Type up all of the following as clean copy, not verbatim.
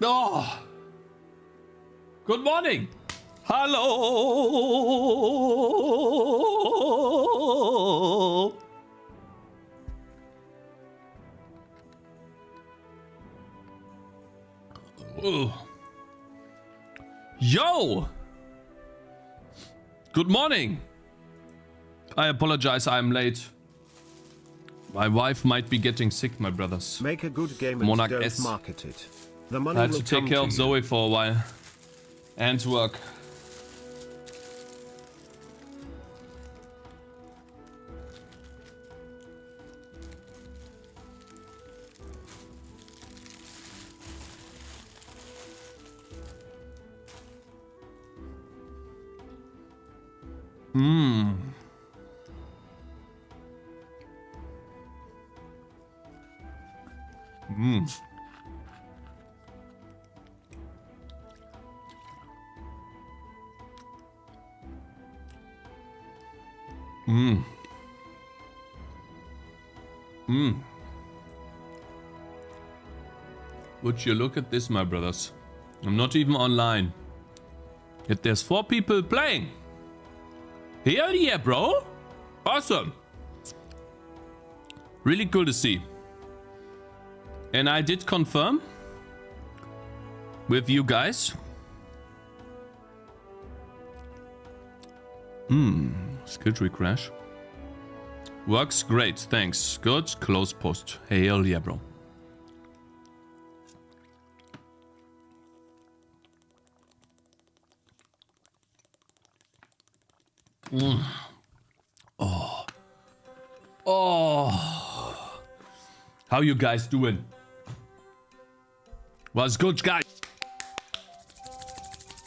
Oh. Good morning. Hello. Yo. Good morning. I apologize, I'm late. My wife might be getting sick, my brothers. Make a good game and Monarch don't S. market it. The money I had will to take come care to of you. Zoe for a while. And work. Would you look at this, my brothers? I'm not even online. Yet there's 4 people playing. Hell yeah, bro. Awesome. Really cool to see. And I did confirm with you guys. Skill tree crash. Works great, thanks. Good, close post. Hell yeah, bro. Oh. How you guys doing? Was good, guys.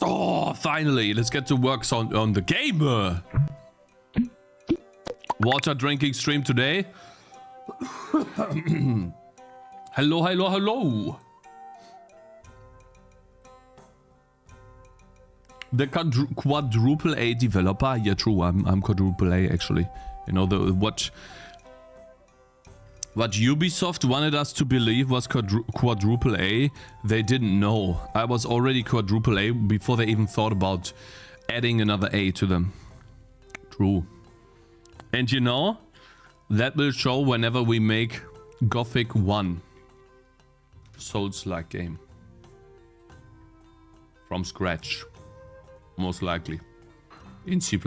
Oh, finally, let's get to work on the game. Water drinking stream today. Hello, hello, hello. The quadruple A developer. Yeah, true. I'm quadruple A actually. You know what Ubisoft wanted us to believe was quadruple A. They didn't know. I was already quadruple A before they even thought about adding another A to them. True. And you know, that will show whenever we make Gothic 1 Souls-like game from scratch. Most likely. In C++.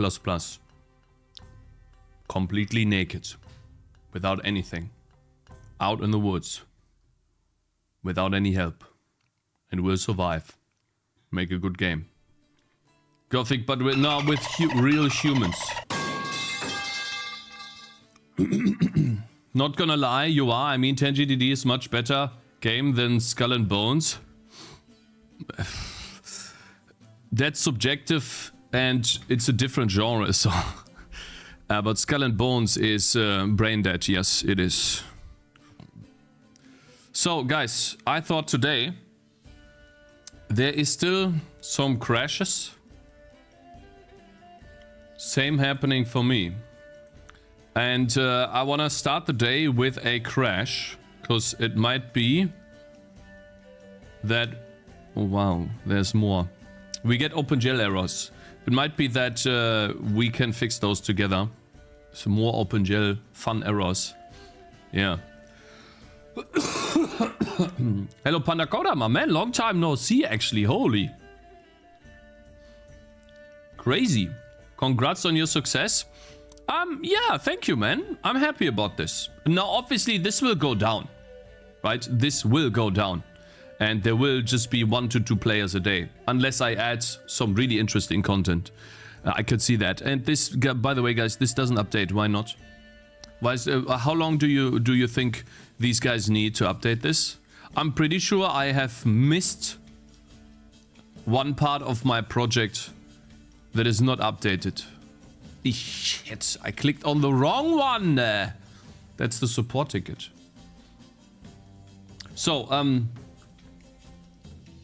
Completely naked. Without anything. Out in the woods. Without any help. And we'll survive. Make a good game. Gothic, but with real humans. Not gonna lie, you are. I mean, Tangy DD is much better game than Skull and Bones. That's subjective and it's a different genre, so... but Skull and Bones is brain dead, yes, it is. So, guys, I thought today there is still some crashes. Same happening for me. And I want to start the day with a crash, because it might be that... Oh, wow, there's more. We get OpenGL errors. It might be that we can fix those together. Some more OpenGL fun errors. Yeah. Hello, Panda Coda, my man. Long time no see, actually. Holy. Crazy. Congrats on your success. Yeah, thank you, man. I'm happy about this. Now, obviously, this will go down. Right? This will go down. And there will just be 1 to 2 players a day. Unless I add some really interesting content. I could see that. And this, by the way, guys, this doesn't update. Why not? Why is, how long do you think these guys need to update this? I'm pretty sure I have missed one part of my project that is not updated. Shit, I clicked on the wrong one. That's the support ticket. So,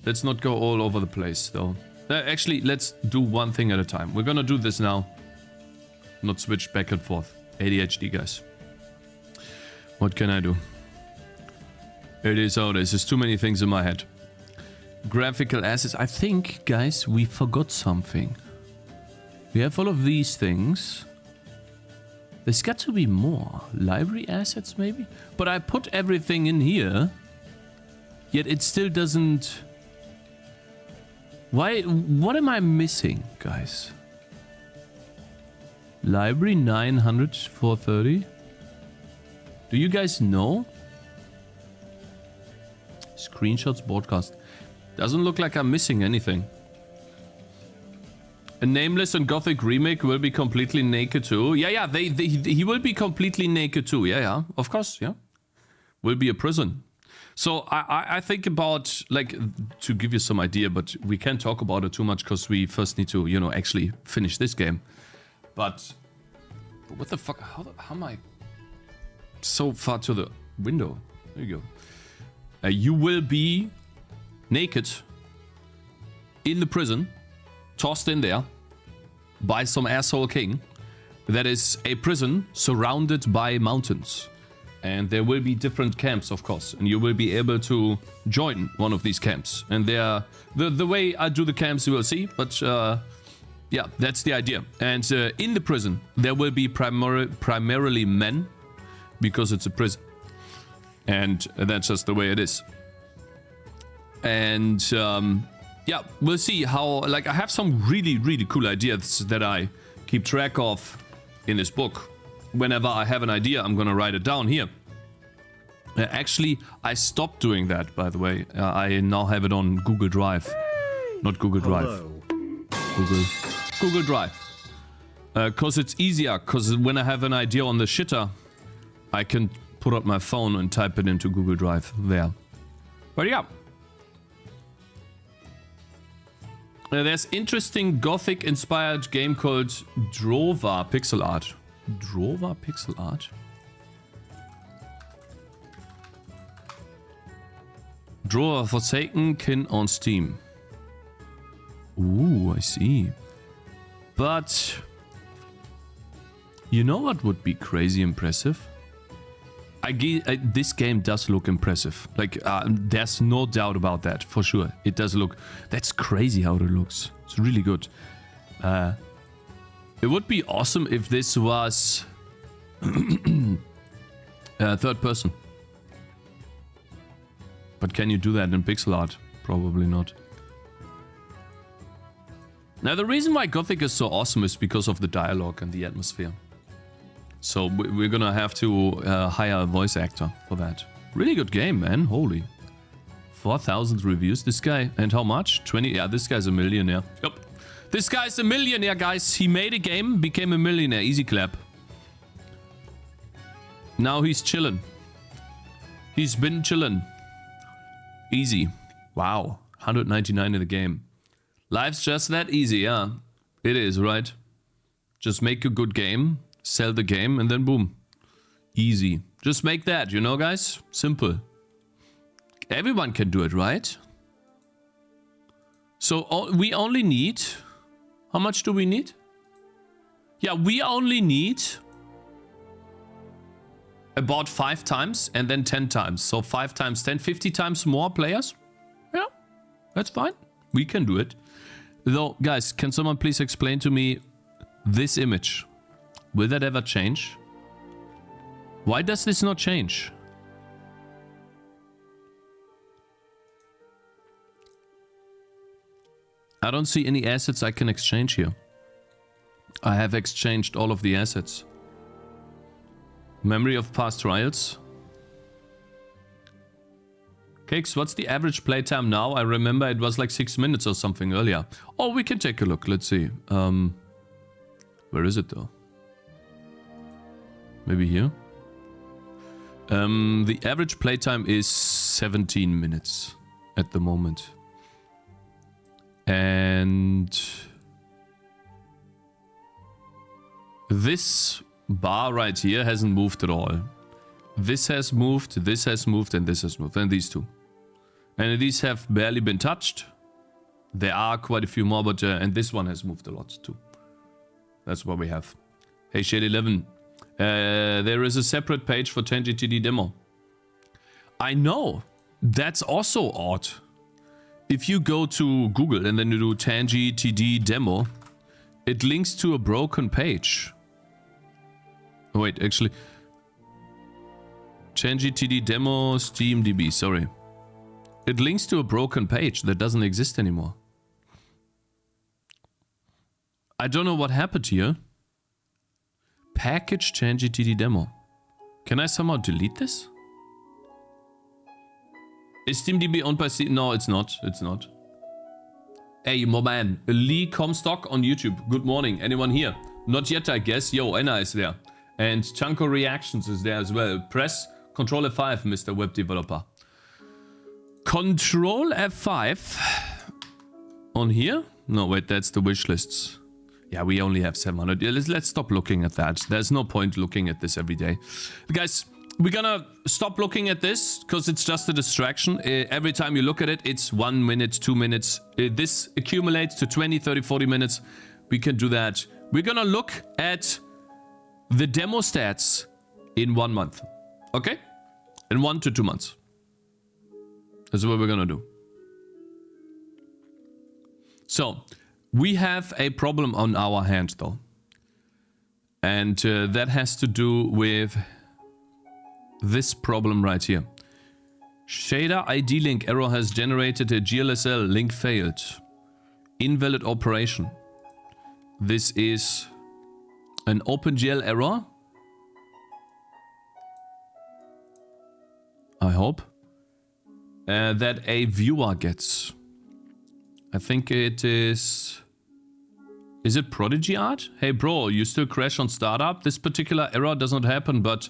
let's not go all over the place, though. Actually, let's do one thing at a time. We're gonna do this now. Not switch back and forth. ADHD, guys. What can I do? It is how it is. There's too many things in my head. graphical assets. I think, guys, we forgot something. We have all of these things. There's got to be more. Library assets, maybe? But I put everything in here. Yet it still doesn't... Why? What am I missing, guys? Library 900, 430. Do you guys know? Screenshots, broadcast. Doesn't look like I'm missing anything. A Nameless and Gothic remake will be completely naked too. Yeah, he will be completely naked too. Yeah, of course, yeah. Will be a prison. So I think about, like, to give you some idea, but we can't talk about it too much because we first need to, you know, actually finish this game. But what the fuck? How am I so far to the window? There you go. You will be naked in the prison, tossed in there by some asshole king. That is a prison surrounded by mountains. And there will be different camps, of course. And you will be able to join one of these camps. And they are the way I do the camps, you will see. But yeah, that's the idea. And in the prison, there will be primarily men. Because it's a prison. And that's just the way it is. And yeah, we'll see how... Like, I have some really, really cool ideas that I keep track of in this book. Whenever I have an idea, I'm gonna write it down here. Actually, I stopped doing that, by the way. I now have it on Google Drive. Not Google Drive. Google Drive. Because it's easier, because when I have an idea on the shitter, I can put up my phone and type it into Google Drive there. But yeah. There's interesting Gothic-inspired game called Drova Pixel Art. Drova Pixel Art? Drova Forsaken Kin on Steam. Ooh, I see. But... You know what would be crazy impressive? This game does look impressive. Like, there's no doubt about that, for sure. It does look... That's crazy how it looks. It's really good. It would be awesome if this was... third person. But can you do that in pixel art? Probably not. Now, the reason why Gothic is so awesome is because of the dialogue and the atmosphere. So we're gonna have to hire a voice actor for that. Really good game, man. Holy. 4,000 reviews. This guy, and how much? 20? Yeah, this guy's a millionaire. Yep. This guy's a millionaire, guys. He made a game, became a millionaire. Easy clap. Now he's chilling. He's been chilling. Easy. Wow. 199 in the game. Life's just that easy, yeah. It is, right? Just make a good game. Sell the game and then boom. Easy. Just make that, you know, guys? Simple. Everyone can do it, right? So we only need... How much do we need? Yeah, we only need... About 5 times and then 10 times. So 5 times 10, 50 times more players. Yeah, that's fine. We can do it. Though, guys, can someone please explain to me this image? Will that ever change? Why does this not change? I don't see any assets I can exchange here. I have exchanged all of the assets. Memory of past trials. Cakez, what's the average playtime now? I remember it was like 6 minutes or something earlier. Oh, we can take a look. Let's see. Where is it though? Maybe here? The average playtime is 17 minutes at the moment. And this bar right here hasn't moved at all. This has moved, and this has moved, and these two. And these have barely been touched. There are quite a few more, but and this one has moved a lot too. That's what we have. Hey, Shade 11. There is a separate page for Tangy TD demo. I know. That's also odd. if you go to Google and then you do Tangy TD demo, it links to a broken page. Oh, wait, actually. Tangy TD demo SteamDB, sorry. It links to a broken page that doesn't exist anymore. I don't know what happened here. Package Tangy TD demo. Can I somehow delete this? Is SteamDB owned by Steam? No, it's not. It's not. Hey, my man. Lee Comstock on YouTube. Good morning. Anyone here? Not yet, I guess. Yo, Anna is there. And Chanko Reactions is there as well. Press Control F5, Mr. Web Developer. Control F5. On here? No, wait, that's the wish lists. Yeah, we only have 700. Yeah, let's stop looking at that. There's no point looking at this every day. Guys, we're gonna stop looking at this because it's just a distraction. Every time you look at it, it's 1 minute, 2 minutes. This accumulates to 20, 30, 40 minutes. We can do that. We're gonna look at the demo stats in 1 month. Okay? In 1 to 2 months. That's what we're gonna do. So, we have a problem on our hand though. And that has to do with this problem right here. Shader ID link error has generated a GLSL link failed. Invalid operation. This is an OpenGL error. I hope. That a viewer gets. I think it is... Is it Prodigy Art? Hey bro, you still crash on startup? This particular error does not happen, but...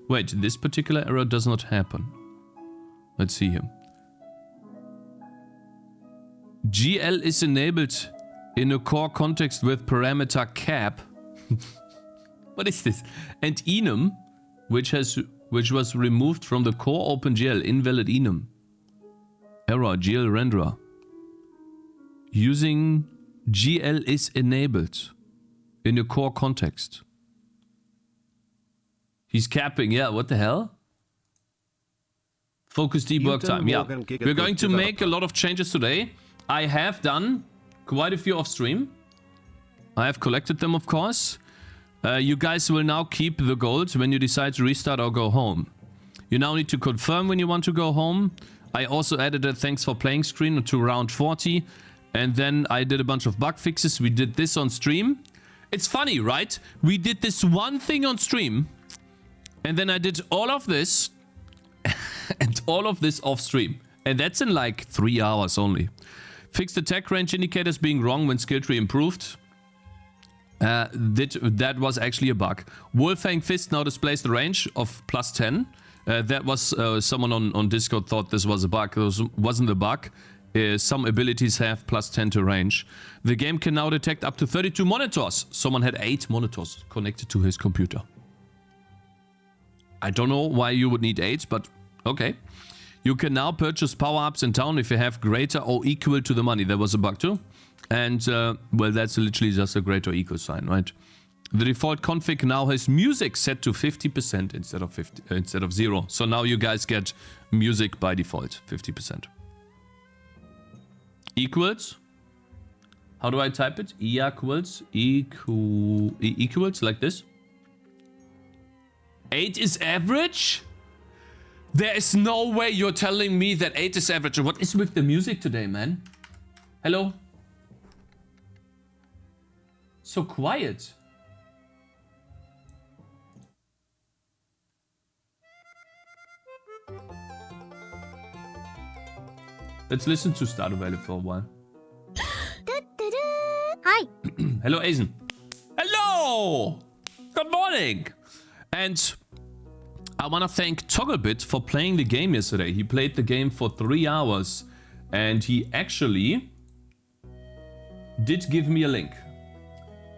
Wait, this particular error does not happen. Let's see here. GL is enabled in a core context with parameter cap. What is this? And enum, which was removed from the core OpenGL, invalid enum. Error, GL renderer. Using GL is enabled in a core context. He's capping, yeah, what the hell? Focus debug time, yeah. We're going to make a lot of changes today. I have done quite a few off stream. I have collected them, of course. You guys will now keep the gold when you decide to restart or go home. You now need to confirm when you want to go home. I also added a thanks for playing screen to round 40. And then I did a bunch of bug fixes. We did this on stream. It's funny, right? We did this one thing on stream. And then I did all of this. And all of this off stream. And that's in like 3 hours only. Fixed attack range indicators being wrong when skill tree improved. That was actually a bug. Wolfang Fist now displays the range of +10. That was someone on Discord thought this was a bug. This wasn't a bug. Some abilities have +10 to range. The game can now detect up to 32 monitors. Someone had 8 monitors connected to his computer. I don't know why you would need 8, but okay. You can now purchase power-ups in town if you have greater or equal to the money. There was a bug too. And, well, that's literally just a greater or equal sign, right? The default config now has music set to 50% instead of 0. So now you guys get music by default, 50%. Equals. How do I type it? Equals like this. 8 is average? There is no way you're telling me that 8 is average. What is with the music today, man? Hello? So quiet. Let's listen to Stardew Valley for a while. Hi. Hello, Aizen. Hello! Good morning! And I want to thank Togglebit for playing the game yesterday. He played the game for 3 hours. And he actually did give me a link.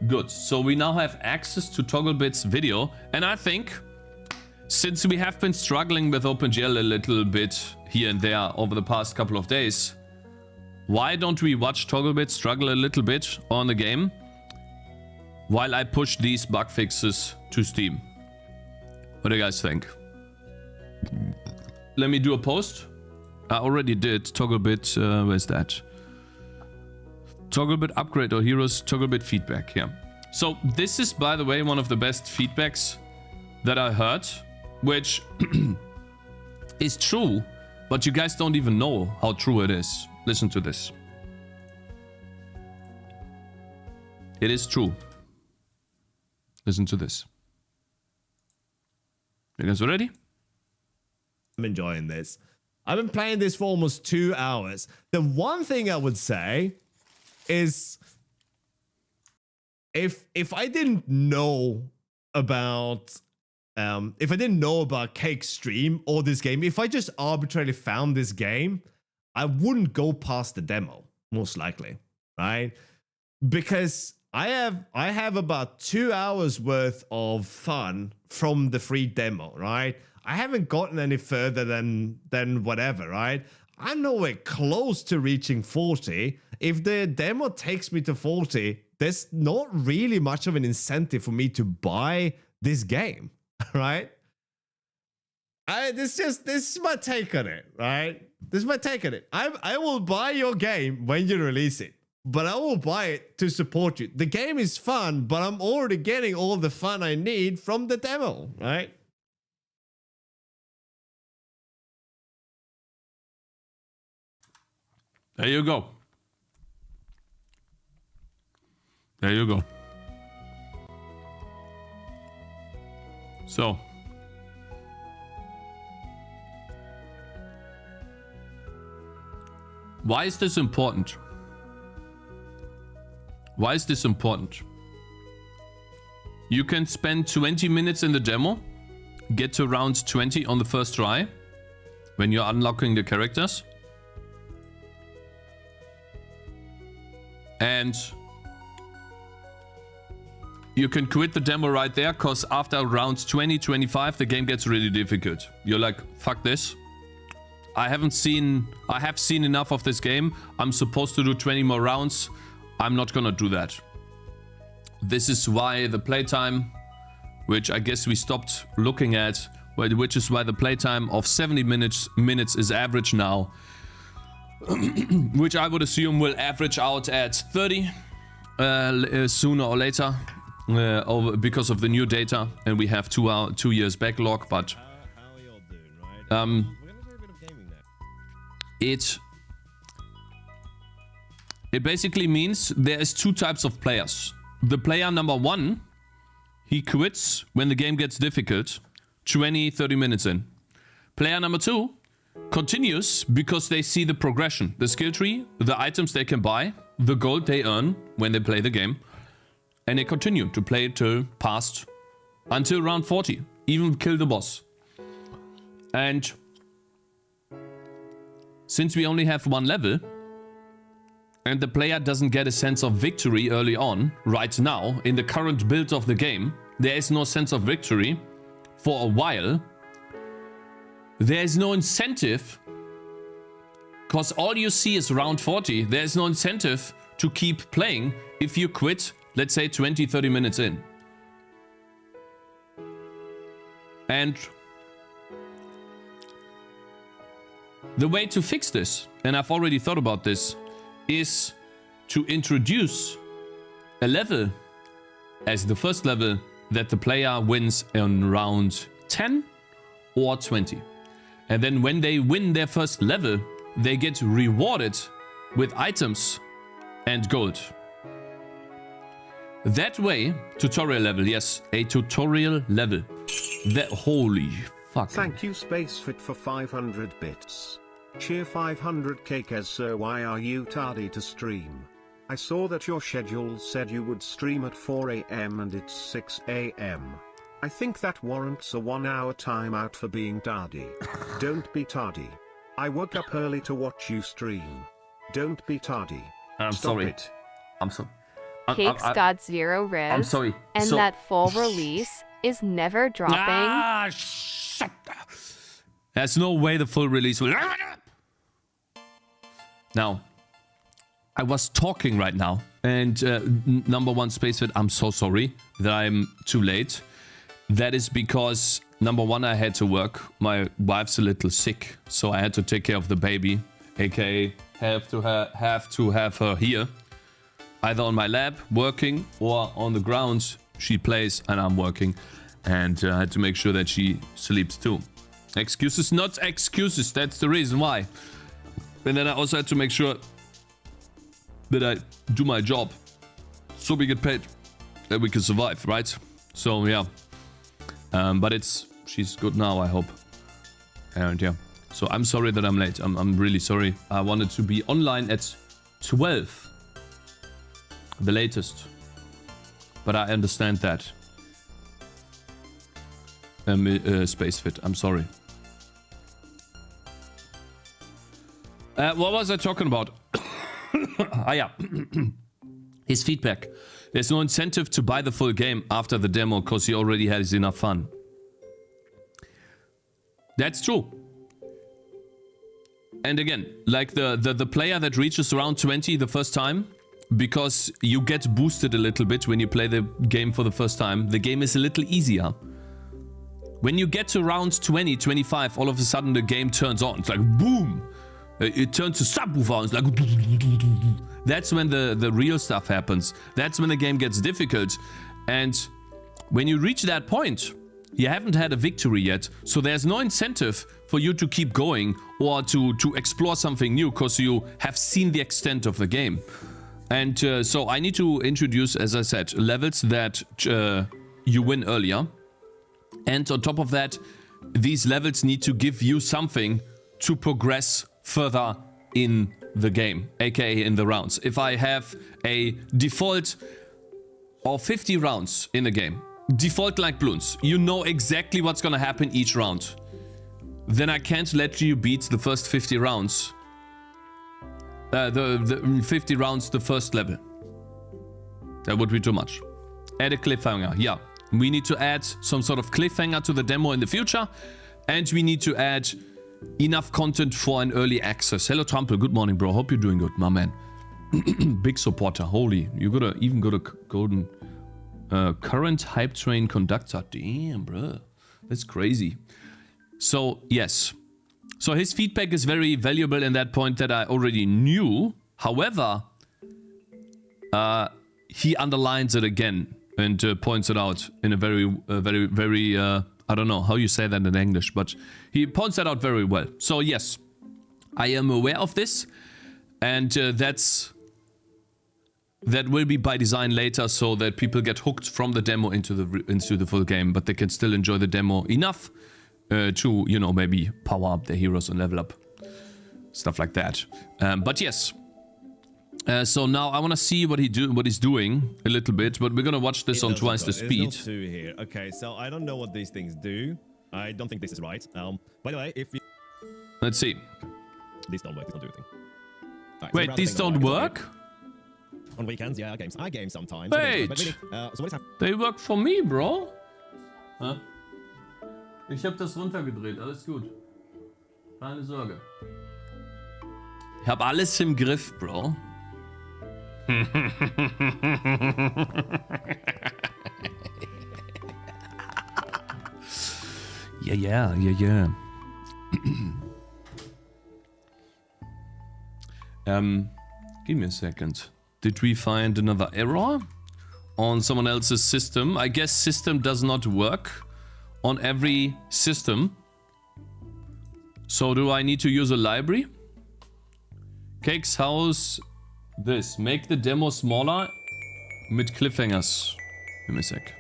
Good. So we now have access to Togglebit's video. And I think, since we have been struggling with OpenGL a little bit here and there over the past couple of days, why don't we watch Togglebit struggle a little bit on the game while I push these bug fixes to Steam? What do you guys think? Let me do a post. I already did. Toggle bit, where's that? Toggle bit upgrade or heroes, toggle bit feedback, yeah. So this is, by the way, one of the best feedbacks that I heard, which is true, but you guys don't even know how true it is. Listen to this. It is true. Listen to this. You guys ready? I'm enjoying this. I've been playing this for almost 2 hours. The one thing I would say is if I didn't know about Cake's stream or this game, if I just arbitrarily found this game, I wouldn't go past the demo, most likely, right? Because I have about 2 hours worth of fun from the free demo, right? I haven't gotten any further than whatever, right? I'm nowhere close to reaching 40. If the demo takes me to 40, there's not really much of an incentive for me to buy this game, right? This is my take on it, right? This is my take on it. I will buy your game when you release it, but I will buy it to support you. The game is fun, but I'm already getting all the fun I need from the demo, right? There you go. There you go. So. Why is this important? Why is this important? You can spend 20 minutes in the demo, get to round 20 on the first try, when you're unlocking the characters. And you can quit the demo right there, because after round 20, 25, the game gets really difficult. You're like, fuck this. I have seen enough of this game. I'm supposed to do 20 more rounds. I'm not gonna do that. This is why the playtime, which I guess we stopped looking at, which is why the playtime of 70 minutes is average now. Which I would assume will average out at 30 sooner or later, because of the new data, and we have 2 years backlog. But How are you all doing, right? We're gonna do a bit of gaming now. It basically means there is 2 types of players. The player number 1, he quits when the game gets difficult, 20-30 minutes in. Player number 2 continues because they see the progression, the skill tree, the items they can buy, the gold they earn when they play the game, and they continue to play until round 40, even kill the boss. And since we only have 1 level, and the player doesn't get a sense of victory early on, right now, in the current build of the game, there is no sense of victory for a while. There is no incentive, because all you see is round 40. There is no incentive to keep playing if you quit, let's say 20-30 minutes in. And the way to fix this, and I've already thought about this, is to introduce a level as the first level that the player wins in round 10 or 20. And then when they win their first level, they get rewarded with items and gold. That way, tutorial level, yes, a tutorial level. That, holy fuck. Thank you Spacefit for 500 bits. Cheer 500 Cakez. So why are you tardy to stream? I saw that your schedule said you would stream at 4 AM and it's 6 AM. I think that warrants a 1 hour timeout for being tardy. Don't be tardy. I woke up early to watch you stream. Don't be tardy. I'm Stop sorry. it. I'm sorry. Cakes got 0 res. I'm sorry. And So- that full release is never dropping. Ah, shut up. There's no way the full release will... Now, I was talking right now, and number 1 Spacefit, I'm so sorry that I'm too late. that is because, number one, I had to work. My wife's a little sick, so I had to take care of the baby, aka have to have her here, either on my lab working or on the ground. She plays and I'm working, and I had to make sure that she sleeps too. Excuses, not excuses. That's the reason why. And then I also had to make sure that I do my job so we get paid, that we can survive, right? So yeah, but she's good now, I hope. And yeah, so I'm sorry that I'm late. I'm really sorry. I wanted to be online at 12, the latest, but I understand that. Space Fit, I'm sorry. What was I talking about? Yeah. His feedback. There's no incentive to buy the full game after the demo because he already has enough fun. That's true. And again, like the player that reaches around 20 the first time, because you get boosted a little bit when you play the game for the first time, the game is a little easier. When you get to around 20, 25, all of a sudden the game turns on. It's like boom! It turns to subwoofer. It's like that's when the real stuff happens. That's when the game gets difficult. And when you reach that point, you haven't had a victory yet. So there's no incentive for you to keep going or to explore something new because you have seen the extent of the game. And so I need to introduce, as I said, levels that you win earlier. And on top of that, these levels need to give you something to progress further in the game, aka in the rounds. If I have a default of 50 rounds in the game, default like balloons, you know exactly what's gonna happen each round, then I can't let you beat the first 50 rounds. The 50 rounds, the first level. That would be too much. Add a cliffhanger, yeah. We need to add some sort of cliffhanger to the demo in the future, and we need to add enough content for an early access. Hello Trample, good morning bro, hope you're doing good, my man. Big supporter, holy, you even got a golden current hype train conductor. Damn bro, that's crazy. So yes, so his feedback is very valuable in that point that I already knew. However, he underlines it again and points it out in a very I don't know how you say that in English, but he points that out very well. So yes, I am aware of this, and that will be by design later, so that people get hooked from the demo into the full game, but they can still enjoy the demo enough to, you know, maybe power up their heroes and level up, stuff like that. But yes. So now I want to see what he's doing a little bit, but we're gonna watch this on twice the speed. There's no 2 here. Okay, so I don't know what these things do. I don't think this is right. By the way, if you... Let's see. These don't work. These don't do anything. Right, wait, so these don't work? On weekends, yeah, I game sometimes. Wait, but really, so what is happening? They work for me, bro. Huh? Ich hab das runtergedreht, alles gut. Keine Sorge. Ich hab alles im Griff, bro. Yeah. Give me a second. Did we find another error on someone else's system? I guess system does not work on every system. So do I need to use a library? Cakez, how's this? Make the demo smaller mit cliffhangers. Give me a sec.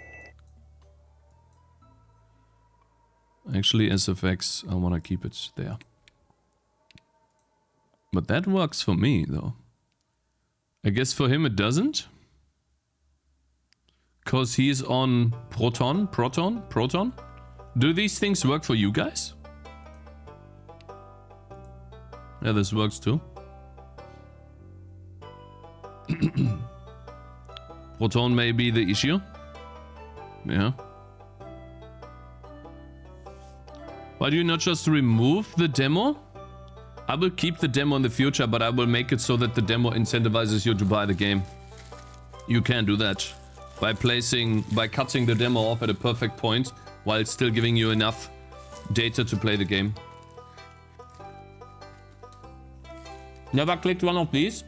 Actually, SFX, I want to keep it there. But that works for me, though. I guess for him it doesn't. Because he's on Proton. Do these things work for you guys? Yeah, this works too. Proton may be the issue. Yeah. Why do you not just remove the demo? I will keep the demo in the future, but I will make it so that the demo incentivizes you to buy the game. You can do that. by cutting the demo off at a perfect point while it's still giving you enough data to play the game. Never clicked one of these.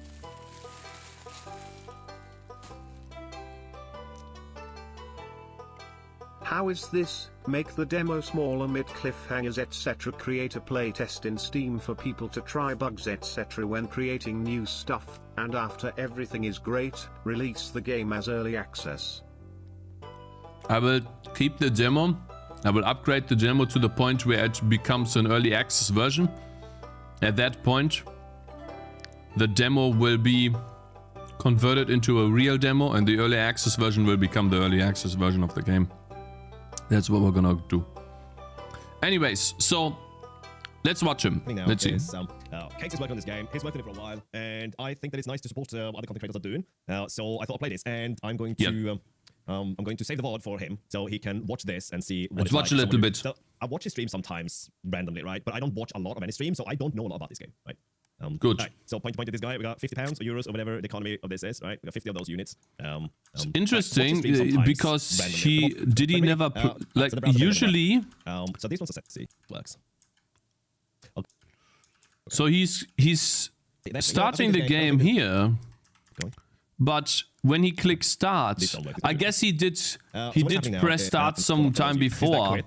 How is this? Make the demo small, omit cliffhangers etc. Create a playtest in Steam for people to try bugs etc. when creating new stuff, and after everything is great, release the game as early access. I will keep the demo. I will upgrade the demo to the point where it becomes an early access version. At that point, the demo will be converted into a real demo and the early access version will become the early access version of the game. That's what we're gonna do. Anyways, so let's watch him. Let's see. Cakez is working on this game. He's working on it for a while, and I think that it's nice to support what other content creators are doing. So I thought I'd play this, and I'm going to save the VOD for him, so he can watch this and see what let's watch a little bit. So I watch his stream sometimes randomly, right? But I don't watch a lot of any stream, so I don't know a lot about this game, right? Good. Right, so point to this guy. We got 50 pounds or euros or whatever the economy of this is, right? We got 50 of those units. It's interesting because he never like usually. So these ones are set to see works. Okay. So he's starting the game here, but when he clicks start, I guess he did press start some time before.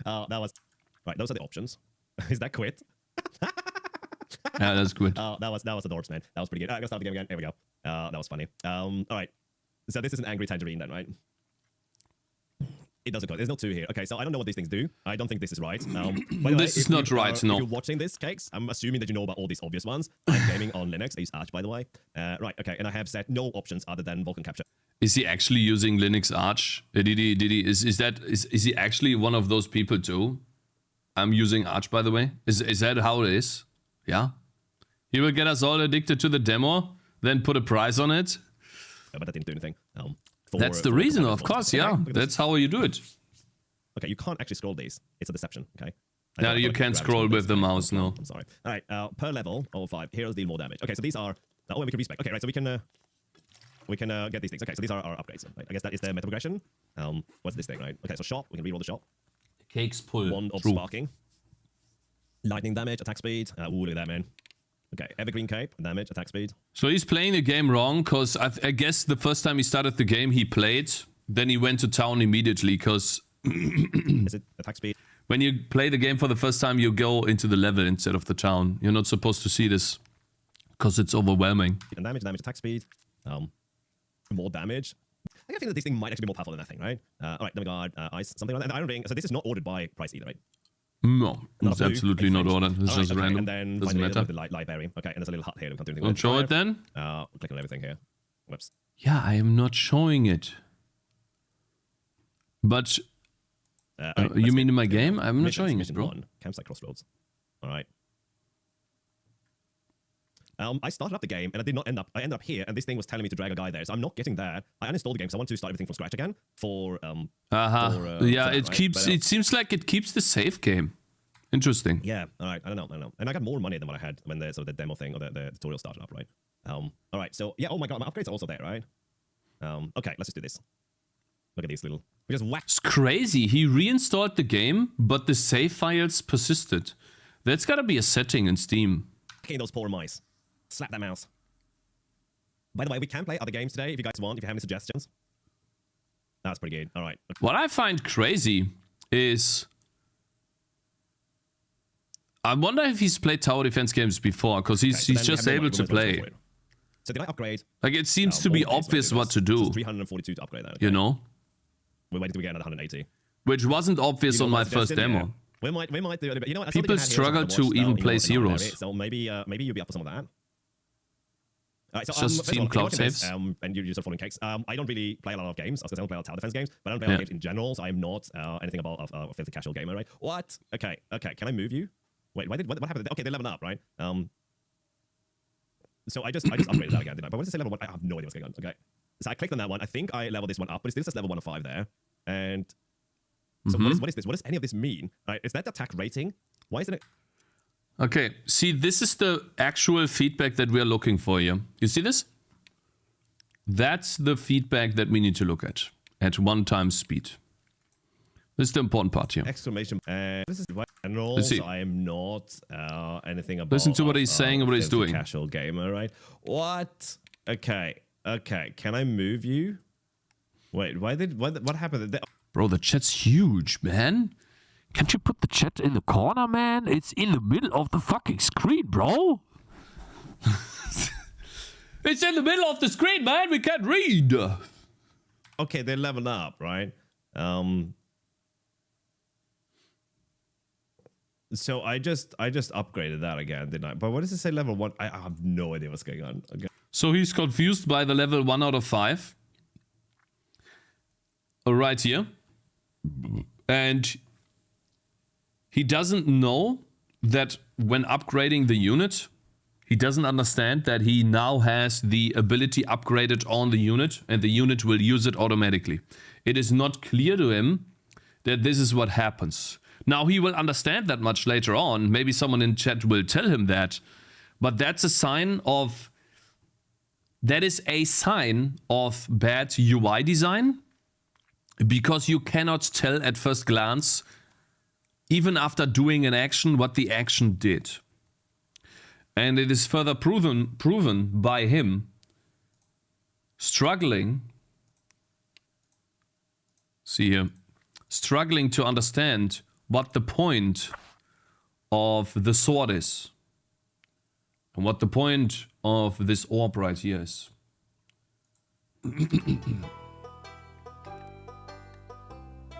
That was right. Those are the options. Is that quit? Yeah, that's good. That was the dorks, man. That was pretty good. I'm gonna start the game again. Here we go. That was funny. All right. So this is an angry tangerine then, right? It doesn't go. There's no 2 here. Okay, so I don't know what these things do. I don't think this is right. This is not right, no. If you're watching this, Cakez, I'm assuming that you know about all these obvious ones. I'm gaming on Linux. I use Arch, by the way. Right, okay, and I have set no options other than Vulkan capture. Is he actually using Linux Arch? Is he actually one of those people too? I'm using Arch, by the way. Is that how it is? Yeah. He will get us all addicted to the demo, then put a price on it. But that didn't do anything. That's the reason, of course, yeah. That's how you do it. Okay, you can't actually scroll these. It's a deception, okay? No, you can't scroll with the mouse, no. I'm sorry. All right, per level, 5, heroes deal more damage. Okay, so these are... Oh, we can respec. Okay, right, so we can get these things. Okay, so these are our upgrades. Right? I guess that is the meta progression. What's this thing, right? Okay, so shot, we can reroll the shot. Cakes pull. 1 of sparking. Lightning damage, attack speed. Ooh, look at that, man. Okay, evergreen cape, damage, attack speed. So he's playing the game wrong, because I guess the first time he started the game, he played. Then he went to town immediately, because... Is it attack speed? When you play the game for the first time, you go into the level instead of the town. You're not supposed to see this, because it's overwhelming. And damage, attack speed. More damage. I think that this thing might actually be more powerful than that thing, right? All right, then we got ice, something like that. And Iron Ring, so this is not ordered by price either, right? No, it's absolutely not ordered. It's just random. And then doesn't matter. The light berry. Okay, and there's a little hut here. We can't do anything. Don't show it then? Click on everything here. Whoops. Yeah, I am not showing it. But you mean in my game? I'm not showing it, bro. Campsite crossroads. All right. I started up the game and I did not end up. I ended up here, and this thing was telling me to drag a guy there. So I'm not getting that. I uninstalled the game, so I want to start everything from scratch again. Yeah, it keeps. It seems like it keeps the save game. Interesting. Yeah. All right. I don't know. And I got more money than what I had when the demo thing or the tutorial started up, right? All right. So yeah. Oh my god, my upgrades are also there, right? Okay. Let's just do this. Look at these little. We just whack. It's crazy. He reinstalled the game, but the save files persisted. That's gotta be a setting in Steam. Okay, those poor mice. Slap that mouse. By the way, we can play other games today if you guys want, if you have any suggestions. That's pretty good. All right. What I find crazy is... I wonder if he's played tower defense games before, because he's just able to play. So did I upgrade? Like, it seems to be obvious what to do. 342 to upgrade that. Okay. You know? We're waiting to get another 180. Which wasn't obvious on my first demo. Yeah. We might do it, but you know what? People struggle to even place heroes. So maybe you'll be up for some of that. All right, so just team cloud saves. And you're just following Cakez. I don't really play a lot of games. I don't play a lot of tower defense games, but I don't play a lot of games in general. So I'm not anything about a filthy casual gamer, right? What? Okay. Can I move you? Wait, what happened? Okay, they're leveling up, right? So I just upgraded that again, didn't I? But when I say level 1, I have no idea what's going on. Okay. So I clicked on that one. I think I leveled this one up, but it still says level 1 of 5 there. And so what is this? What does any of this mean? Right? Is that attack rating? Why isn't it? Okay, see, this is the actual feedback that we're looking for here. You see this? That's the feedback that we need to look at 1x speed. This is the important part here. Exclamation. This is general, Let's see. so I am not anything about... Listen to what he's saying and what he's doing. Casual gamer, right? What? Okay. Can I move you? Wait, what happened? Bro, the chat's huge, man. Can't you put the chat in the corner, man? It's in the middle of the fucking screen, bro. It's in the middle of the screen, man. We can't read. Okay, they're leveling up, right? So I just upgraded that again, didn't I? But what does it say level 1? I have no idea what's going on. Okay. So he's confused by the level 1 out of 5. Right here. And he doesn't know that when upgrading the unit, he doesn't understand that he now has the ability upgraded on the unit and the unit will use it automatically. It is not clear to him that this is what happens. Now he will understand that much later on. Maybe someone in chat will tell him that. But that's a sign of... That is a sign of bad UI design. Because you cannot tell at first glance, even after doing an action, what the action did. And it is further proven by him struggling... See here. Struggling to understand what the point of the sword is. And what the point of this orb right here is.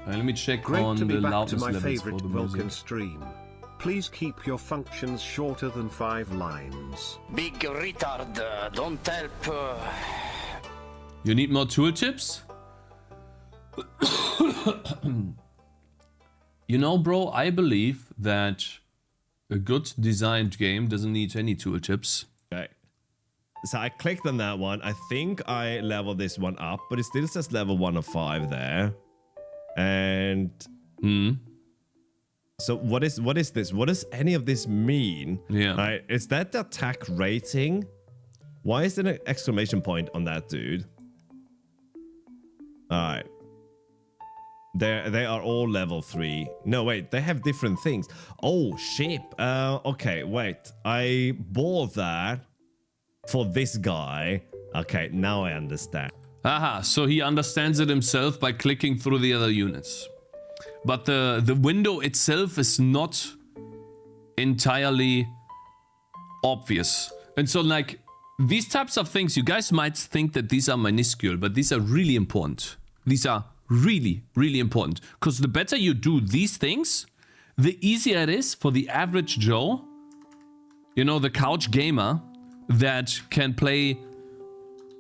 Let me check Great on to be the back to loudness my levels favorite for the Vulkan music. stream. Please keep your functions shorter than 5 lines. Big retard, don't help. You need more tooltips? You know, bro, I believe that a good designed game doesn't need any tooltips. Okay. So I clicked on that one. I think I leveled this one up, but it still says level 1 of 5 there. And so what is this? What does any of this mean? Yeah. Right? Is that the attack rating? Why is there an exclamation point on that, dude? All right. They are all level 3. No, wait, they have different things. Oh, shit. Okay, wait. I bought that for this guy. Okay, now I understand. Aha, so he understands it himself by clicking through the other units. But the window itself is not entirely obvious. And so, like, these types of things, you guys might think that these are minuscule, but these are really important. These are really, really important. Because the better you do these things, the easier it is for the average Joe, you know, the couch gamer that can play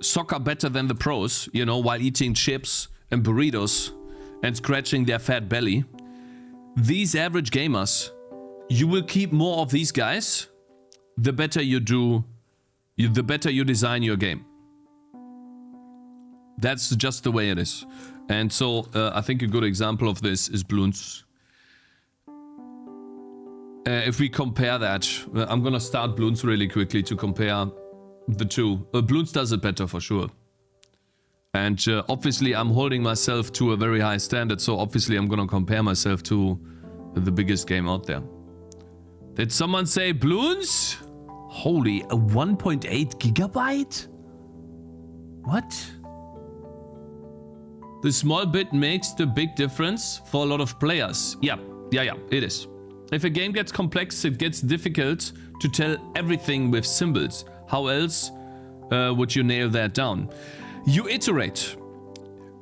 soccer better than the pros, you know, while eating chips and burritos and scratching their fat belly. These average gamers, you will keep more of these guys the better you do, the better you design your game. That's just the way it is. And so I think a good example of this is Bloons. If we compare that, I'm gonna start Bloons really quickly to compare the two. Bloons does it better for sure. And obviously I'm holding myself to a very high standard, so obviously I'm gonna compare myself to the biggest game out there. Did someone say Bloons? Holy, a 1.8 gigabyte? What? The small bit makes the big difference for a lot of players. Yeah, it is. If a game gets complex, it gets difficult to tell everything with symbols. How else would you nail that down? You iterate.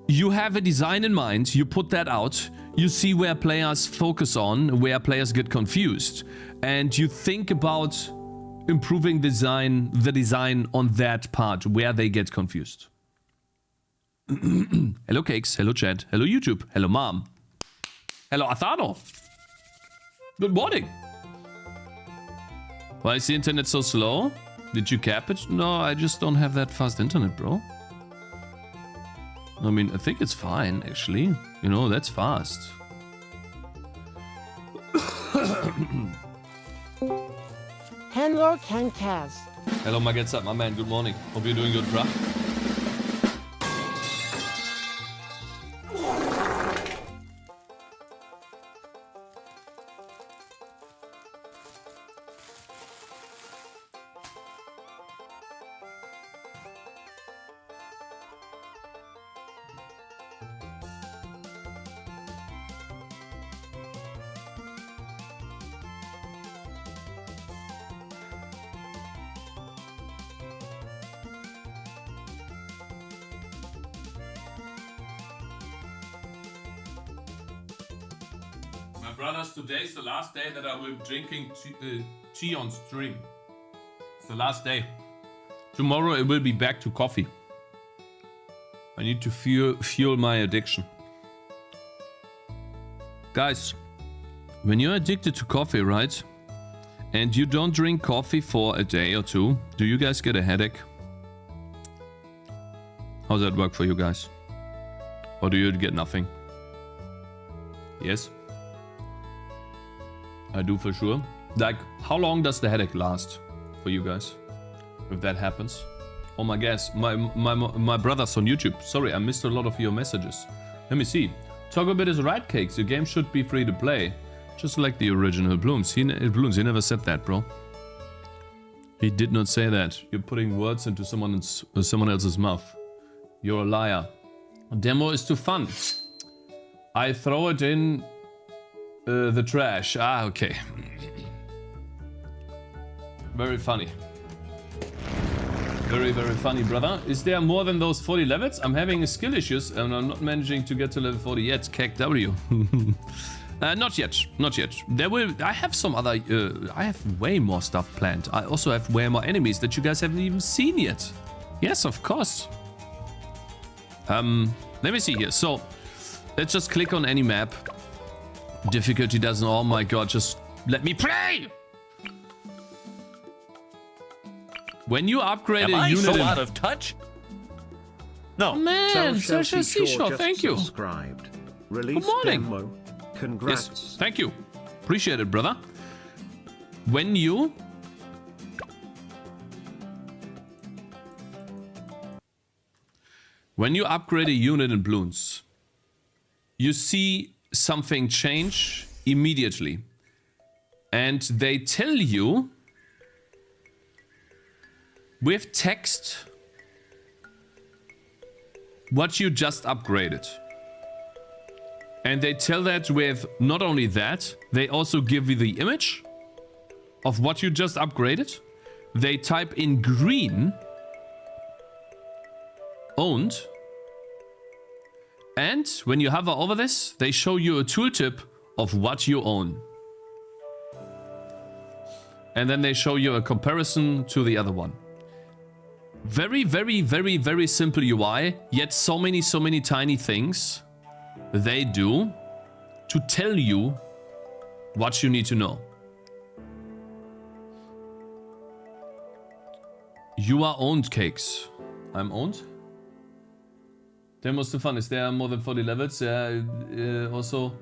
You have a design in mind, you put that out, you see where players focus on, where players get confused, and you think about improving the design on that part, where they get confused. Hello Cakez, hello chat, hello YouTube, hello mom. Hello Athano. Good morning. Why is the internet so slow? Did you cap it? No, I just don't have that fast internet, bro. I mean, I think it's fine, actually. You know, that's fast. Hello, Cakez. Hello, my get up, my man. Good morning. Hope you're doing good, bruh. brothers, today is the last day that I will be drinking tea on stream. It's the last day. Tomorrow it will be back to coffee. I need to fuel my addiction. Guys, when you're addicted to coffee, right? And you don't drink coffee for a day or two, do you guys get a headache? How does that work for you guys? Or do you get nothing? Yes? I do for sure. Like, how long does the headache last for you guys? If that happens? Oh my gosh, my brothers on YouTube. Sorry, I missed a lot of your messages. Let me see. Togglebit is right, Cakes. Your game should be free to play. Just like the original Blooms. He never said that, bro. He did not say that. You're putting words into someone else's mouth. You're a liar. Demo is too fun. I throw it in the trash. Ah, okay. Very funny. Very, very funny, brother. Is there more than those 40 levels? I'm having skill issues and I'm not managing to get to level 40 yet. KW. Not yet. Not yet. There will. I have some other. I have way more stuff planned. I also have way more enemies that you guys haven't even seen yet. Yes, of course. Let me see here. So, let's just click on any map. Difficulty doesn't. Oh my god! Just let me play. When you upgrade Am a I unit, so out of touch? No. man, Sasha Seashore, just thank you. Subscribed. Release morning. demo. Congrats. Yes, thank you. Appreciate it, brother. When you upgrade a unit in Bloons, you see something change immediately. And they tell you with text what you just upgraded. And they tell that with not only that, they also give you the image of what you just upgraded. They type in green, owned. And when you hover over this, they show you a tooltip of what you own. And then they show you a comparison to the other one. Very, very, very, very simple UI, yet so many tiny things they do to tell you what you need to know. You are owned, Cakes. I'm owned? Demo Stefan, is there more than 40 levels? Also,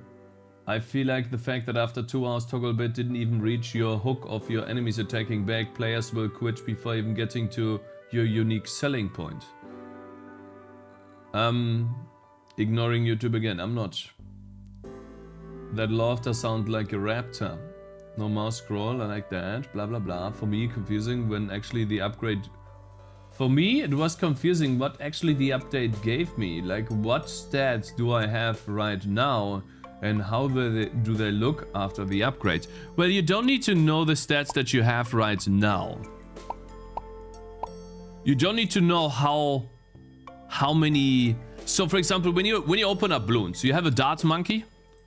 I feel like the fact that after 2 hours Togglebit didn't even reach your hook of your enemies attacking back, players will quit before even getting to your unique selling point. Ignoring YouTube again. I'm not. That laughter sound like a raptor. No mouse scroll, I like that. Blah blah blah. For me, confusing when actually the upgrade. For me, it was confusing what actually the update gave me. Like, what stats do I have right now, and how do they look after the upgrade? Well, you don't need to know the stats that you have right now. You don't need to know how many. So, for example, when you open up Bloons, you have a dart monkey,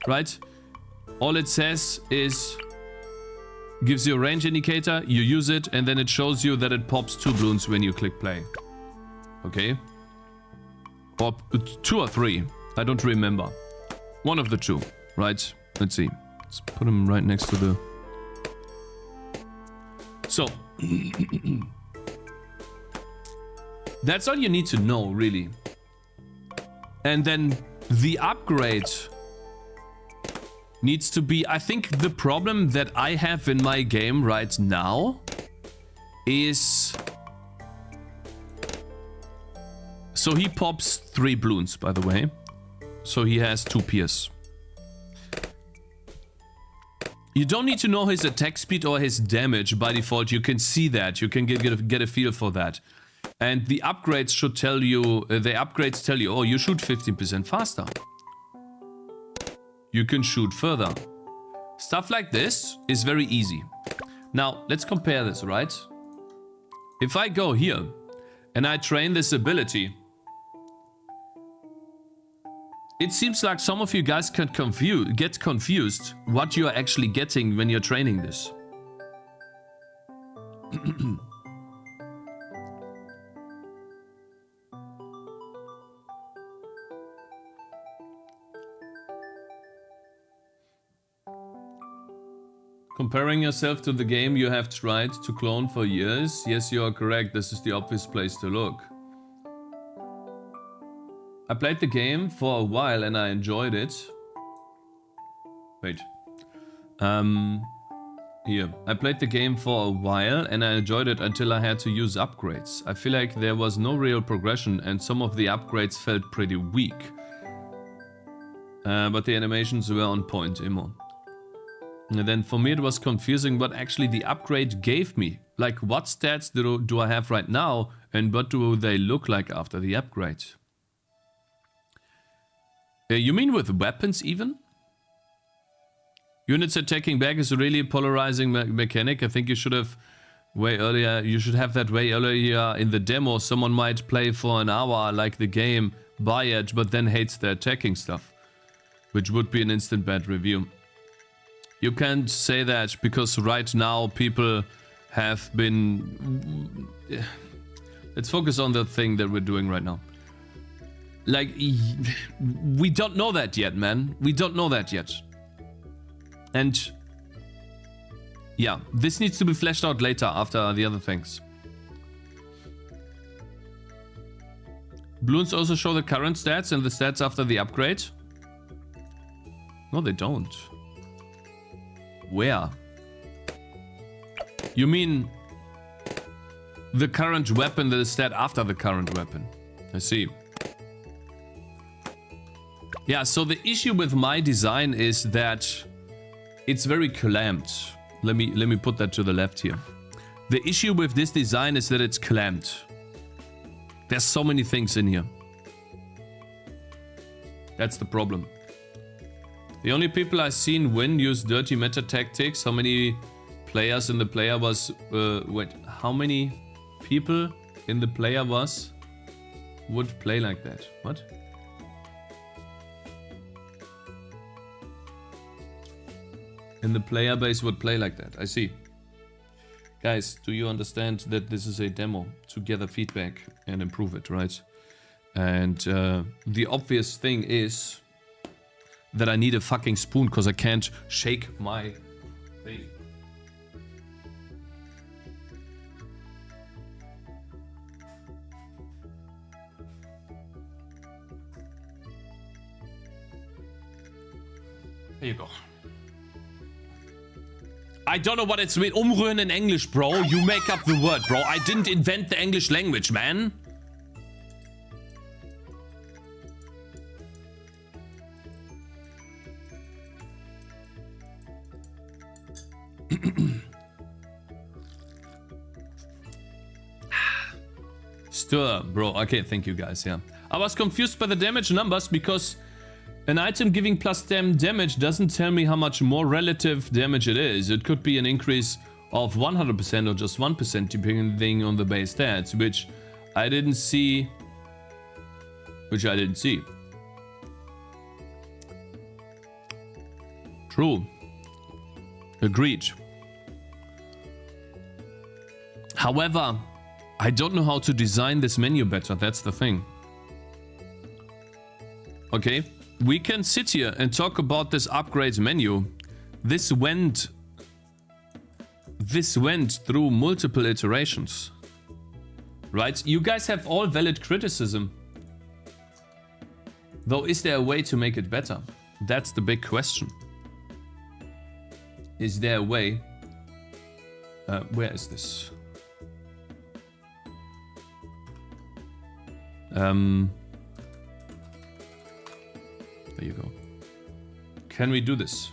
right? All it says is gives you a range indicator. You use it, and then it shows you that it pops 2 Bloons when you click play. Okay, or 2 or 3. I don't remember. One of the 2, right? Let's see. Let's put them right next to the. So. That's all you need to know, really. And then the upgrade needs to be... I think the problem that I have in my game right now is... So he pops 3 Bloons, by the way. So he has 2 Pierce. You don't need to know his attack speed or his damage by default. You can see that. You can get a feel for that. And the upgrades should tell you, oh, you shoot 15% faster. You can shoot further. Stuff like this is very easy. Now, let's compare this, right? If I go here and I train this ability, It seems like some of you guys get confused what you are actually getting when you're training this. Comparing yourself to the game you have tried to clone for years? Yes, you are correct. This is the obvious place to look. I played the game for a while and I enjoyed it. Wait. Here. I played the game for a while and I enjoyed it until I had to use upgrades. I feel like there was no real progression and some of the upgrades felt pretty weak. But the animations were on point, Immo. And then for me it was confusing what actually the upgrade gave me. Like what stats do I have right now and what do they look like after the upgrade? You mean with weapons even? Units attacking back is a really polarizing mechanic. I think you should have way earlier. You should have that way earlier in the demo. Someone might play for an hour like the game, buy it, but then hates the attacking stuff. Which would be an instant bad review. You can't say that because right now people have been... Let's focus on the thing that we're doing right now. Like, we don't know that yet, man. We don't know that yet. And... yeah, this needs to be fleshed out later after the other things. Balloons also show the current stats and the stats after the upgrade. No, they don't. Where? You mean the current weapon, the stat after the current weapon? I see. Yeah, so the issue with my design is that it's very clamped. Let me put that to the left here. The issue with this design is that it's clamped. There's so many things in here. That's the problem. The only people I've seen win use dirty meta tactics. How many players in the player was... wait, how many people in the player would play like that? What? In the player base would play like that. I see. Guys, do you understand that this is a demo to gather feedback and improve it, right? And the obvious thing is that I need a fucking spoon because I can't shake my thing. There you go. I don't know what it's with umrühren in English, bro. You make up the word, bro. I didn't invent the English language, man. Stir, bro. Okay, thank you guys, yeah. I was confused by the damage numbers because an item giving plus 10 damage doesn't tell me how much more relative damage it is. It could be an increase of 100% or just 1% depending on the base stats, which I didn't see. True. Agreed. However, I don't know how to design this menu better. That's the thing. Okay, we can sit here and talk about this upgrade menu. This went through multiple iterations. Right? You guys have all valid criticism. Though, is there a way to make it better? That's the big question. Is there a way? Where is this? There you go. Can we do this?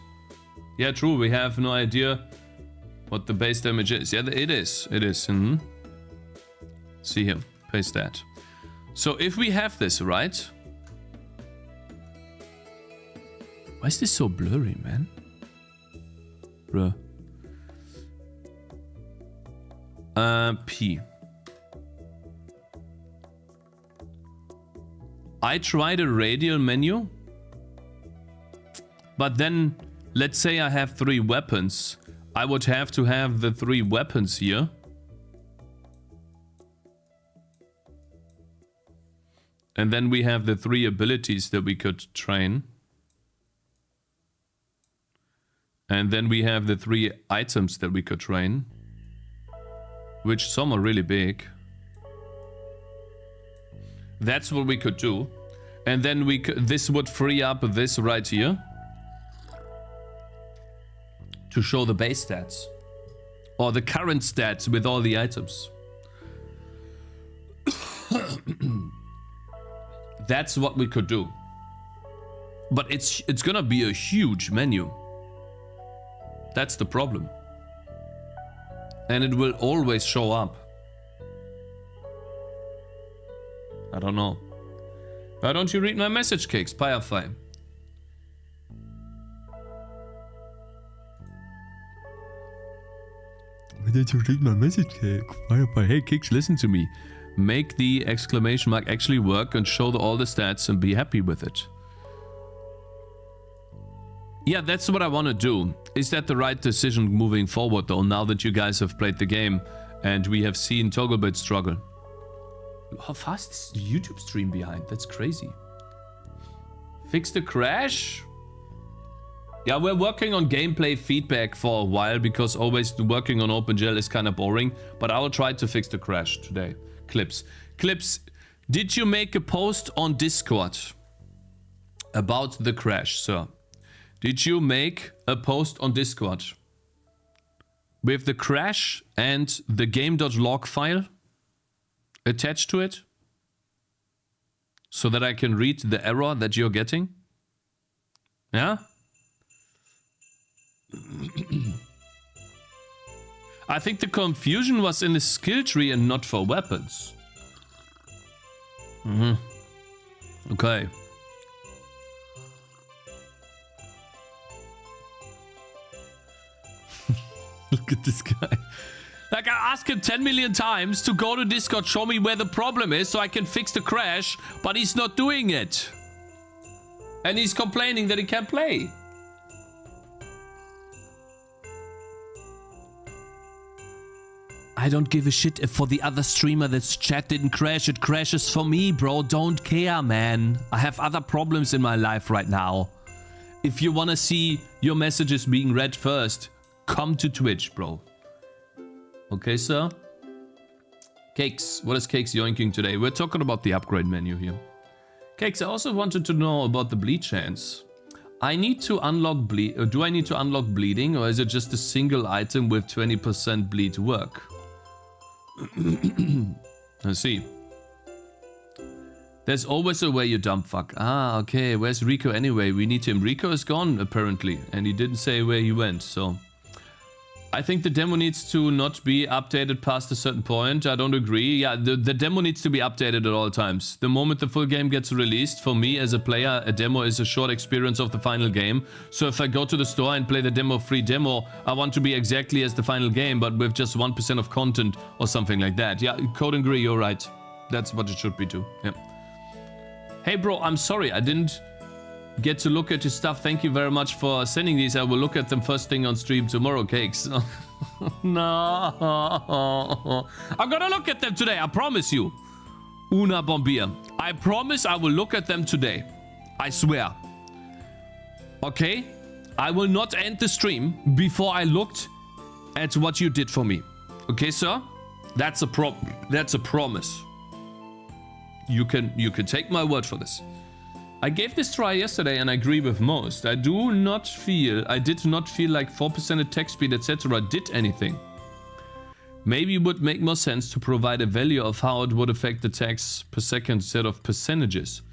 Yeah, true. We have no idea what the base damage is. Yeah, it is. It is. See here. Paste that. So if we have this, right? Why is this so blurry, man? Bruh. P. I tried a radial menu But then, let's say I have 3 weapons. I would have to have the 3 weapons here. And then we have the 3 abilities that we could train. And then we have the 3 items that we could train. Which some are really big. That's what we could do. And then we could, this would free up this right here. To show the base stats. Or the current stats with all the items. That's what we could do. But it's gonna be a huge menu. That's the problem. And it will always show up. I don't know. Why don't you read my message, Cakez? Firefly. Why don't you read my message, Cakez? Firefly. Hey, Cakez, listen to me. Make the exclamation mark actually work and show all the stats and be happy with it. Yeah, that's what I want to do. Is that the right decision moving forward, though, now that you guys have played the game and we have seen Togglebit struggle? How fast is the YouTube stream behind? That's crazy. Fix the crash? Yeah, we're working on gameplay feedback for a while because always working on OpenGL is kind of boring. But I will try to fix the crash today. Clips. Clips, did you make a post on Discord about the crash, sir? Did you make a post on Discord with the crash and the game.log file attached to it? So that I can read the error that you're getting? Yeah? I think the confusion was in the skill tree and not for weapons. Okay. Look at this guy. Like, I asked him 10 million times to go to Discord, show me where the problem is so I can fix the crash, but he's not doing it. And he's complaining that he can't play. I don't give a shit if for the other streamer this chat didn't crash. It crashes for me, bro. Don't care, man. I have other problems in my life right now. If you want to see your messages being read first, come to Twitch, bro. Okay, sir? Cakez. What is Cakez yoinking today? We're talking about the upgrade menu here. Cakez, I also wanted to know about the bleed chance. I need to unlock bleed. Do I need to unlock bleeding, or is it just a single item with 20% bleed work? I see. There's always a way, you dumb fuck. Ah, okay. Where's Rico anyway? We need him. Rico is gone, apparently. And he didn't say where he went, so... I think the demo needs to not be updated past a certain point. I don't agree. Yeah, the demo needs to be updated at all times. The moment the full game gets released, for me as a player, a demo is a short experience of the final game. So if I go to the store and play the demo free demo, I want to be exactly as the final game, but with just 1% of content or something like that. Yeah, Code and Agree, you're right. That's what it should be too. Yeah. Hey bro, I'm sorry, I didn't get to look at your stuff. Thank you very much for sending these. I will look at them first thing on stream tomorrow, Cakez. No. I'm gonna look at them today, I promise you. Una Bombier. I promise I will look at them today. I swear. Okay? I will not end the stream before I looked at what you did for me. Okay, sir? That's a promise. You can take my word for this. I gave this try yesterday and I agree with most. I did not feel like 4% attack speed, etc. did anything. Maybe it would make more sense to provide a value of how it would affect attacks per second instead of percentages.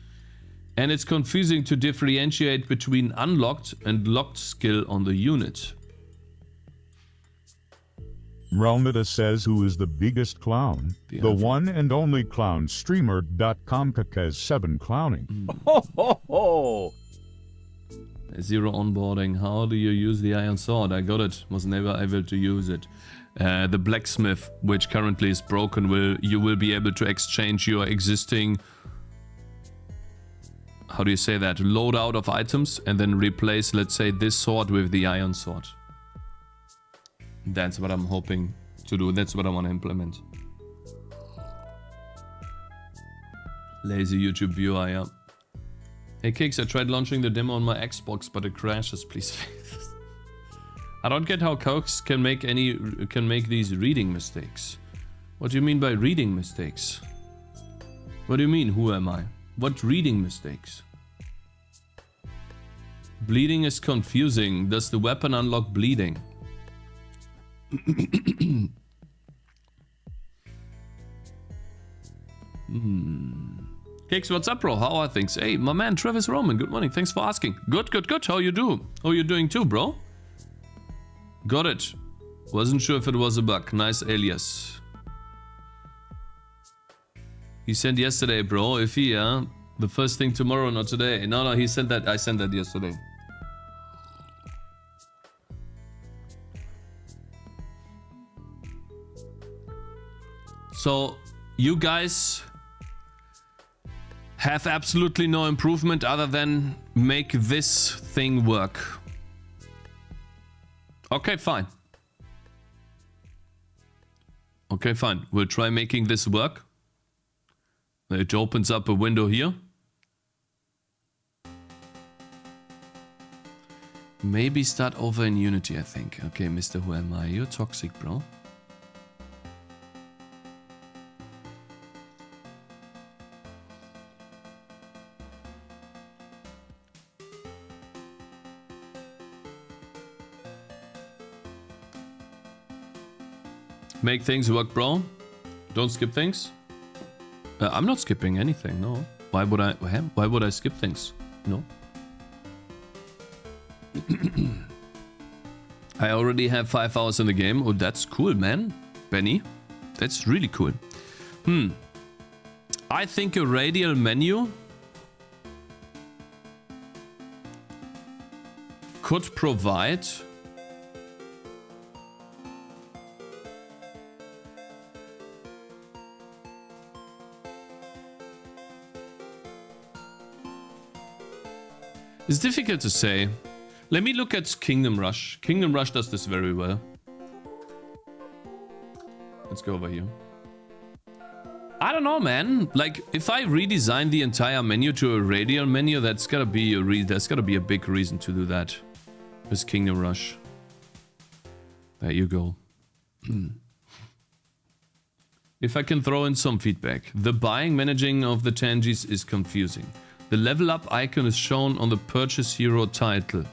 And it's confusing to differentiate between unlocked and locked skill on the unit. Realmita says, who is the biggest clown? The one and only clown streamer.com Cakez 7 clowning. Ho ho ho! Zero onboarding. How do you use the iron sword? I got it. Was never able to use it. The blacksmith, which currently is broken, you will be able to exchange your existing how do you say that, loadout of items, and then replace, let's say, this sword with the iron sword. That's what I'm hoping to do. That's what I want to implement. Lazy YouTube viewer, yeah. Hey Cakez, I tried launching the demo on my Xbox, but it crashes. Please fix this. I don't get how Cakez can make these reading mistakes. What do you mean by reading mistakes? What do you mean, who am I? What reading mistakes? Bleeding is confusing. Does the weapon unlock bleeding? Cakez, what's up, bro? How are things? Hey, my man Travis Roman, good morning. Thanks for asking. Good, good, good. How you do? How you doing too, bro? Got it. Wasn't sure if it was a bug. Nice alias. He sent yesterday, bro. If he, the first thing tomorrow, not today. No, he sent that. I sent that yesterday. So, you guys have absolutely no improvement other than make this thing work. Okay, fine. Okay, fine. We'll try making this work. It opens up a window here. Maybe start over in Unity, I think. Okay, Mr. Who am I? You're toxic, bro. Make things work, bro. Don't skip things. I'm not skipping anything, no. Why would I? Why would I skip things? No. I already have 5 hours in the game. Oh, that's cool, man. Benny. That's really cool. I think a radial menu could provide it's difficult to say. Let me look at Kingdom Rush. Kingdom Rush does this very well. Let's go over here. I don't know, man. Like, if I redesign the entire menu to a radial menu, that's gotta be a big reason to do that. With Kingdom Rush. There you go. If I can throw in some feedback. The buying managing of the Tangies is confusing. The level up icon is shown on the purchase hero title.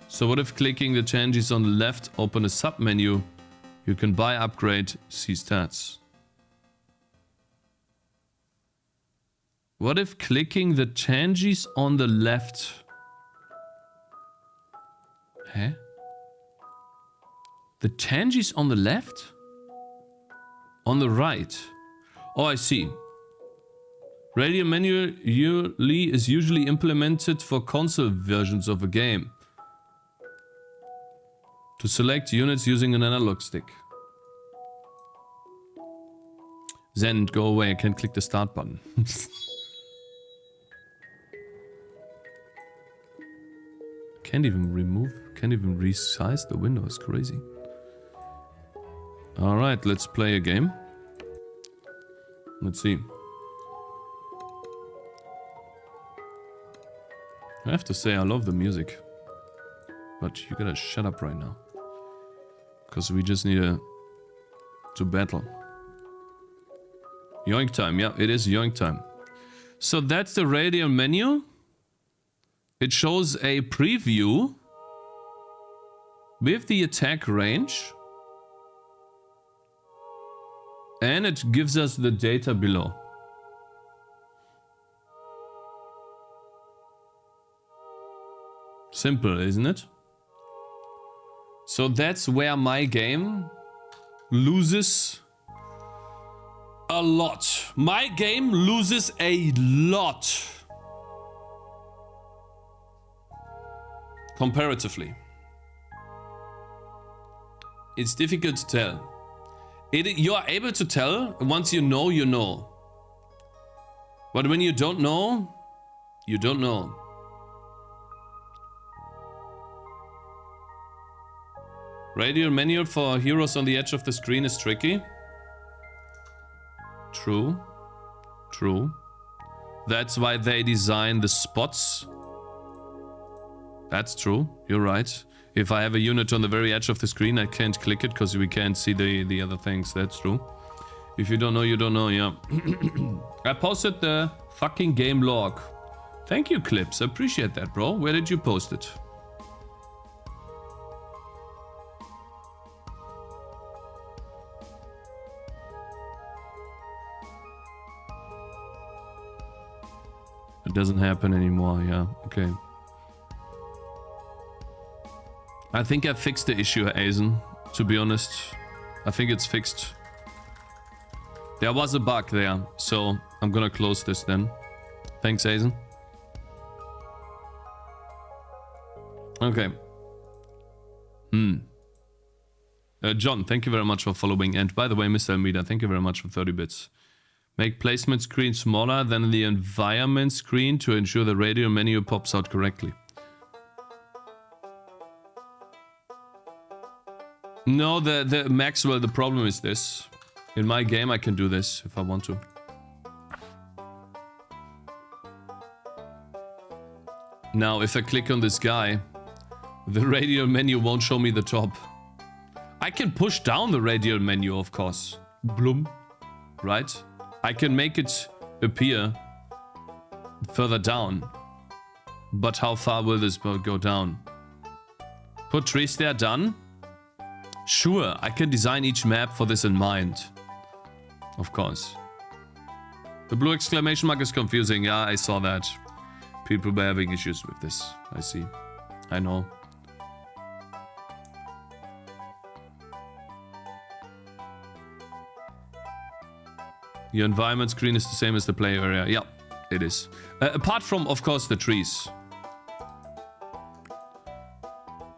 So what if clicking the Tangies on the left open a sub menu? You can buy, upgrade, see stats. What if clicking the Tangies on the left? Huh? The Tangies on the left? On the right? Oh, I see. Radial menu is usually implemented for console versions of a game. To select units using an analog stick. Zen, go away. I can't click the start button. Can't even resize the window. It's crazy. Alright, let's play a game. Let's see. I have to say, I love the music. But you gotta shut up right now. Because we just need to battle. Yoink time, yeah, it is yoink time. So that's the radial menu. It shows a preview with the attack range. And it gives us the data below. Simple, isn't it? So that's where my game loses a lot. My game loses a lot. Comparatively. It's difficult to tell. You are able to tell once you know, you know. But when you don't know, You don't know. Radial menu for heroes on the edge of the screen is tricky. True. True. That's why they design the spots. That's true. You're right. If I have a unit on the very edge of the screen, I can't click it because we can't see the other things. That's true. If you don't know, you don't know, yeah. I posted the fucking game log. Thank you, Clips. I appreciate that, bro. Where did you post it? It doesn't happen anymore, yeah. Okay. I think I fixed the issue, Aizen, to be honest. I think it's fixed. There was a bug there, so I'm gonna close this then. Thanks, Aizen. Okay. John, thank you very much for following. And by the way, Mr. Almeida, thank you very much for 30 bits. Make placement screen smaller than the environment screen to ensure the radial menu pops out correctly. No, the Maxwell, the problem is this. In my game, I can do this if I want to. Now, if I click on this guy, the radial menu won't show me the top. I can push down the radial menu, of course. Bloom. Right? I can make it appear further down. But how far will this go down? Put trees there, done. Sure, I can design each map for this in mind. Of course. The blue exclamation mark is confusing. Yeah, I saw that. People were having issues with this. I see. I know. Your environment screen is the same as the play area. Yeah, it is. Apart from, of course, the trees.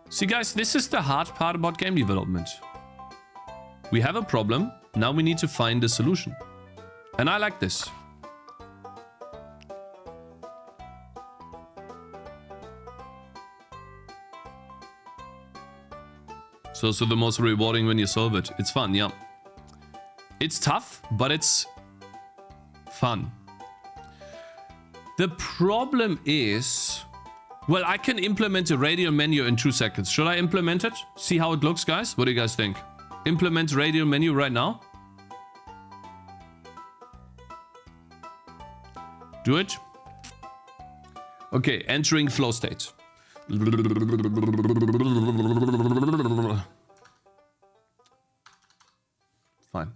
See, guys, this is the hard part about game development. We have a problem. Now we need to find a solution. And I like this. So the most rewarding when you solve it. It's fun, yeah. It's tough, but it's fun. The problem is... Well, I can implement a radial menu in 2 seconds. Should I implement it? See how it looks, guys? What do you guys think? Implement radial menu right now? Do it. Okay, entering flow state. Fine.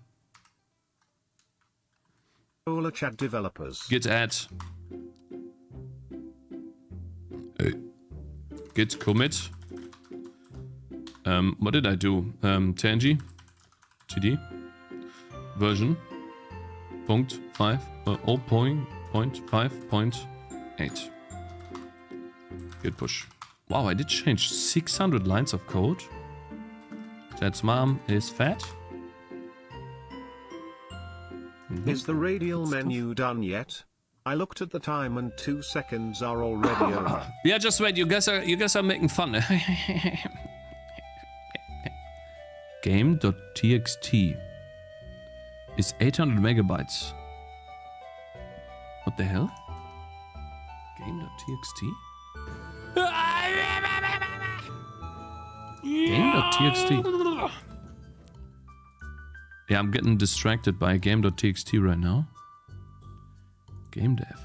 All chat developers. Git add. Git commit. What did I do? Tangy. TD. Version. Punkt 5. 0.5.8. Git push. Wow, I did change 600 lines of code. That's mom is fat. Is the radial menu done yet? I looked at the time and 2 seconds are already over. Yeah, just wait. You guys are making fun. Game.txt is 800 megabytes. What the hell? Game.txt? Game.txt. Yeah, I'm getting distracted by game.txt right now. Gamedev.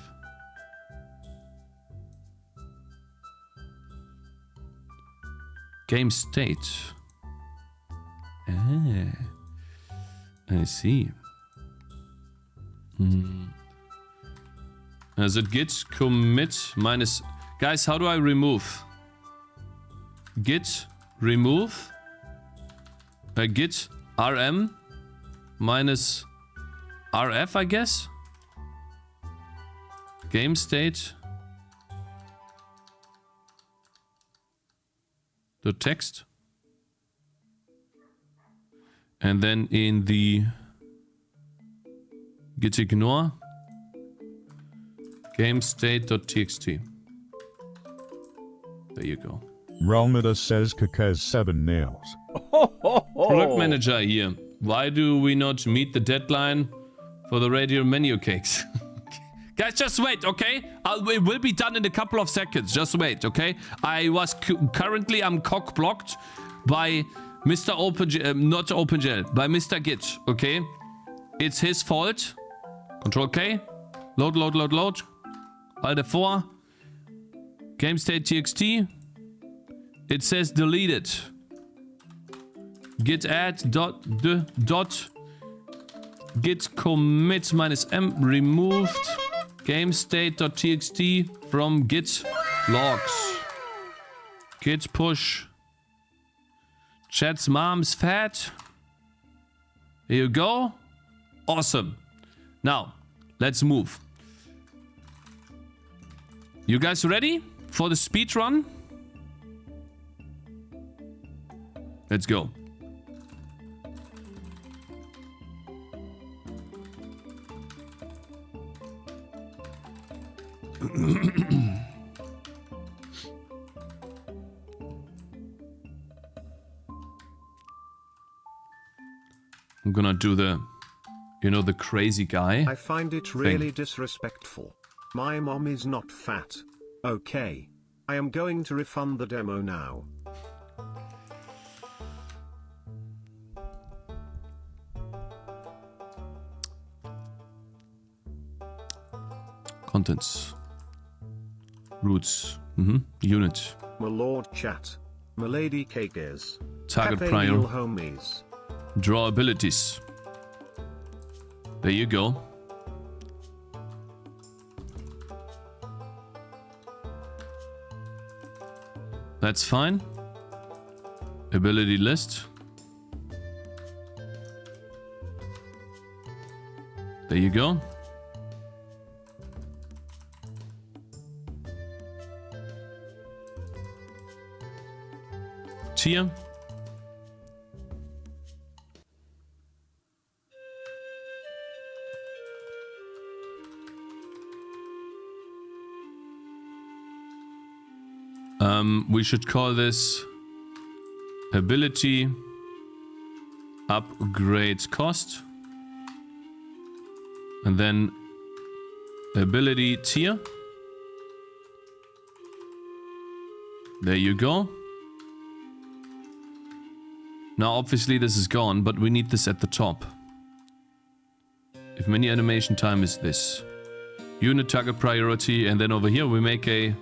Game state. Ah, I see. Is it git commit minus... Guys, how do I remove? Git remove. Git rm minus rf, I guess. Game state. The text. And then in the git ignore. GameState.txt. There you go. Realmida says Cakez 7 nails. Product manager here. Why do we not meet the deadline for the radial menu cakes? Guys, just wait, okay? It will be done in a couple of seconds. Just wait, okay? Currently I'm cock blocked by Mr. OpenGL, not OpenGL, by Mr. Git, okay? It's his fault. Control K. Load, load, load, load. Alt F4. GameState.txt. It says deleted. Git add dot git commit -m removed GameState.txt from git logs. Git push. Chat's mom's fat. Here you go. Awesome. Now, let's move. You guys ready for the speed run? Let's go. I'm gonna do the, you know, the crazy guy. I find it really disrespectful. My mom is not fat. Okay. I am going to refund the demo now. Contents. Roots. Unit. My lord chat. My lady Cakez. Target Cafe prior. meal homies. Draw abilities. There you go. That's fine. Ability list. There you go. Tier. We should call this ability upgrade cost, and then ability tier. There you go. Now obviously this is gone, but we need this at the top. If many animation time is this. Unit target priority, and then over here we make a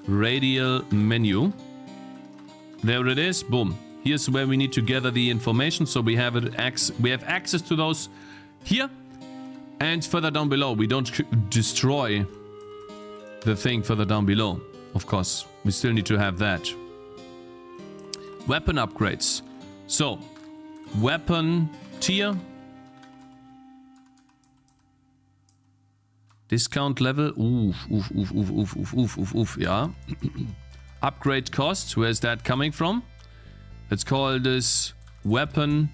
radial menu. There it is. Boom. Here's where we need to gather the information, so we have access to those here, and further down below. We don't destroy the thing further down below. Of course, we still need to have that. Weapon upgrades. So, weapon tier. Discount level. Yeah. Upgrade cost. Where's that coming from? Let's call this weapon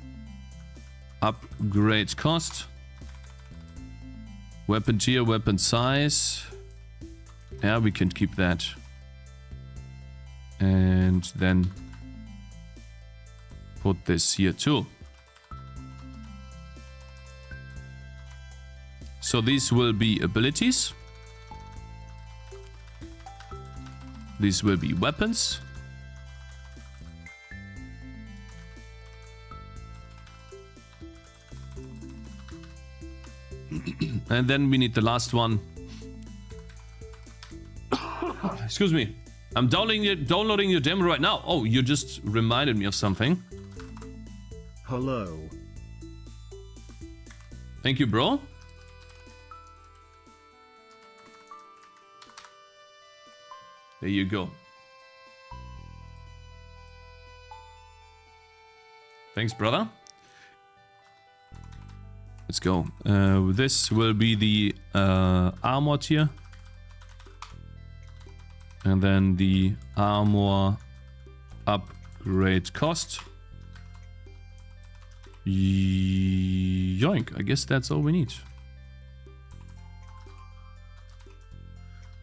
upgrade cost. Weapon tier, weapon size. Yeah, we can keep that. And then put this here too. So these will be abilities. These will be weapons. And then we need the last one. Excuse me. I'm downloading your demo right now. Oh, you just reminded me of something. Hello. Thank you, bro. There you go. Thanks, brother. Let's go. This will be the armor tier. And then the armor upgrade cost. Yoink. I guess that's all we need.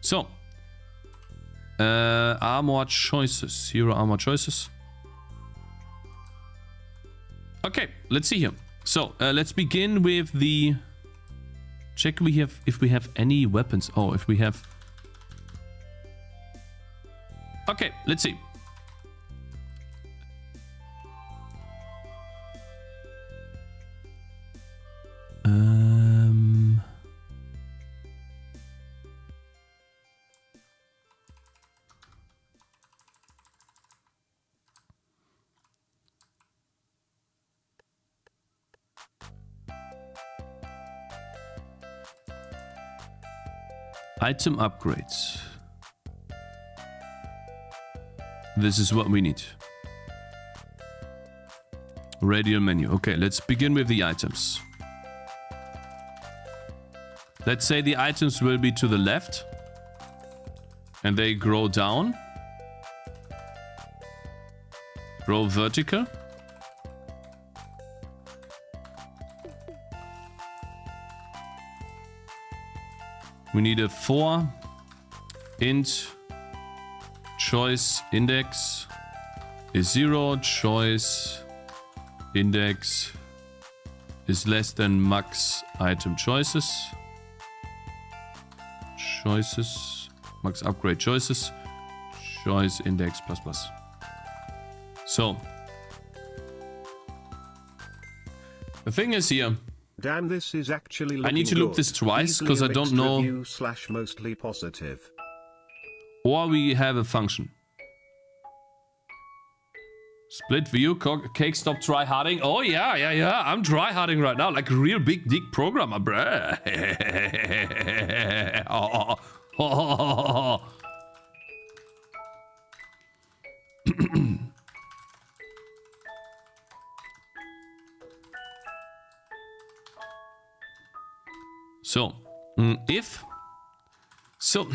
So, armor choices. 0 armor choices. Okay, let's see here. So, let's begin with the... Check if we have any weapons. Oh, if we have... Okay, let's see. Item upgrades. This is what we need. Radial menu. Okay, let's begin with the items. Let's say the items will be to the left. And they grow down. Grow vertical. We need a 4 int choice index is 0, choice index is less than max item choices. Choices, max upgrade choices, choice index plus plus. So, the thing is here, Damn, this is actually looking I need to loop good. this twice Easily because a I don't mixed know. review / mostly positive. Or we have a function. Split view, Cake, stop tryharding. Oh yeah. I'm tryharding right now, like a real big dick programmer, bruh. So, if so.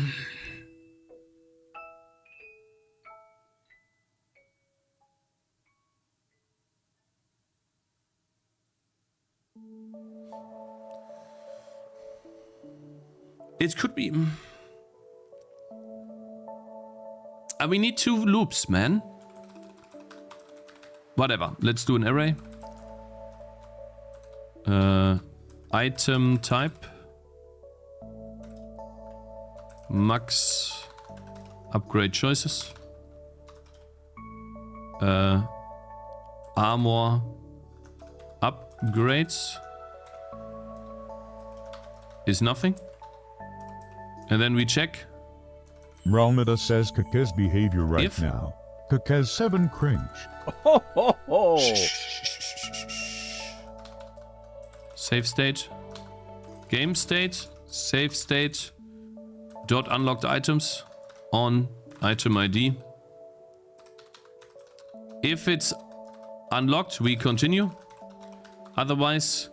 It could be. We need 2 loops, man. Whatever. Let's do an array. Item type. Max upgrade choices. Armor upgrades is nothing. And then we check. Realmida says Cakez behavior right If- now. Cakez 7 cringe. Ho ho ho! Save state. Game state. Save state. Dot unlocked items on item ID. If it's unlocked, we continue. Otherwise,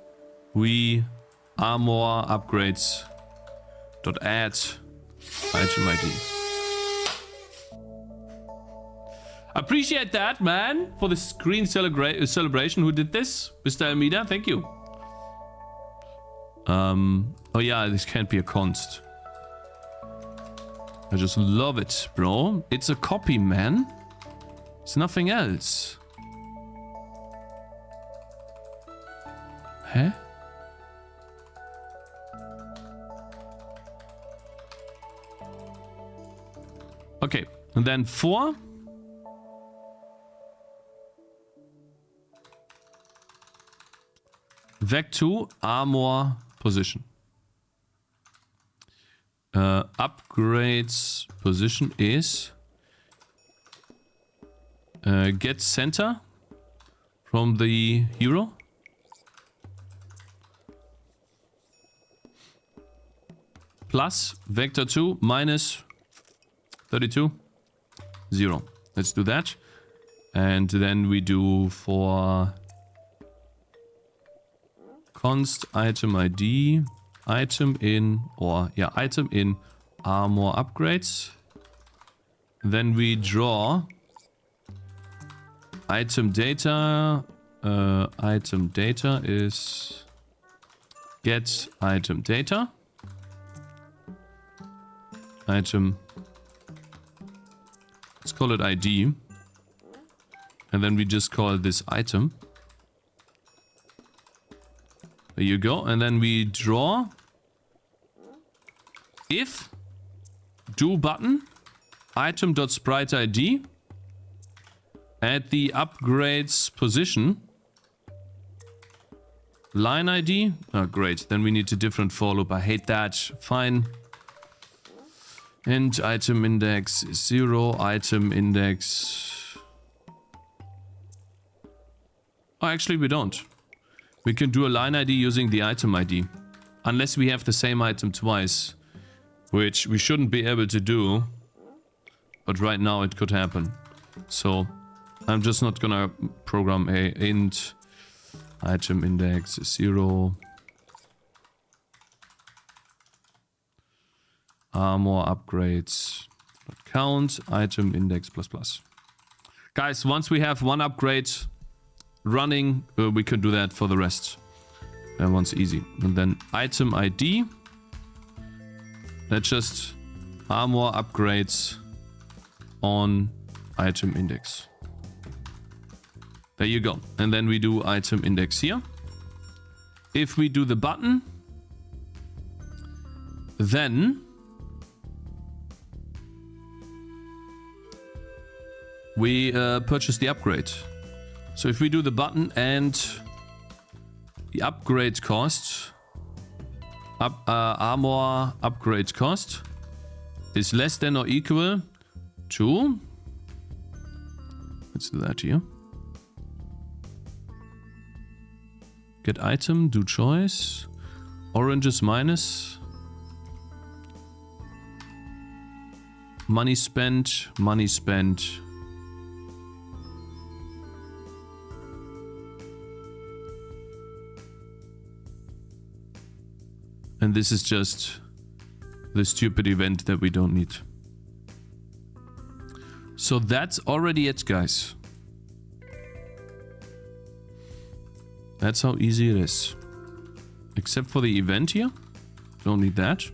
we armor upgrades. Dot add item ID. Appreciate that, man, for the screen celebration. Who did this? Mr. Almeida, thank you. Oh yeah, this can't be a const. I just love it, bro. It's a copy, man. It's nothing else. Huh? Okay, and then 4. Vec2 armor position. Upgrades position is get center from the hero. Plus vector 2 minus 32 0. Let's do that. And then we do for const item ID item in item in armor upgrades. Then we draw item data. Item data is get item data. item. Let's call it ID. And then we just call this item. There you go. And then we draw if do button item.sprite ID at the upgrades position line ID. Oh, great. Then we need a different for loop. I hate that. Fine. And item index 0, item index. Oh, actually, we don't. We can do a line ID using the item ID. Unless we have the same item twice. Which we shouldn't be able to do. But right now it could happen. So I'm just not gonna program a int item index 0 armor upgrades count item index ++. Guys, once we have one upgrade running, we can do that for the rest. That one's easy. And then item ID. That's just armor upgrades on item index. There you go. And then we do item index here. If we do the button, then we purchase the upgrade. So if we do the button and the upgrade cost, armor upgrade cost is less than or equal to, let's do that here. Get item, do choice, orange is minus, money spent, money spent. And this is just the stupid event that we don't need. So that's already it, guys. That's how easy it is. Except for the event here. Don't need that.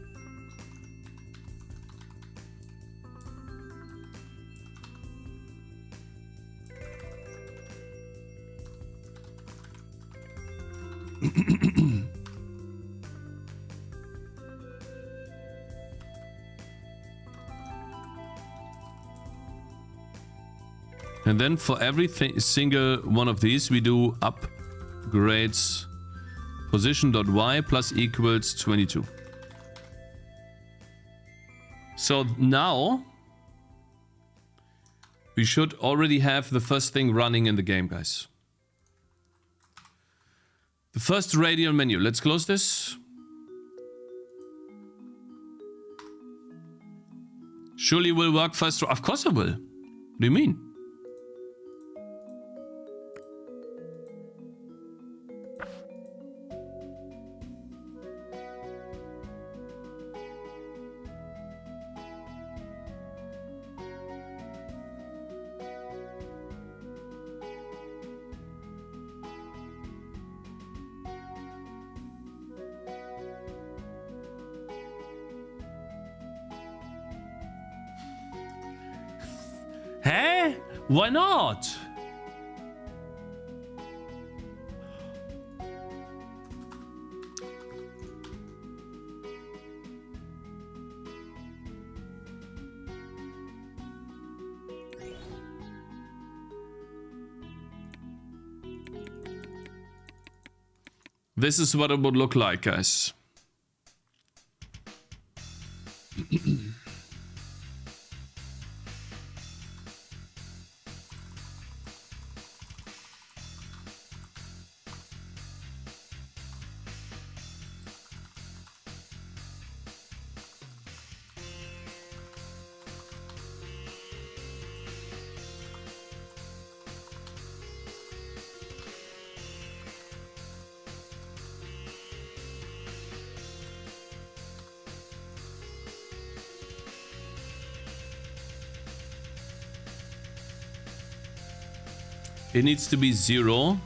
And then for every single one of these, we do upgrades position.y plus equals 22. So now we should already have the first thing running in the game, guys. The first radial menu. Let's close this. Surely will work first. Of course it will. What do you mean? Hey, why not? This is what it would look like, guys. It needs to be 0.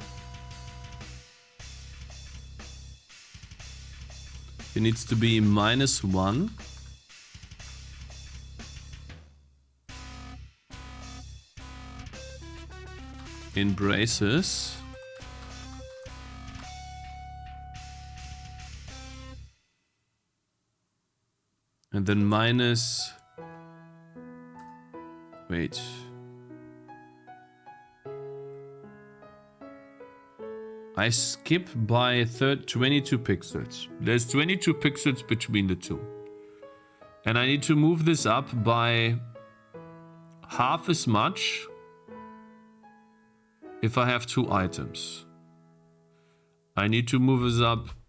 It needs to be -1. in braces. And then minus... Wait. I skip by 22 pixels. There's 22 pixels between the two. And I need to move this up by half as much if I have two items. I need to move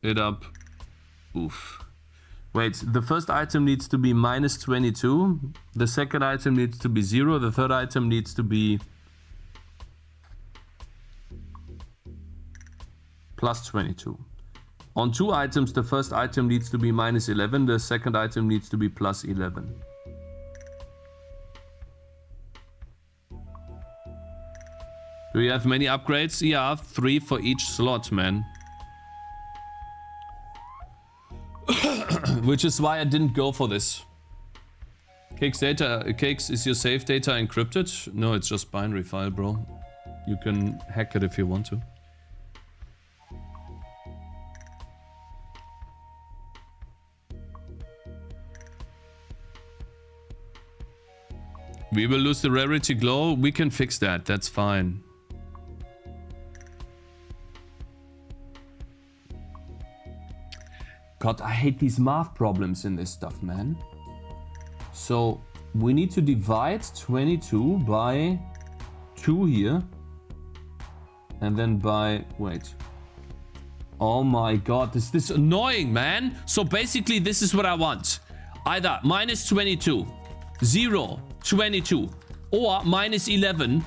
it up. Oof. Wait, the first item needs to be minus 22. The second item needs to be 0. The third item needs to be plus 22. On two items, the first item needs to be minus 11. The second item needs to be plus 11. Do you have many upgrades? Yeah, 3 for each slot, man. Which is why I didn't go for this. Cakez, is your save data encrypted? No, it's just binary file, bro. You can hack it if you want to. We will lose the rarity glow. We can fix that. That's fine. God, I hate these math problems in this stuff, man. So we need to divide 22 by 2 here. And then by, wait. Oh my God, this is annoying, man. So basically this is what I want. Either minus 22, 0, 22, or minus 11,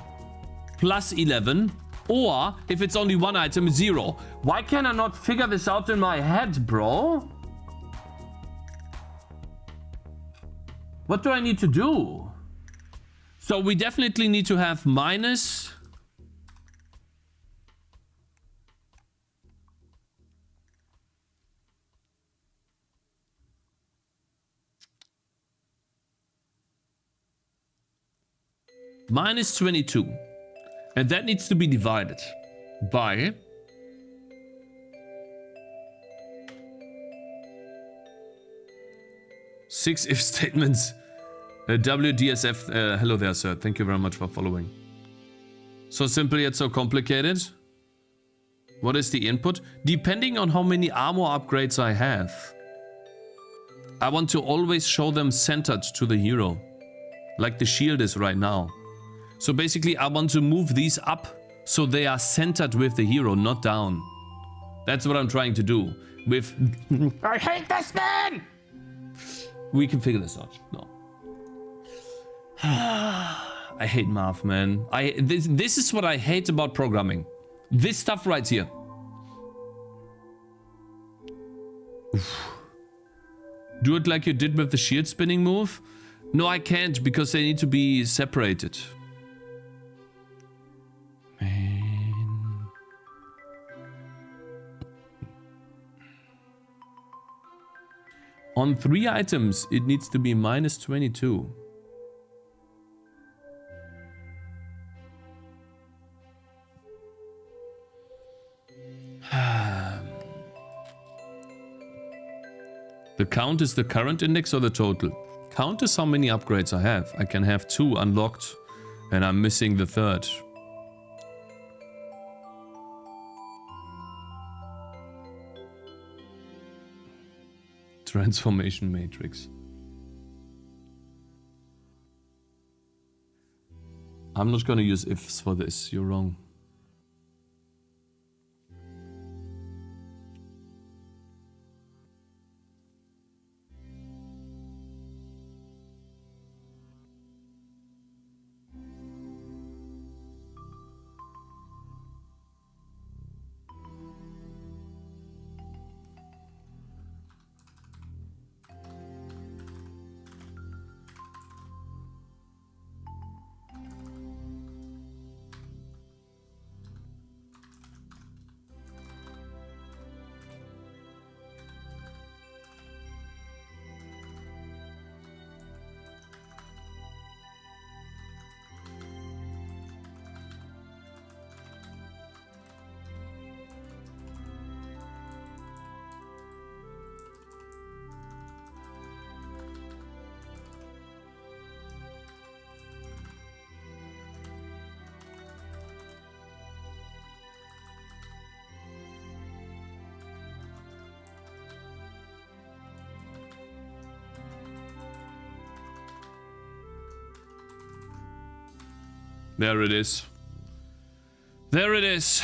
plus 11, or if it's only one item, 0. Why can I not figure this out in my head, bro? What do I need to do? So we definitely need to have minus... minus 22. And that needs to be divided by... six if statements. WDSF, hello there, sir. Thank you very much for following. So simple yet so complicated. What is the input? Depending on how many armor upgrades I have. I want to always show them centered to the hero. Like the shield is right now. So basically I want to move these up so they are centered with the hero, not down. That's what I'm trying to do. With... I hate this man! We can figure this out. No. I hate math, man. This is what I hate about programming. This stuff right here. Oof. Do it like you did with the shield spinning move. No, I can't because they need to be separated. Man. On 3 items, it needs to be minus 22. The count is the current index or the total? Count is how many upgrades I have. I can have 2 unlocked and I'm missing the 3rd. Transformation matrix. I'm not gonna use ifs for this, you're wrong. There it is. There it is.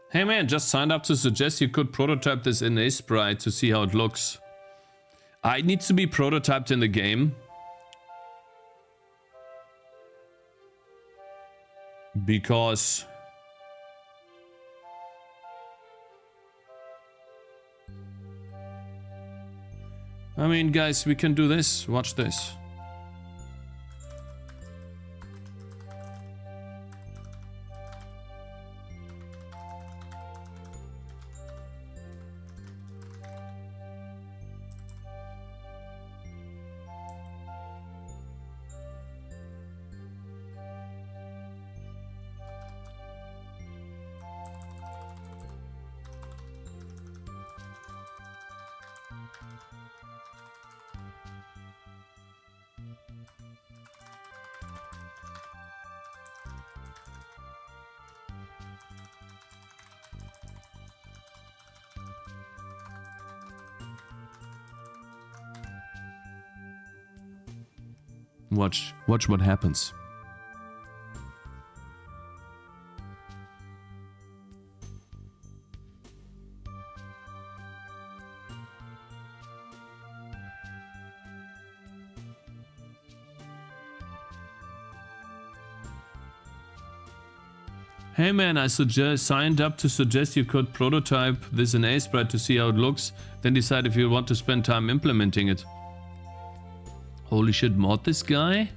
Hey man, just signed up to suggest you could prototype this in a sprite to see how it looks. It needs to be prototyped in the game. Because... I mean, guys, we can do this. Watch this. Watch what happens. Hey man, I signed up to suggest you could prototype this in A-Sprite to see how it looks, then decide if you want to spend time implementing it. Holy shit, mod this guy?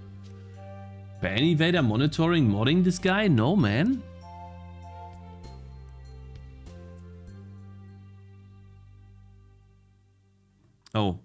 Banny Vader monitoring modding this guy? No, man. Oh.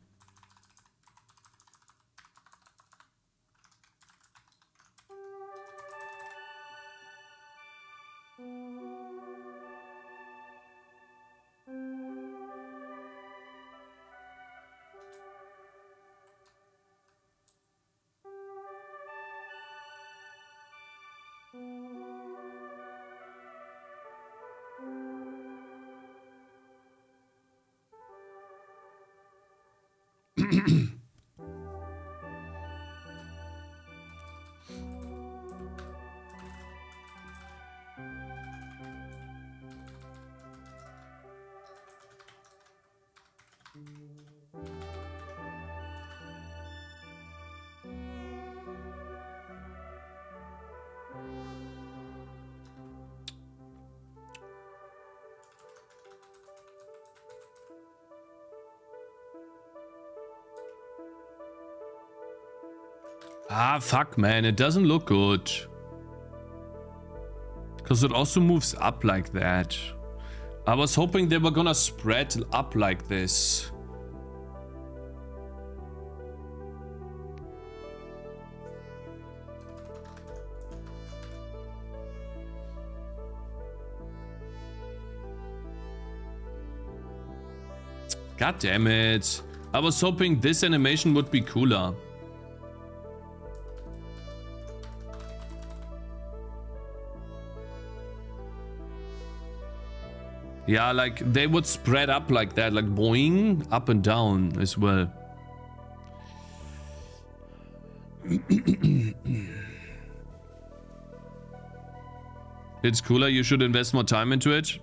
Ah, fuck, man. It doesn't look good. Because it also moves up like that. I was hoping they were gonna spread up like this. God damn it. I was hoping this animation would be cooler. Yeah, like they would spread up like that, like boing, up and down as well. It's cooler, you should invest more time into it.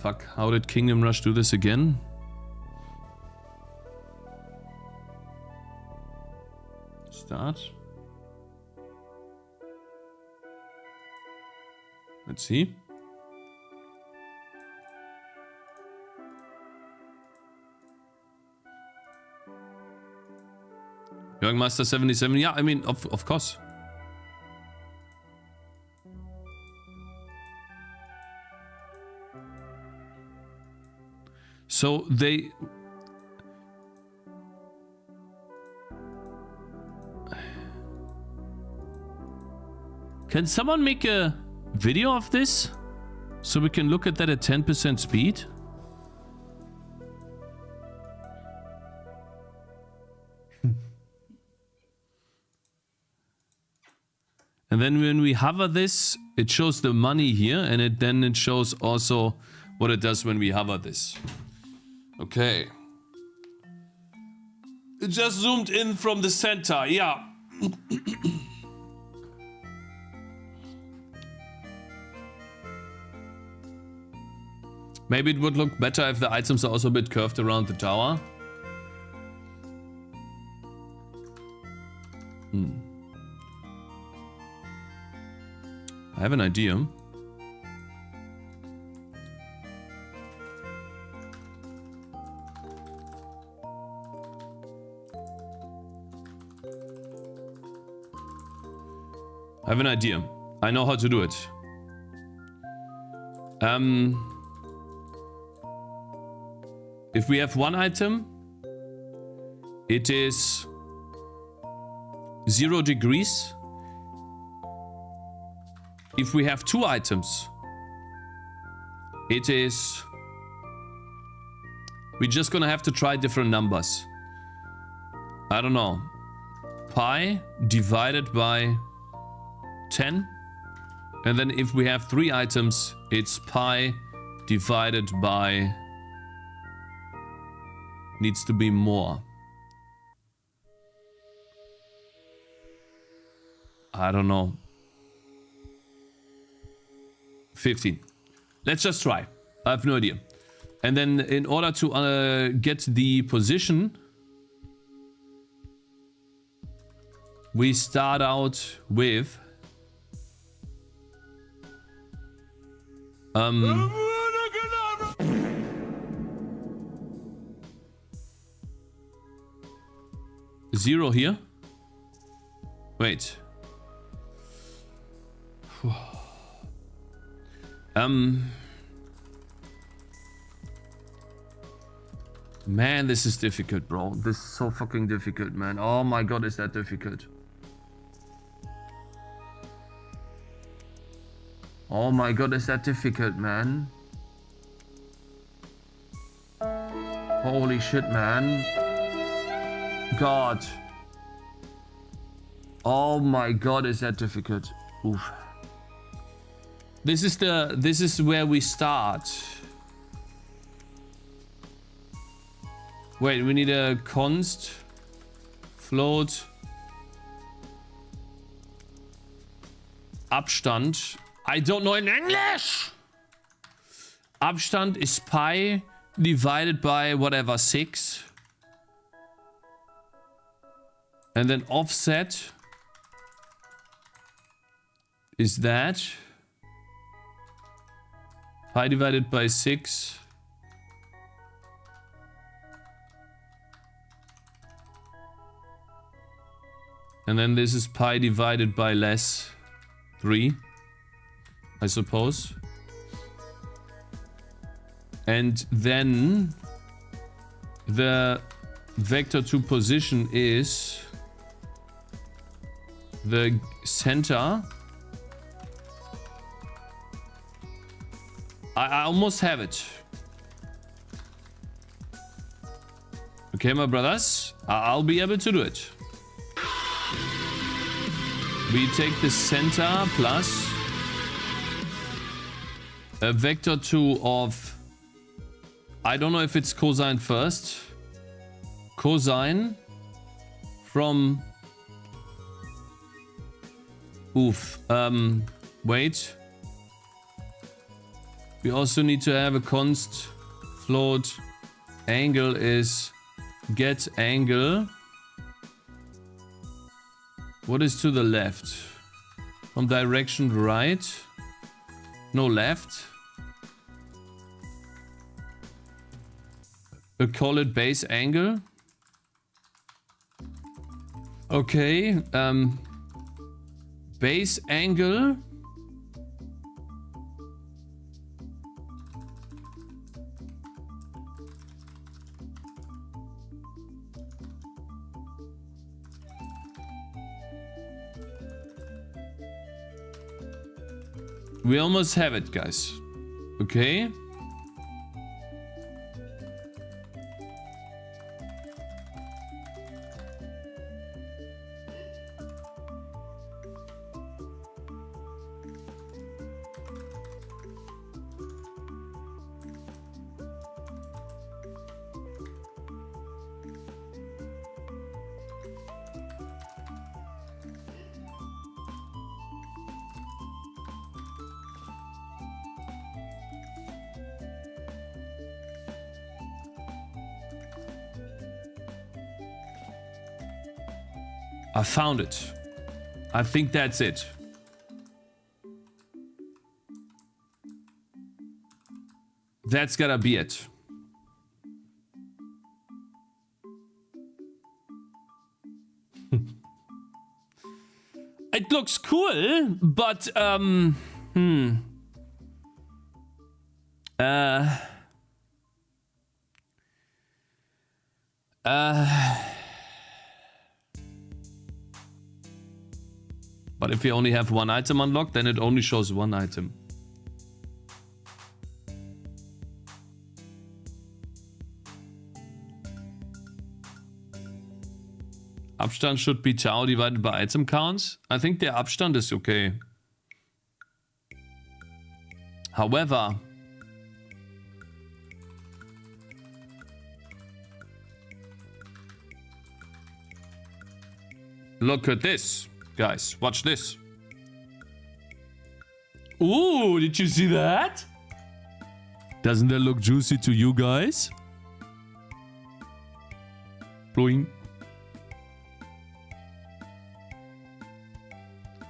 Fuck, how did Kingdom Rush do this again? Start. Let's see. Young Master 77. Yeah, I mean, of course. So they... Can someone make a video of this so we can look at that at 10% speed? And then when we hover this, it shows the money here, and then it shows also what it does when we hover this. Okay. It just zoomed in from the center, yeah. Maybe it would look better if the items are also a bit curved around the tower. I have an idea. I have an idea. I know how to do it. If we have one item, it is 0 degrees. If we have two items, it is... We're just gonna have to try different numbers. I don't know. Pi divided by 10. And then if we have three items, it's pi divided by... Needs to be more. I don't know. 15. Let's just try. I have no idea. And then in order to get the position, we start out with 0 here. Wait. Man, this is difficult, bro. This is so fucking difficult, man. Oh my god, is that difficult. Oh my god, is that difficult, man. Holy shit, man. God. Oh my god, is that difficult. Oof. This is where we start. Wait, we need a const float Abstand. I don't know in English. Abstand is pi divided by whatever 6. And then offset is that pi divided by 6. And then this is pi divided by less 3, I suppose. And then the vector to position is the center. I almost have it. Okay, my brothers, I'll be able to do it. We take the center plus a vector 2 of, I don't know if it's cosine first. Cosine from, wait. We also need to have a const float angle is get angle. What is to the left? From direction right? No, left. We'll call it base angle. Okay. Base angle. We almost have it, guys. Okay. I found it. I think that's it. That's gotta be it. It looks cool, but but if you only have one item unlocked, then it only shows one item. Abstand should be tau divided by item count. I think the Abstand is okay. However, look at this. Guys, watch this. Ooh, did you see that? Doesn't that look juicy to you guys? Blowing.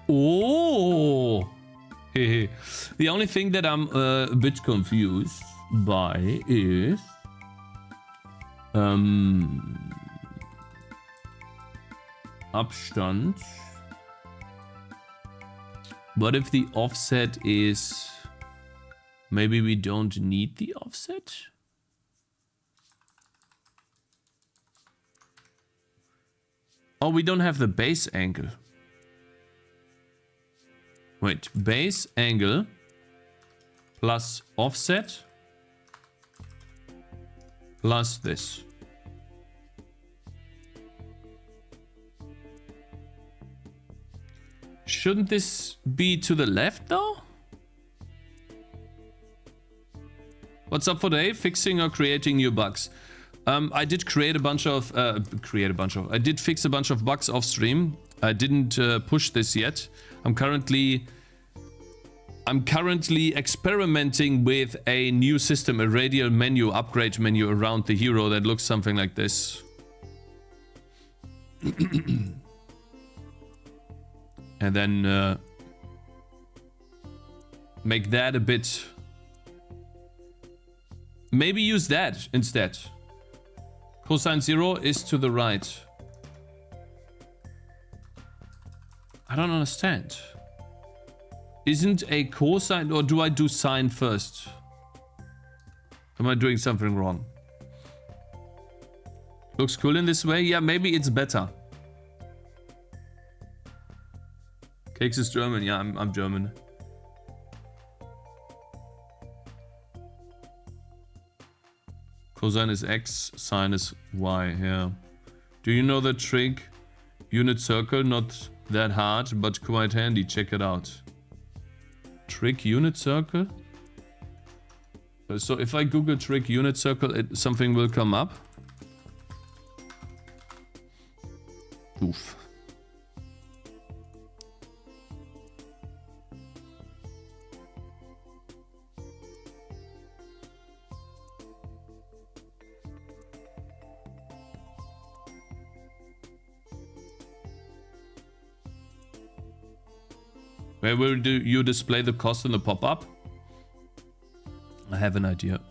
Oh. The only thing that I'm a bit confused by is Abstand. What if the offset is... Maybe we don't need the offset? Oh, we don't have the base angle. Wait, base angle plus offset plus this. Shouldn't this be to the left though? What's up for today? Fixing or creating new bugs? I did create a bunch of... I did fix a bunch of bugs off stream. I didn't push this yet. I'm currently experimenting with a new system, a radial menu, upgrade menu around the hero that looks something like this. And then make that a bit... Maybe use that instead. Cosine 0 is to the right. I don't understand. Isn't a cosine, or do I do sine first? Am I doing something wrong? Looks cool in this way? Yeah, maybe it's better. Cakez is German. Yeah, I'm German. Cosine is X, sine is Y. Yeah. Do you know the trick? Unit circle, not that hard, but quite handy. Check it out. Trick unit circle? So if I Google trick unit circle, something will come up. Oof. Where will you display the cost in the pop-up? I have an idea.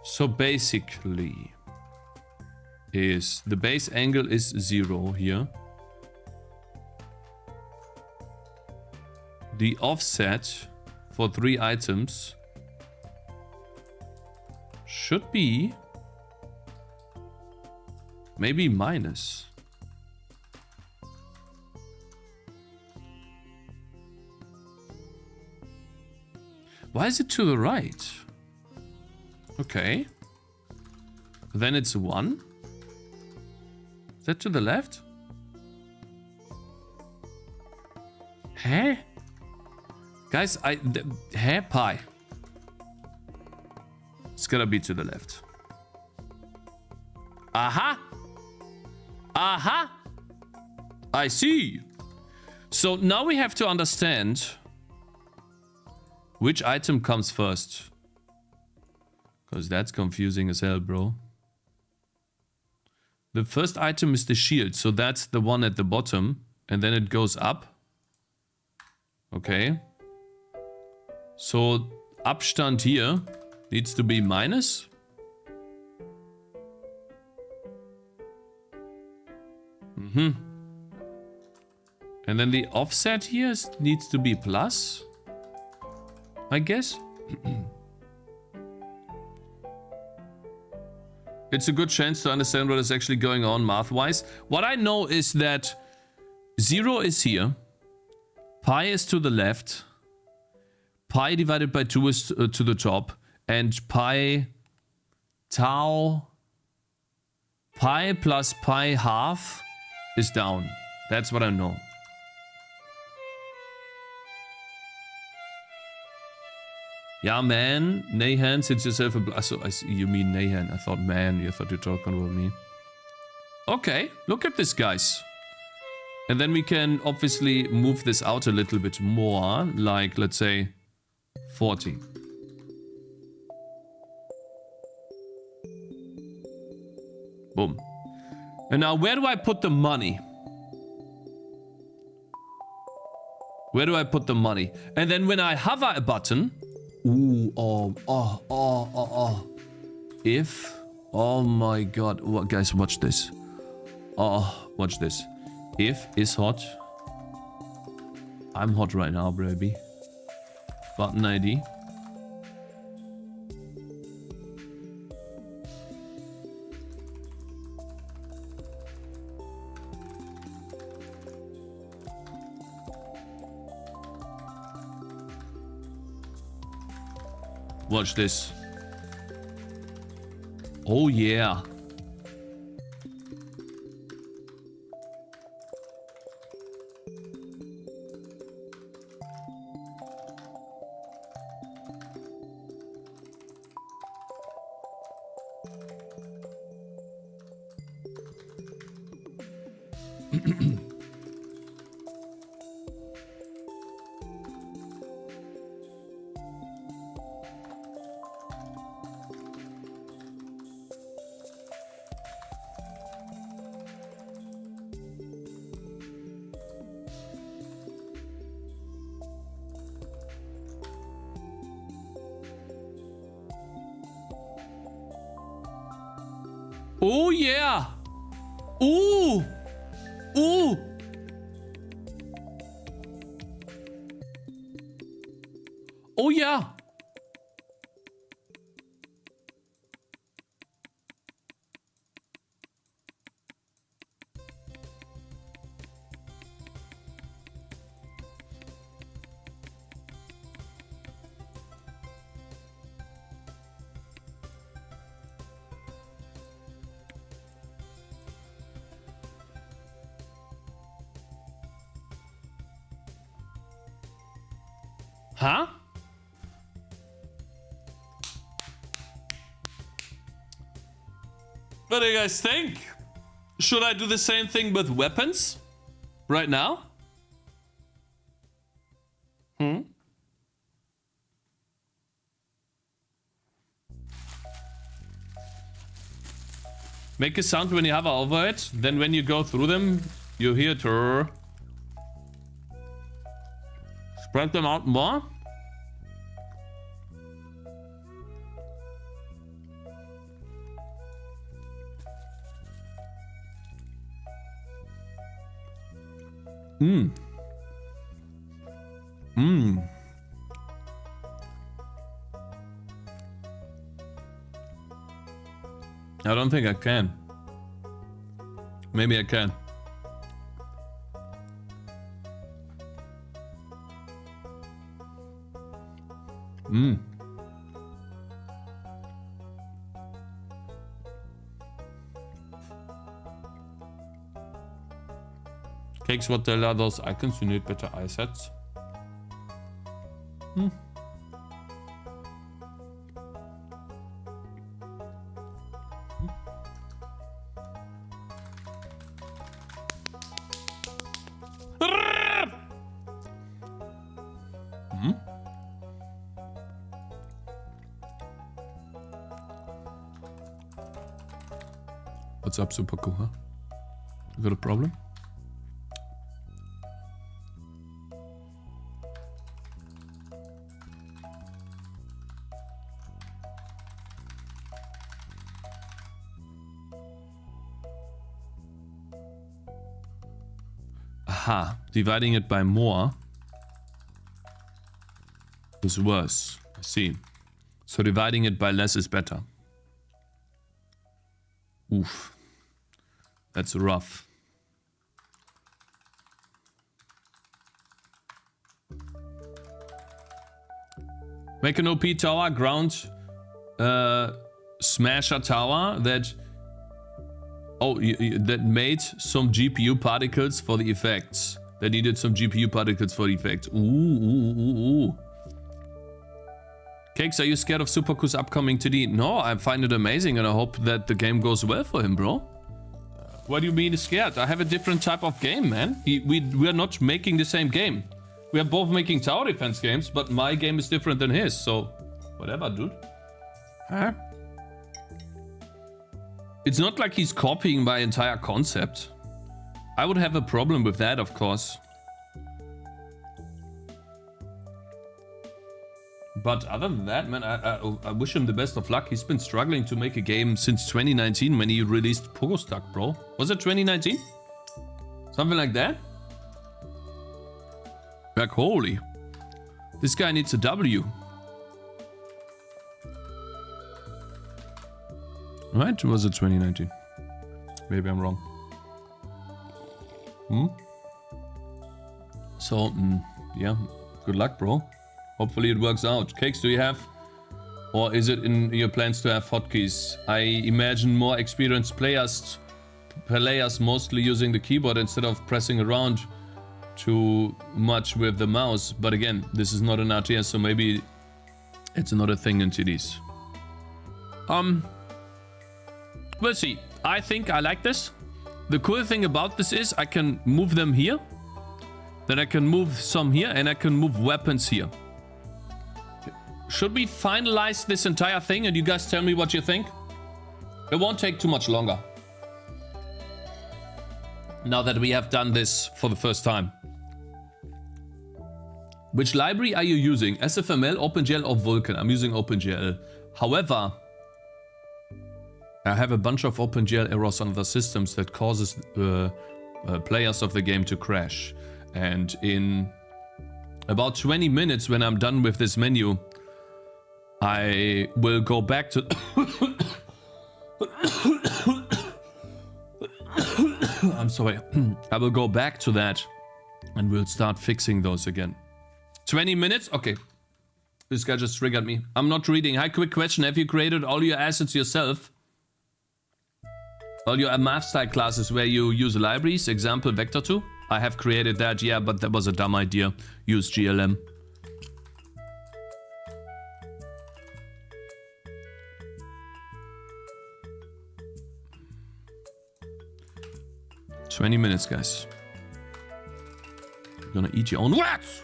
So basically is the base angle is 0 here. The offset for 3 items should be maybe minus. Why is it to the right? Okay. Then it's 1. Is that to the left? Huh? Guys, pi. It's gonna be to the left. Aha! Aha! I see. So now we have to understand which item comes first. Because that's confusing as hell, bro. The first item is the shield, so that's the one at the bottom. And then it goes up. Okay. So Abstand here needs to be minus. And then the offset here needs to be plus, I guess. It's a good chance to understand what is actually going on math-wise. What I know is that 0 is here, pi is to the left, pi divided by 2 is to the top, and pi plus pi half is down. That's what I know. Yeah, man. Nahan, sits yourself a... So, you mean Nahan. I thought man. You thought you were talking about me. Okay, look at this, guys. And then we can obviously move this out a little bit more. Like, let's say, 40. Boom. And now, where do I put the money? Where do I put the money? And then when I hover a button... Ooh, if... Oh my god. Oh, guys, watch this. Oh, watch this. If is hot. I'm hot right now, baby. Button ID. Watch this. Oh yeah. Oh yeah. Ooh. Ooh. Oh yeah. Huh? What do you guys think? Should I do the same thing with weapons? Right now? Make a sound when you hover over it. Then when you go through them, you hear it. Spread them out more. I don't think I can. Maybe I can. Cakes, what the hell are those icons? You need better eye sets. What's up, Super Cool, huh? You got a problem? Aha, dividing it by more is worse. I see. So dividing it by less is better. Oof. That's rough. Make an OP tower, ground smasher tower that that made some GPU particles for the effects. That needed some GPU particles for the effects. Ooh. Cakes, are you scared of Supercool's upcoming TD? No, I find it amazing and I hope that the game goes well for him, bro. What do you mean scared? I have a different type of game, man. We are not making the same game. We are both making tower defense games, but my game is different than his, so whatever, dude. Huh? It's not like he's copying my entire concept. I would have a problem with that, of course. But other than that, man, I wish him the best of luck. He's been struggling to make a game since 2019 when he released Pogostuck, bro. Was it 2019? Something like that? Like, holy. This guy needs a W. Right? Or was it 2019? Maybe I'm wrong. So, yeah. Good luck, bro. Hopefully it works out. Cakes, do you have? Or is it in your plans to have hotkeys? I imagine more experienced players mostly using the keyboard instead of pressing around too much with the mouse. But again, this is not an RTS, so maybe it's another thing in TDs. We'll see. I think I like this. The cool thing about this is I can move them here. Then I can move some here and I can move weapons here. Should we finalize this entire thing and you guys tell me what you think? It won't take too much longer. Now that we have done this for the first time. Which library are you using? SFML, OpenGL or Vulkan? I'm using OpenGL. However, I have a bunch of OpenGL errors on other systems that causes players of the game to crash. And in about 20 minutes when I'm done with this menu, I will go back to... I'm sorry. I will go back to that and we'll start fixing those again. 20 minutes? Okay. This guy just triggered me. I'm not reading. Hi, quick question. Have you created all your assets yourself? All your math style classes where you use libraries? Example, Vector2? I have created that, yeah, but that was a dumb idea. Use GLM. "20 minutes, guys. You're gonna eat your own rats!"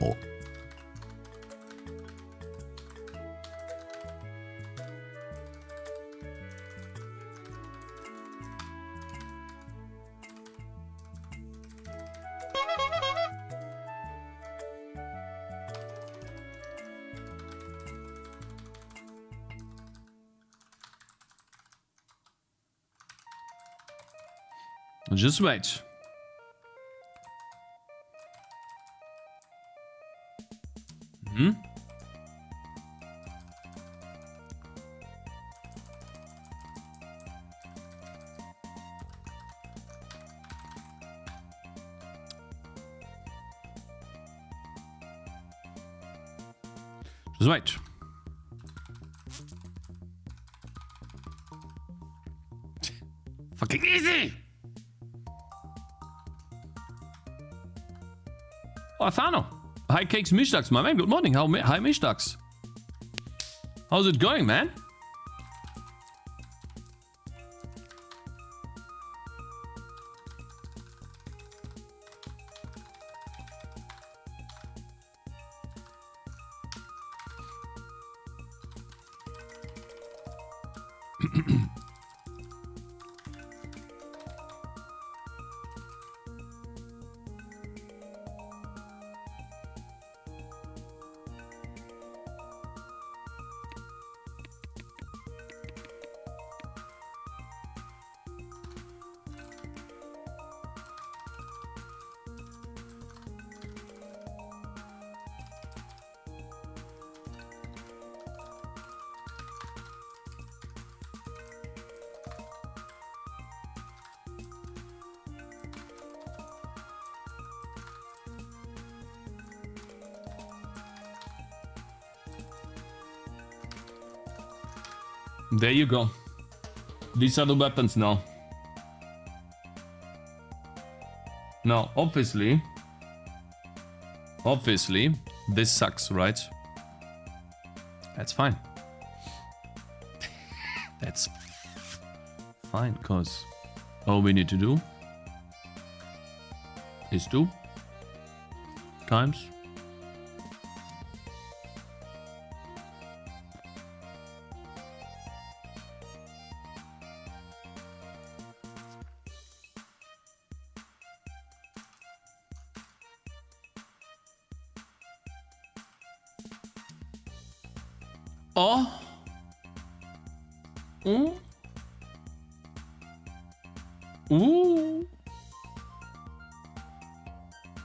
Oh. Just wait. Hmm? Just wait. Fucking easy! Oh, Afano. Hi, Cakez Mishdax, my man. Good morning. Hi, Mishdax. How's it going, man? There you go. These are the weapons now. Now, obviously, this sucks, right? That's fine. That's fine, because all we need to do is 2 times. Oh. Ooh. Ooh.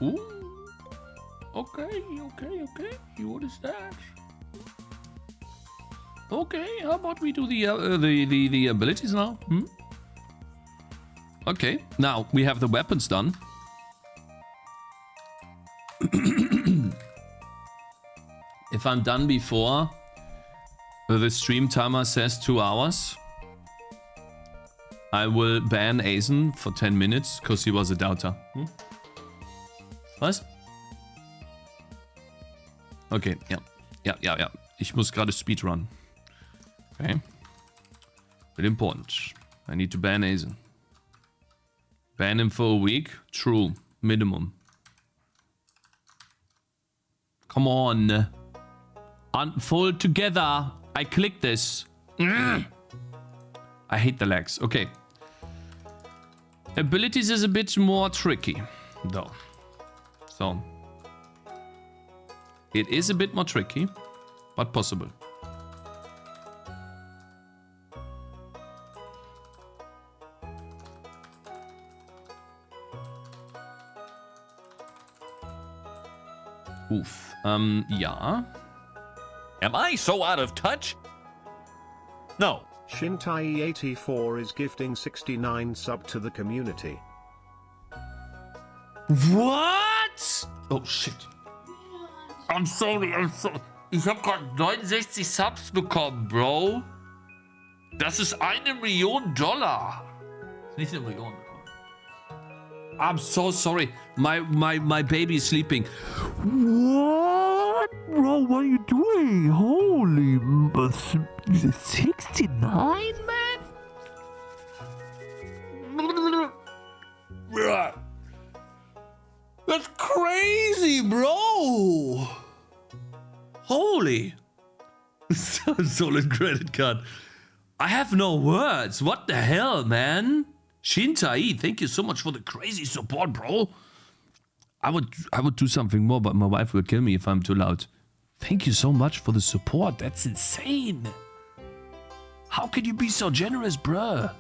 Ooh. Okay. What is that? Okay, how about we do the abilities now? Hmm? Okay, now we have the weapons done. If I'm done before the stream timer says 2 hours, I will ban Asen for 10 minutes because he was a doubter. Was? Okay, ja. Ich muss gerade Speedrun. Okay. Very important. I need to ban Asen. Ban him for a week? True. Minimum. Come on. Unfold together. I click this. I hate the lags. Okay. Abilities is a bit more tricky, though. So. It is a bit more tricky, but possible. Oof. Ja. Am I so out of touch? No. Shintai84 is gifting 69 sub to the community. What? Oh shit. I'm sorry. Ich hab grad 69 Subs bekommen, Bro. Das ist $1 Million. Nicht $1 Million. I'm so sorry. My baby is sleeping. What? Bro, what are you doing? Holy 69, man? That's crazy, bro. Holy. Solid credit card. I have no words. What the hell, man? Shintai, thank you so much for the crazy support, bro. I would do something more, but my wife will kill me if I'm too loud. Thank you so much for the support. That's insane. How can you be so generous, bruh?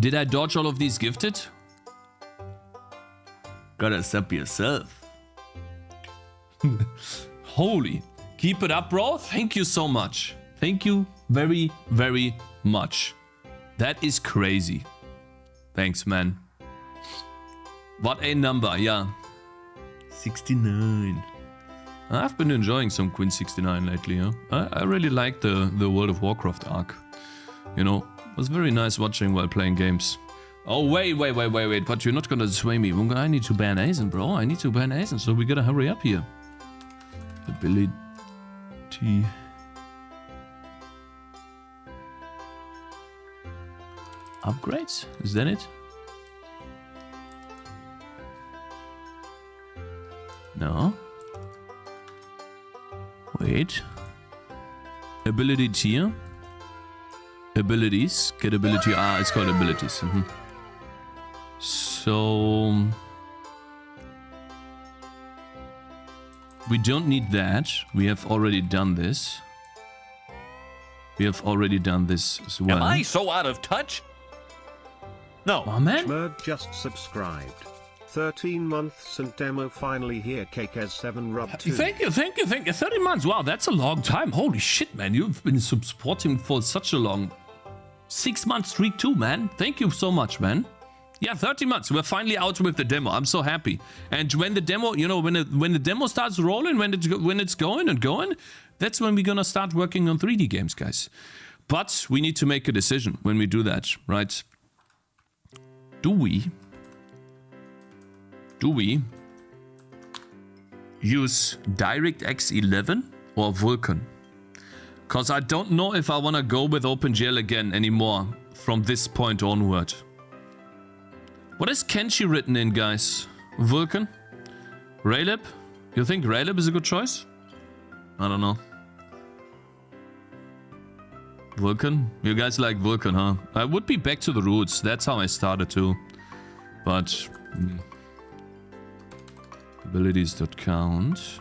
Did I dodge all of these gifted? Gotta sub yourself. Holy. Keep it up, bro. Thank you so much. Thank you very, very much. That is crazy. Thanks, man. What a number, yeah. 69. I've been enjoying some Queen 69 lately, huh? I really like the World of Warcraft arc. You know, it was very nice watching while playing games. Oh, wait. But you're not gonna sway me. I need to ban Azen, bro. I need to ban Azen, so we gotta hurry up here. Ability. Upgrades? Is that it? No. Wait. Ability tier. Abilities. Get ability. Ah, it's called abilities. So... we don't need that. We have already done this. We have already done this as well. Am I so out of touch? No. Oh, man. Schmerd just subscribed. 13 months and demo finally here. Cakez 7 rub 2. Thank you. 30 months. Wow, that's a long time. Holy shit, man. You've been supporting for such a long 6-month streak too, man. Thank you so much, man. Yeah, 30 months. We're finally out with the demo. I'm so happy. And when the demo, you know, when the demo starts rolling, when it's going, that's when we're gonna start working on 3D games, guys. But we need to make a decision when we do that, right? Do we use DirectX 11 or Vulkan? Because I don't know if I want to go with OpenGL again anymore from this point onward. What is Kenshi written in, guys? Vulkan? Raylib? You think Raylib is a good choice? I don't know. Vulkan? You guys like Vulkan, huh? I would be back to the roots. That's how I started too. But... abilities don't count.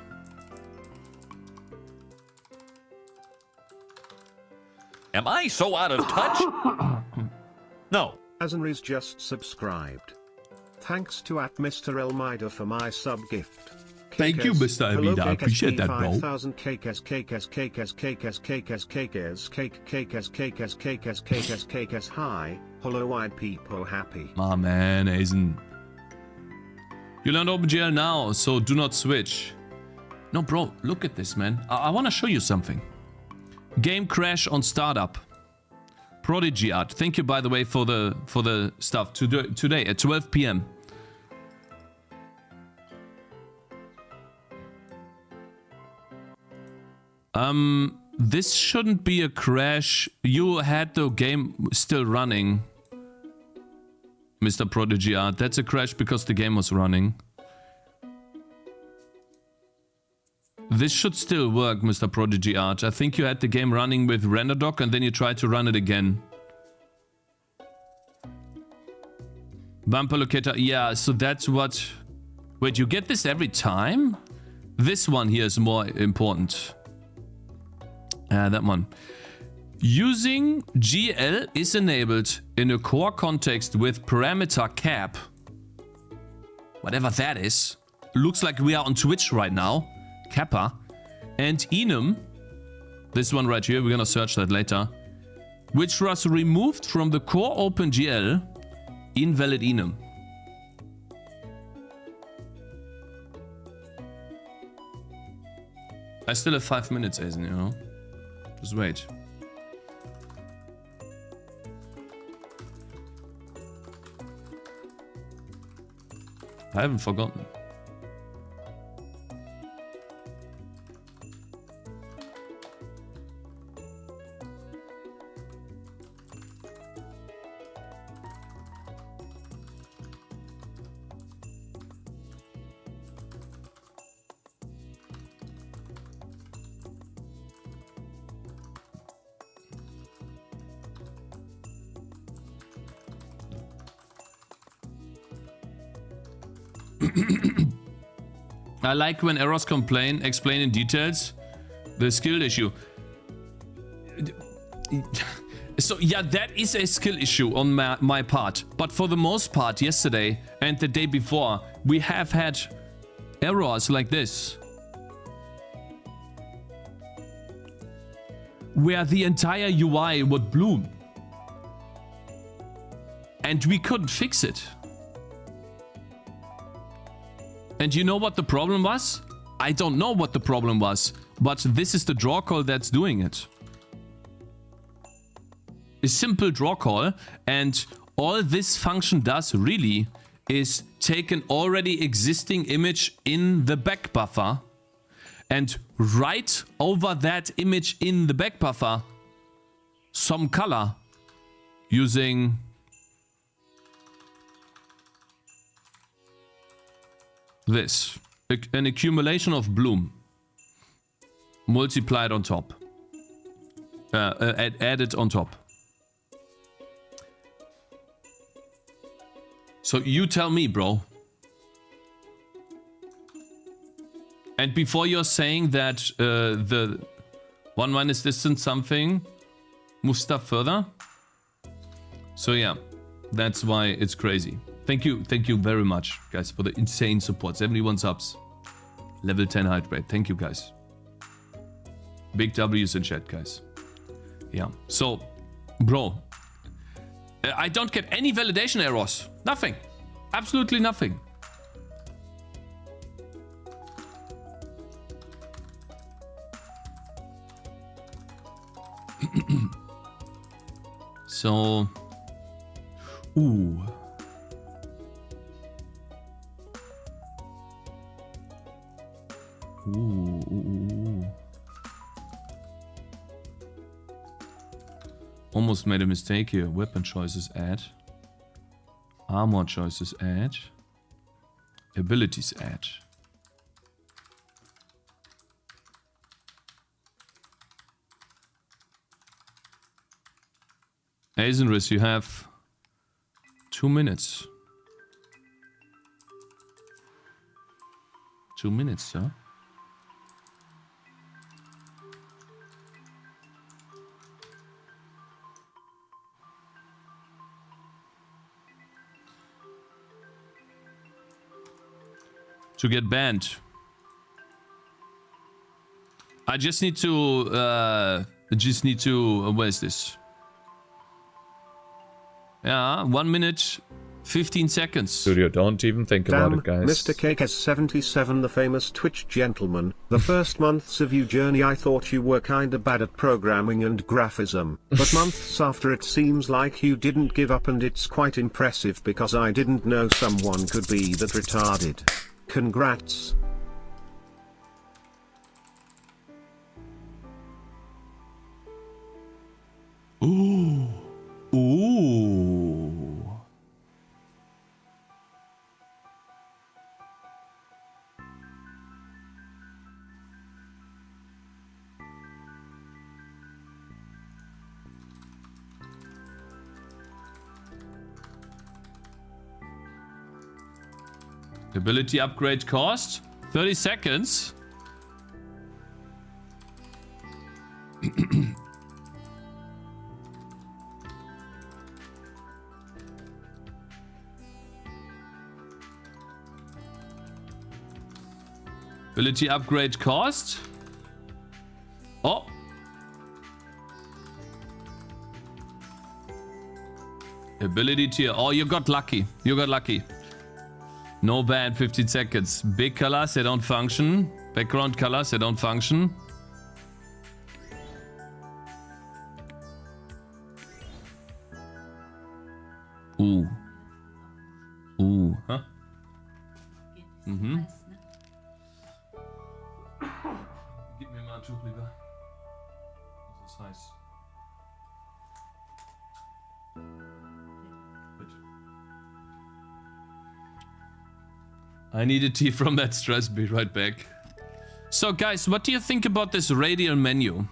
Am I so out of touch? No. Azenri's just subscribed. Thanks to Mr. Elmida for my sub gift. Thank you, Mr. Elmida. I appreciate that, bro. 5000 Cakez, Cakez, hi. Hollow-eyed people happy. My man, Azen. You learned OpenGL now, so do not switch. No, bro, look at this, man. I want to show you something. Game crash on startup. Prodigy art. Thank you, by the way, for the stuff today at 12 p.m. This shouldn't be a crash. You had the game still running, Mr. Prodigy art. That's a crash because the game was running. This should still work, Mr. Prodigy art. I think you had the game running with RenderDoc and then you tried to run it again. Bumper locator, yeah, so that's what... Wait, you get this every time? This one here is more important. That one. Using GL is enabled in a core context with parameter cap. Whatever that is. Looks like we are on Twitch right now. Kappa. And enum. This one right here, we're gonna search that later. Which was removed from the core OpenGL. Invalid enum. I still have 5 minutes, Azen, you know? Just wait. I haven't forgotten. I like when errors explain in details the skill issue. So yeah, that is a skill issue on my part. But for the most part, yesterday and the day before, we have had errors like this. where the entire UI would bloom. And we couldn't fix it. And you know what the problem was? I don't know what the problem was, but this is the draw call that's doing it. A simple draw call, and all this function does really is take an already existing image in the back buffer and write over that image in the back buffer some color using this. An accumulation of bloom multiplied on top. Added on top. So you tell me, bro. And before you're saying that the 1 minus distance something moves stuff further. So yeah, that's why it's crazy. Thank you very much, guys, for the insane support. 71 subs. Level 10 height rate. Thank you, guys. Big W's in chat, guys. Yeah. So, bro, I don't get any validation errors. Nothing. Absolutely nothing. So, ooh. Ooh. Almost made a mistake here. Weapon choices add. Armor choices add. Abilities add. Azenris, you have 2 minutes. 2 minutes, sir. To get banned. I just need to, where is this? Yeah, 1 minute, 15 seconds. Studio, don't even think about it, guys. Mr. Cakez 77, the famous Twitch gentleman. The first months of your journey I thought you were kinda bad at programming and graphism, but months after it seems like you didn't give up, and it's quite impressive because I didn't know someone could be that retarded. Congrats. Ooh. Ooh. Ability upgrade cost 30 seconds. Ability upgrade cost. Oh. Ability tier. Oh, you got lucky. You got lucky. No ban, 15 seconds. Big colors, they don't function. Background colors, they don't function. Ooh. Ooh. Huh? Mm-hmm. Gib mir mal einen Schub, lieber. Das ist heiß. I need a tea from that stress. Be right back. So guys, what do you think about this radial menu?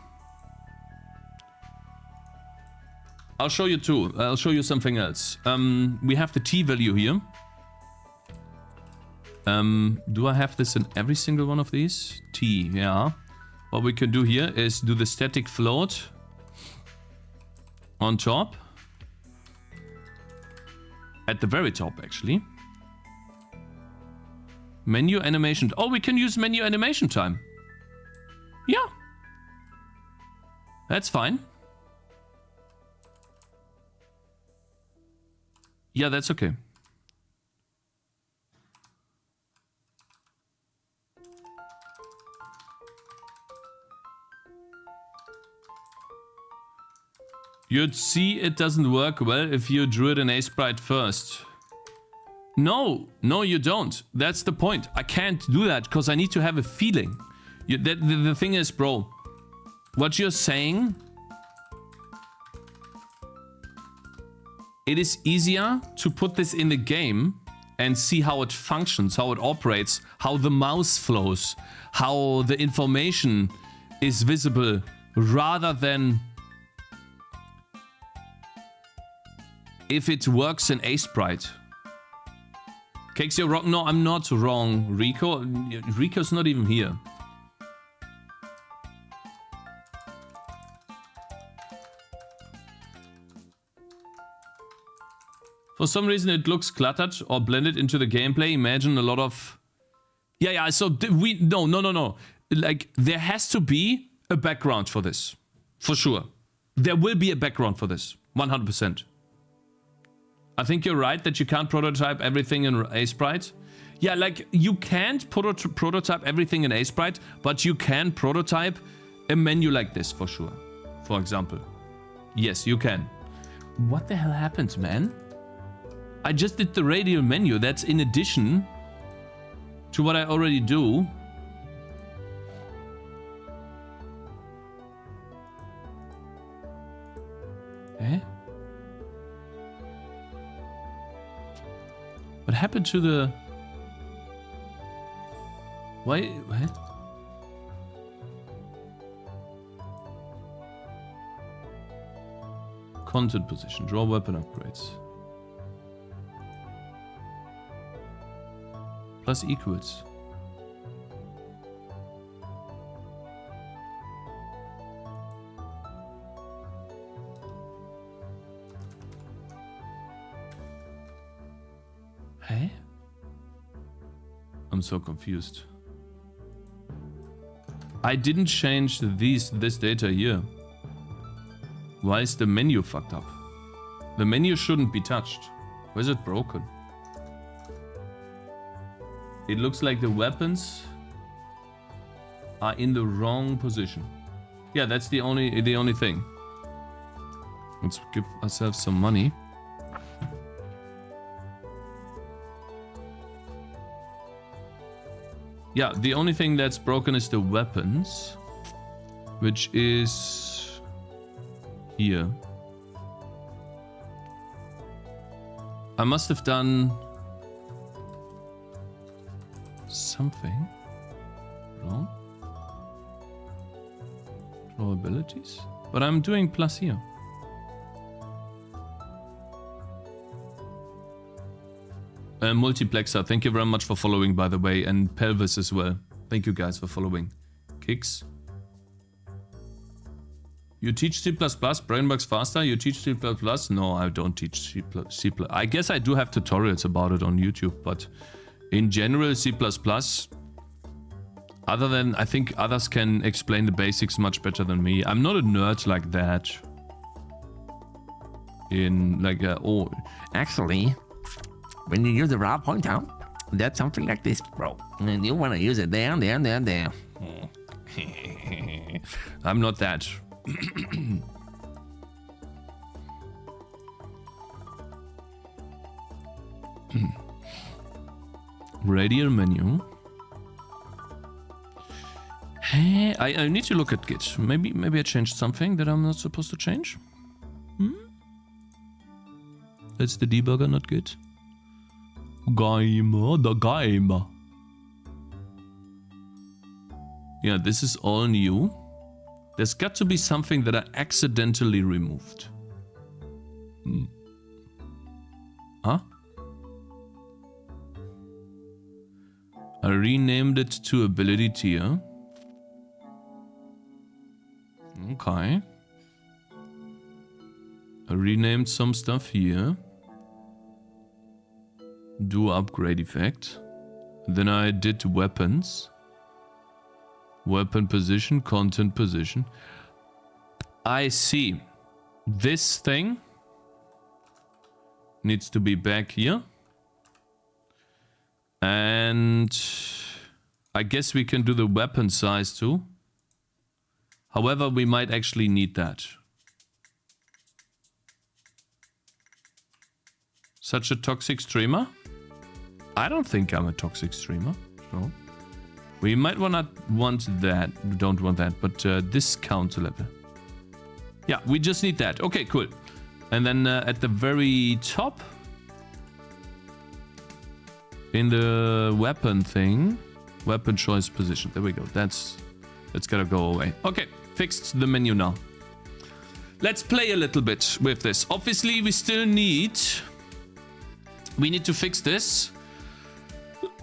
I'll show you too. I'll show you something else. We have the T value here. Do I have this in every single one of these? T, yeah. What we can do here is do the static float on top. At the very top, actually. Menu animation. Oh, we can use menu animation time. Yeah. That's fine. Yeah, that's okay. You'd see it doesn't work well if you drew it in A-Sprite first. No, you don't. That's the point. I can't do that because I need to have a feeling. The thing is, bro, what you're saying, it is easier to put this in the game and see how it functions, how it operates, how the mouse flows, how the information is visible, rather than if it works in A-Sprite. Cakez, you're wrong. No, I'm not wrong. Rico's not even here. For some reason it looks cluttered or blended into the gameplay. Imagine a lot of... Yeah, so no. Like, there has to be a background for this. For sure. There will be a background for this. 100%. I think you're right that you can't prototype everything in A-Sprite. Yeah, like, you can't prototype everything in A-Sprite, but you can prototype a menu like this, for sure. For example. Yes, you can. What the hell happened, man? I just did the radial menu. That's in addition to what I already do. Eh? What happened to the... Why? What? Content position. Draw weapon upgrades. Plus equals. Hey? I'm so confused. I didn't change this data here. Why is the menu fucked up? The menu shouldn't be touched. Why is it broken? It looks like the weapons are in the wrong position. Yeah, that's the only thing. Let's give ourselves some money. Yeah, the only thing that's broken is the weapons, which is here. I must have done something wrong. Draw abilities, but I'm doing plus here. Multiplexer, thank you very much for following, by the way, and Pelvis as well. Thank you guys for following. Kicks. You teach C++, Brainbugs faster? You teach C++? No, I don't teach C++. I guess I do have tutorials about it on YouTube, but in general, C++, other than, I think others can explain the basics much better than me. I'm not a nerd like that. In like, oh, actually, when you use a raw pointer, that's something like this, bro. And you want to use it there. I'm not that. Radial menu. Hey, I need to look at Git. Maybe I changed something that I'm not supposed to change. That's the debugger, not Git. The game. Yeah, this is all new. There's got to be something that I accidentally removed. Huh? I renamed it to ability tier. Okay. I renamed some stuff here. Do upgrade effect. Then I did weapons. Weapon position, content position. I see. This thing needs to be back here. And I guess we can do the weapon size too. However, we might actually need that. Such a toxic streamer? I don't think I'm a toxic streamer. So we might not want that. Don't want that. But this counter level. Yeah, we just need that. Okay, cool. And then at the very top, in the weapon thing, weapon choice position. There we go. That's gotta go away. Okay, fixed the menu now. Let's play a little bit with this. Obviously, we still need... We need to fix this.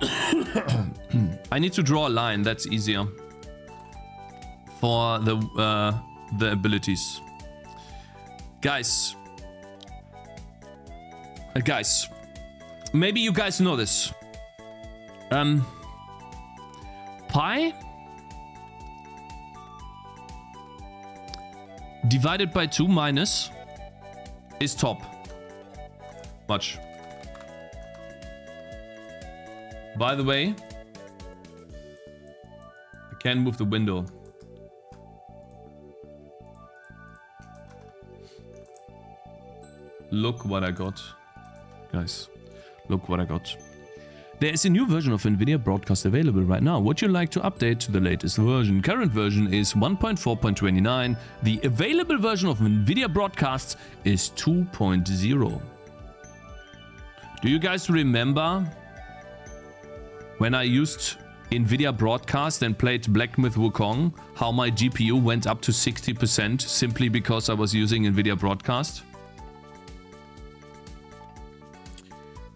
I need to draw a line. That's easier. For the abilities. Guys. Guys. Maybe you guys know this. Pi divided by 2 minus is top. Watch. By the way, I can move the window. Look what I got. Guys, look what I got. There is a new version of NVIDIA Broadcast available right now. Would you like to update to the latest version? Current version is 1.4.29. The available version of NVIDIA Broadcast is 2.0. Do you guys remember when I used NVIDIA Broadcast and played Black Myth Wukong, how my GPU went up to 60% simply because I was using NVIDIA Broadcast?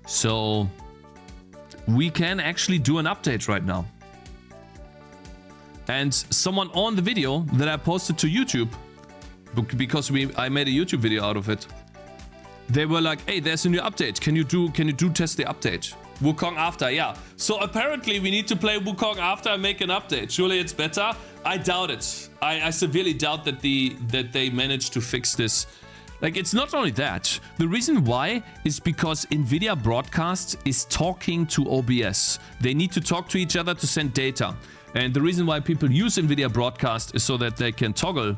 So we can actually do an update right now. And someone on the video that I posted to YouTube, because I made a YouTube video out of it, they were like, hey, there's a new update. Can you do test the update? Wukong after, yeah. So apparently we need to play Wukong after and make an update. Surely it's better? I doubt it. I severely doubt that they managed to fix this. Like, it's not only that. The reason why is because NVIDIA Broadcast is talking to OBS. They need to talk to each other to send data. And the reason why people use NVIDIA Broadcast is so that they can toggle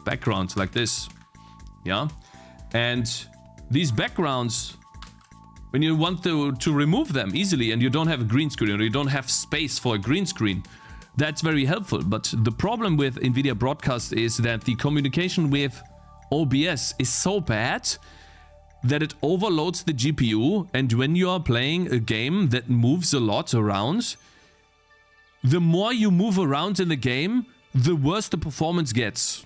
backgrounds like this. Yeah? And these backgrounds, when you want to remove them easily and you don't have a green screen or you don't have space for a green screen, that's very helpful. But the problem with NVIDIA Broadcast is that the communication with OBS is so bad that it overloads the GPU, and when you are playing a game that moves a lot around, the more you move around in the game, the worse the performance gets.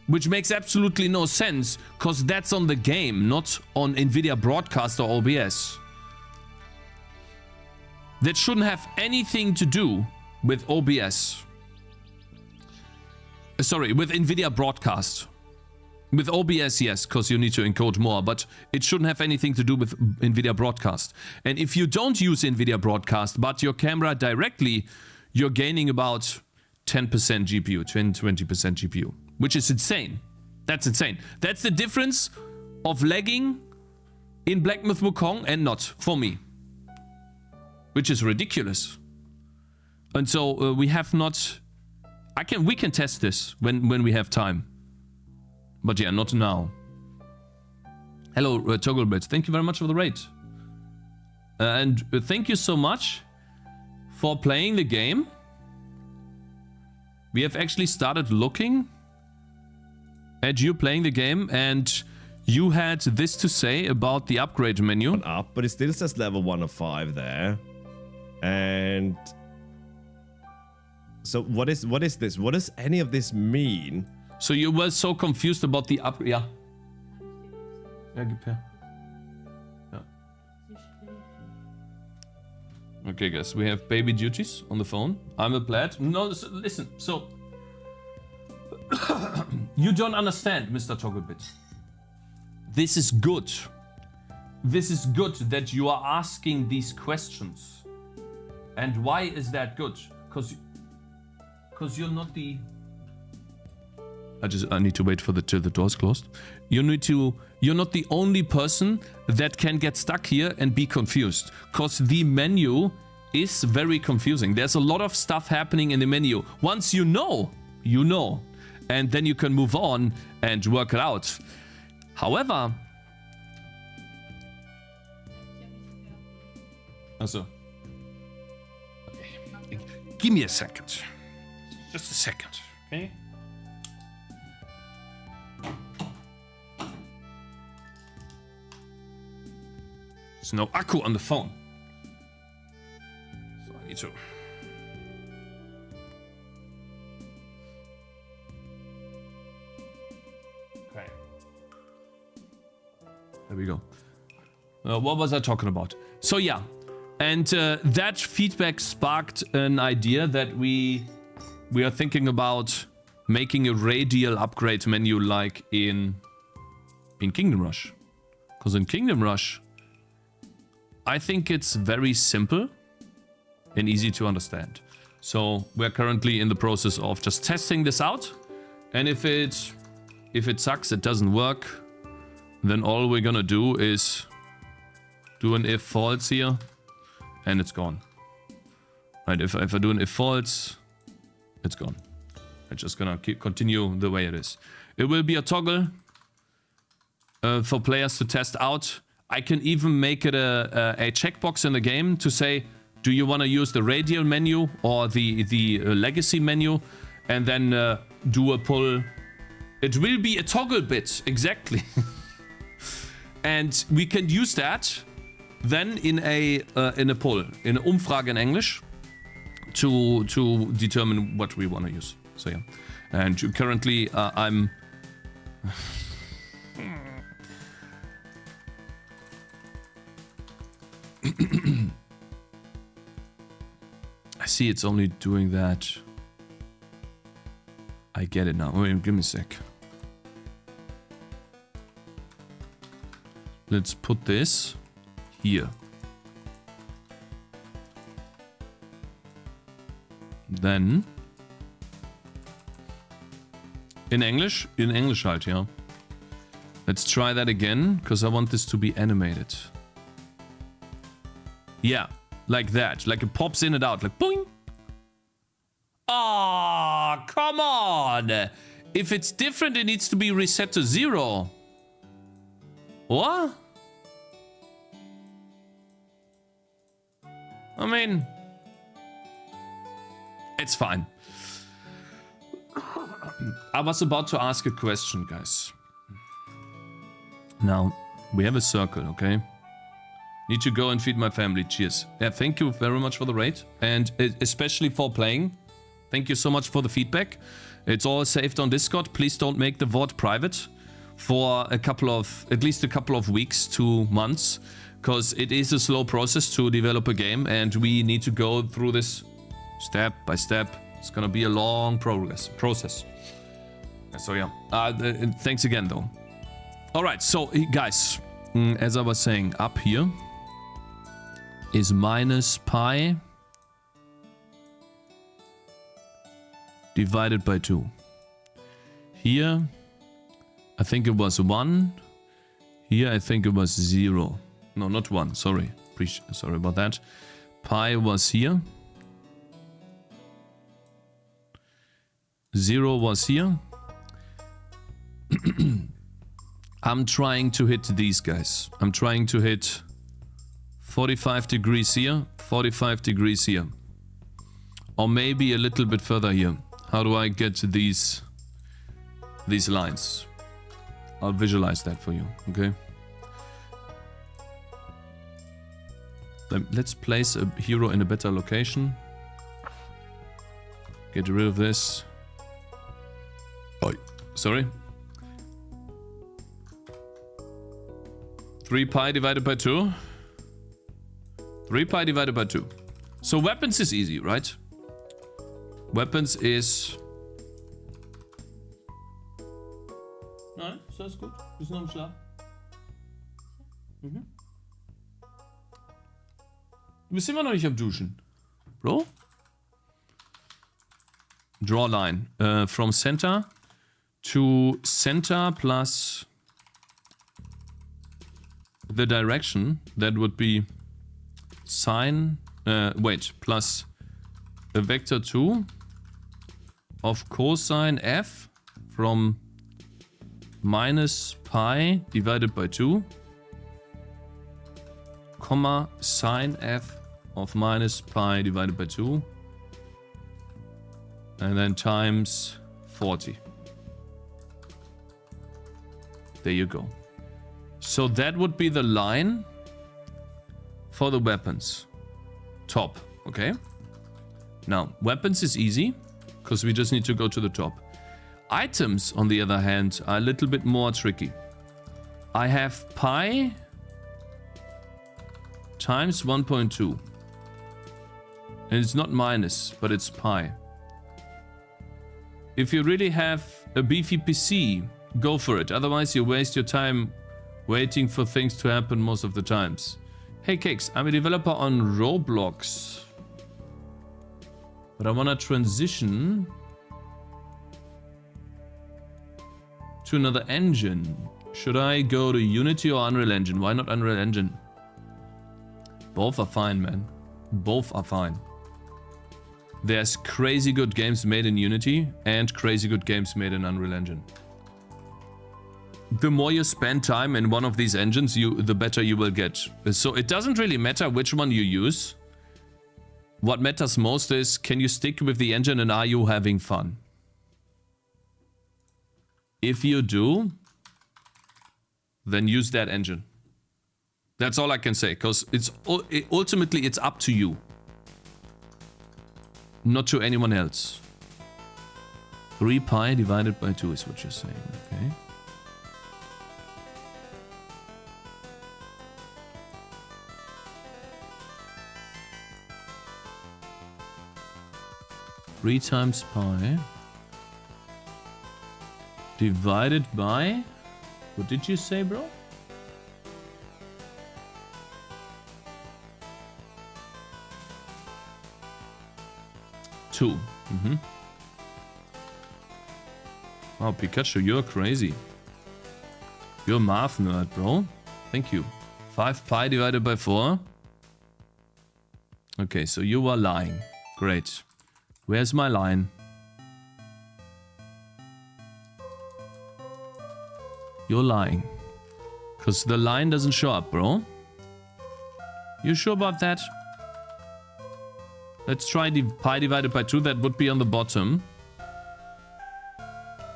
Which makes absolutely no sense, because that's on the game, not on NVIDIA Broadcast or OBS. That shouldn't have anything to do with OBS. Sorry, with NVIDIA Broadcast. With OBS, yes, because you need to encode more, but it shouldn't have anything to do with NVIDIA Broadcast. And if you don't use NVIDIA Broadcast, but your camera directly, you're gaining about 10% GPU, 10-20% GPU, which is insane. That's insane. That's the difference of lagging in Black Myth Wukong and not, for me. Which is ridiculous. And so we have not... We can test this when we have time. But yeah, not now. Hello, Togglebit. Thank you very much for the raid. And thank you so much for playing the game. We have actually started looking at you playing the game, and you had this to say about the upgrade menu. Up, but it still says level 1 of 5 there. And so what is this? What does any of this mean? So you were so confused about the upgrade. Yeah. Yeah, gib her. Yeah. Okay, guys, we have baby duties on the phone. I'm a plaid. No, listen. So you don't understand, Mr. Togglebit. This is good. This is good that you are asking these questions. And why is that good? Because you're not the... I need to wait for till the door's closed. You're not the only person that can get stuck here and be confused, because the menu is very confusing. There's a lot of stuff happening in the menu. Once you know, and then you can move on and work it out. However, also, okay. Give me a second. Just a second, okay? There's no akku on the phone. So I need to... Okay. There we go. What was I talking about? So yeah. And that feedback sparked an idea that we are thinking about making a radial upgrade menu like in Kingdom Rush. Because in Kingdom Rush, I think it's very simple and easy to understand. So we're currently in the process of just testing this out. And if it sucks, it doesn't work, then all we're gonna do is do an if false here, and it's gone. Right, if I do an if false, it's gone. I'm just gonna continue the way it is. It will be a toggle for players to test out. I can even make it a checkbox in the game to say, do you want to use the radial menu or the legacy menu, and then do a pull. It will be a toggle bit, exactly. And we can use that then in a poll, in a Umfrage in English, to determine what we want to use. So yeah, and currently I'm. I see it's only doing that. I get it now. Wait, give me a sec. Let's put this here. Then in English halt, yeah. Let's try that again, because I want this to be animated. Yeah, like that. Like it pops in and out, like boing. Ah, come on. If it's different, it needs to be reset to 0. What? I mean, it's fine. I was about to ask a question, guys. Now, we have a circle, okay? Need to go and feed my family. Cheers. Yeah, thank you very much for the raid. And especially for playing. Thank you so much for the feedback. It's all saved on Discord. Please don't make the VOD private for at least a couple of weeks to months. Because it is a slow process to develop a game. And we need to go through this step by step. It's gonna be a long process. So yeah, thanks again though. Alright, so guys, as I was saying, up here is minus pi divided by 2. Here, I think it was 1. Here, I think it was 0. No, not 1, sorry. Sorry about that. Pi was here. 0 was here. I'm trying to hit these guys. I'm trying to hit 45 degrees here, 45 degrees here. Or maybe a little bit further here. How do I get to these lines? I'll visualize that for you, okay? Let's place a hero in a better location. Get rid of this. Oh, sorry. 3 pi divided by 2. 3 pi divided by 2. So weapons is easy, right? Weapons is... Nein, ist alles gut. Bist noch im Schlaf? Mhm. Du bist immer noch nicht am Duschen. Bro? Draw line. From center to center plus the direction, that would be sine, plus a vector 2 of cosine f from minus pi divided by 2, comma sine f of minus pi divided by 2, and then times 40. There you go. So that would be the line for the weapons. Top, okay? Now, weapons is easy, because we just need to go to the top. Items, on the other hand, are a little bit more tricky. I have pi times 1.2. And it's not minus, but it's pi. If you really have a beefy PC, go for it. Otherwise, you waste your time waiting for things to happen most of the times. Hey Cakez, I'm a developer on Roblox. But I want to transition to another engine. Should I go to Unity or Unreal Engine? Why not Unreal Engine? Both are fine, man. Both are fine. There's crazy good games made in Unity and crazy good games made in Unreal Engine. The more you spend time in one of these engines, the better you will get. So it doesn't really matter which one you use. What matters most is, can you stick with the engine and are you having fun? If you do, then use that engine. That's all I can say, because ultimately it's up to you. Not to anyone else. 3 pi divided by 2 is what you're saying, okay? Three times pi divided by, what did you say, bro? Two. Wow, Pikachu, you're crazy. You're a math nerd, bro. Thank you. 5 pi divided by 4. Okay, so you are lying. Great. Where's my line? You're lying. Because the line doesn't show up, bro. You sure about that? Let's try pi divided by 2. That would be on the bottom.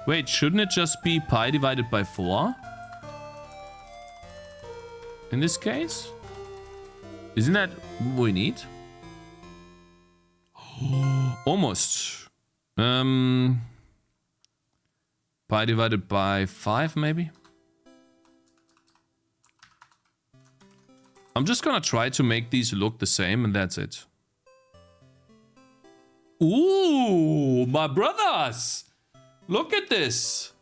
Wait, shouldn't it just be pi divided by 4? In this case? Isn't that what we need? Almost. Pi divided by 5, maybe? I'm just gonna try to make these look the same, and that's it. Ooh, my brothers! Look at this!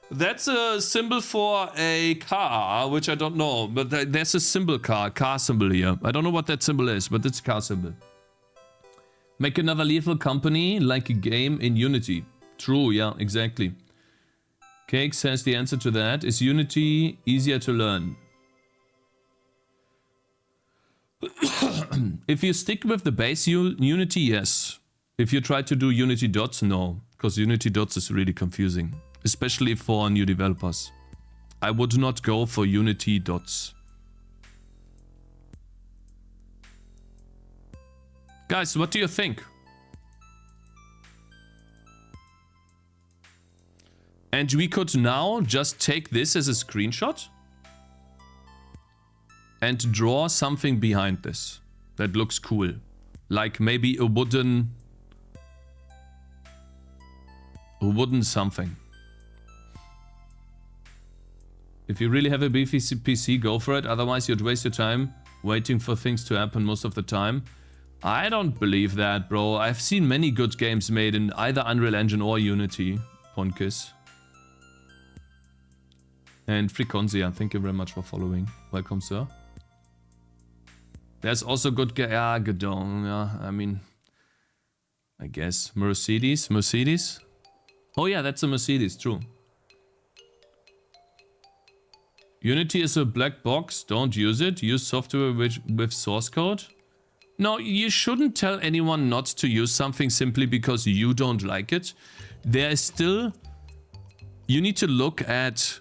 That's a symbol for a car, which I don't know, but there's a car symbol here. I don't know what that symbol is, but it's a car symbol. Make another lethal company like a game in Unity. True, yeah, exactly. Cakez says the answer to that is Unity easier to learn. If you stick with the base Unity, yes. If you try to do Unity dots, no. Because Unity dots is really confusing. Especially for new developers. I would not go for Unity dots. Guys, what do you think? And we could now just take this as a screenshot and draw something behind this that looks cool. Like maybe a wooden something. If you really have a beefy PC, go for it. Otherwise, you'd waste your time waiting for things to happen most of the time. I don't believe that, bro. I've seen many good games made in either Unreal Engine or Unity. Ponkis. And Frequenzia, thank you very much for following. Welcome, sir. There's also good Godot. Yeah, I mean, I guess. Mercedes? Oh yeah, that's a Mercedes, true. Unity is a black box. Don't use it. Use software with source code. No, you shouldn't tell anyone not to use something simply because you don't like it. There is still... You need to look at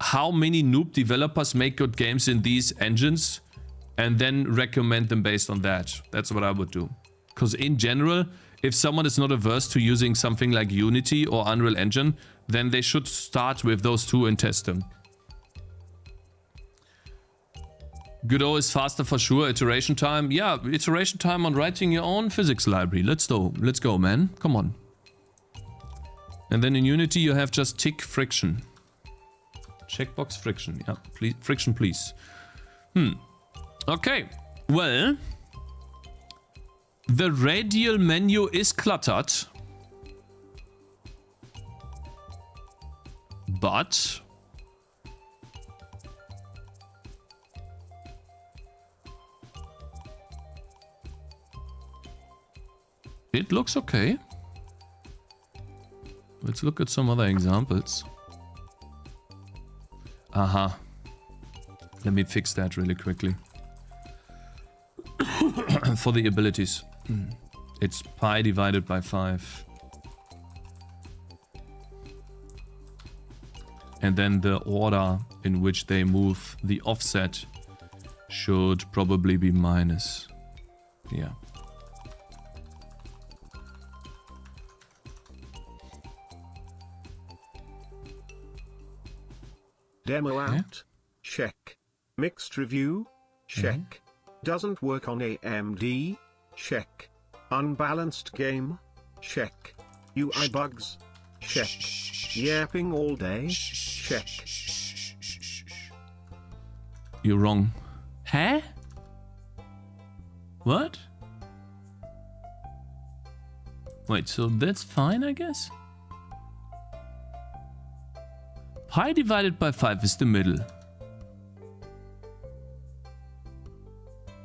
how many noob developers make good games in these engines and then recommend them based on that. That's what I would do. Because in general, if someone is not averse to using something like Unity or Unreal Engine, then they should start with those two and test them. Godot is faster for sure. Iteration time. Yeah, iteration time on writing your own physics library. Let's go, man. Come on. And then in Unity you have just tick friction. Checkbox friction. Yeah, please, friction, please. Okay. Well, the radial menu is cluttered. But it looks okay. Let's look at some other examples. Aha. Let me fix that really quickly. For the abilities. It's pi divided by 5. And then the order in which they move the offset should probably be minus. Yeah. Demo out. Check. Mixed review. Check. Doesn't work on AMD. Check. Unbalanced game. Check. UI bugs. Check. Yapping all day. Check. You're wrong. Huh? What? Wait, so that's fine, I guess? Pi divided by 5 is the middle.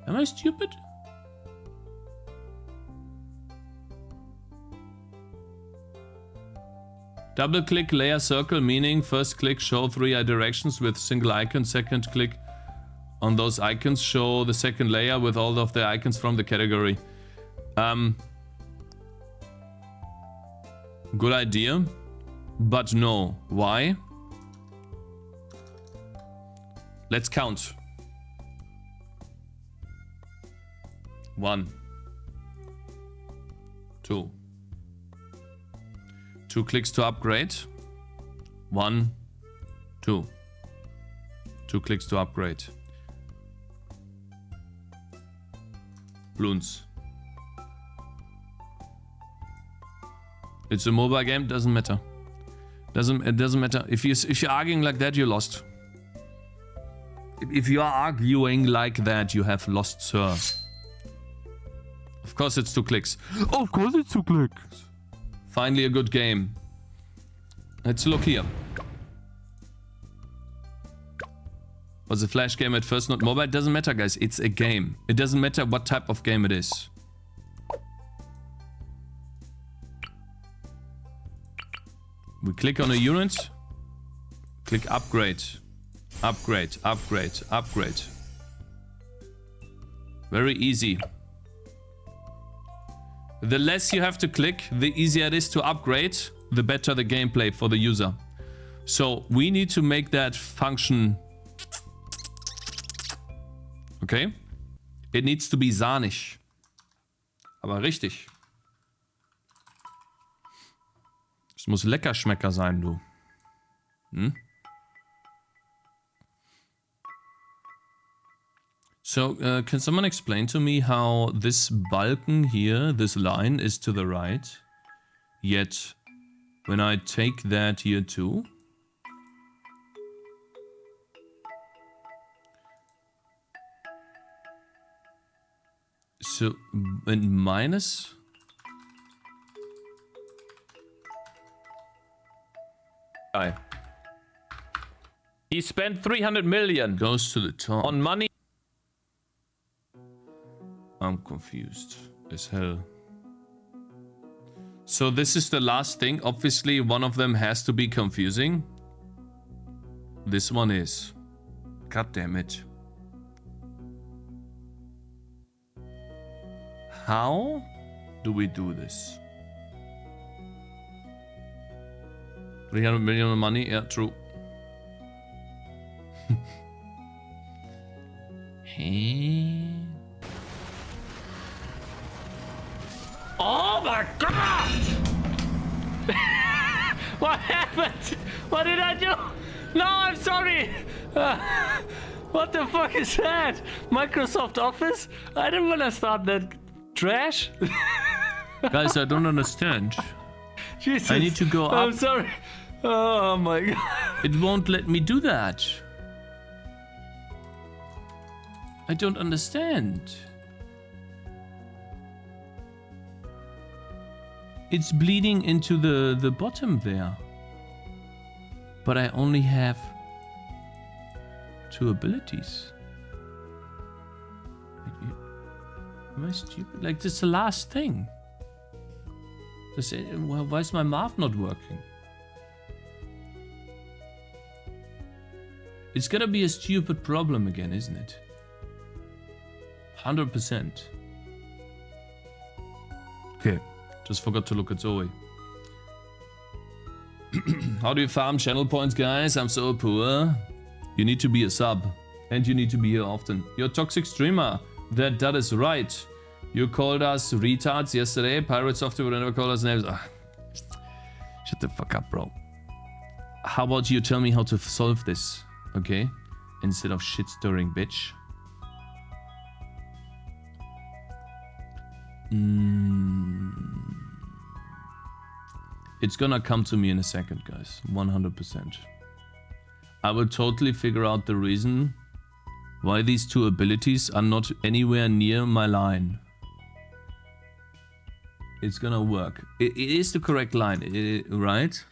Am I stupid? Double click layer circle, meaning first click show 3 directions with single icon, second click on those icons show the second layer with all of the icons from the category. Good idea, but no. Why? Let's count. 1, 2. 2 clicks to upgrade. 1, 2. 2 clicks to upgrade. Balloons. It's a mobile game, doesn't matter. It doesn't matter. If you're arguing like that, you're lost. If you are arguing like that, you have lost, sir. Of course it's 2 clicks. Of course it's 2 clicks. Finally a good game. Let's look here. Was a flash game at first, not mobile? It doesn't matter, guys. It's a game. It doesn't matter what type of game it is. We click on a unit. Click upgrade. Upgrade, upgrade, upgrade. Very easy. The less you have to click, the easier it is to upgrade, the better the gameplay for the user. So we need to make that function. Okay? It needs to be sahnig. Aber richtig. Es muss Leckerschmecker sein, du. Hm? So, can someone explain to me how this Vulkan here, this line, is to the right? Yet, when I take that here too... So, and minus... He spent 300 million. Goes to the top. On money. I'm confused as hell. So this is the last thing. Obviously, one of them has to be confusing. This one is. God damn it. How do we do this? 300 million of money? Yeah, true. Hey. Oh my god! What happened? What did I do? No, I'm sorry. What the fuck is that? Microsoft Office? I didn't want to start that trash. Guys, I don't understand. Jesus. I need to go up. I'm sorry. Oh my god. It won't let me do that. I don't understand. It's bleeding into the bottom there. But I only have 2 abilities. Am I stupid? Like, this is the last thing. Why is my math not working? It's gonna be a stupid problem again, isn't it? 100%. Okay, just forgot to look at Zoe. How do you farm channel points, guys? I'm so poor. You need to be a sub. And you need to be here often. You're a toxic streamer. That is right. You called us retards yesterday. Pirate Software would never call us names. Shut the fuck up, bro. How about you tell me how to solve this, okay? Instead of shit-stirring, bitch. It's gonna come to me in a second, guys. 100%. I will totally figure out the reason why these 2 abilities are not anywhere near my line. It's gonna work. It is the correct line, right?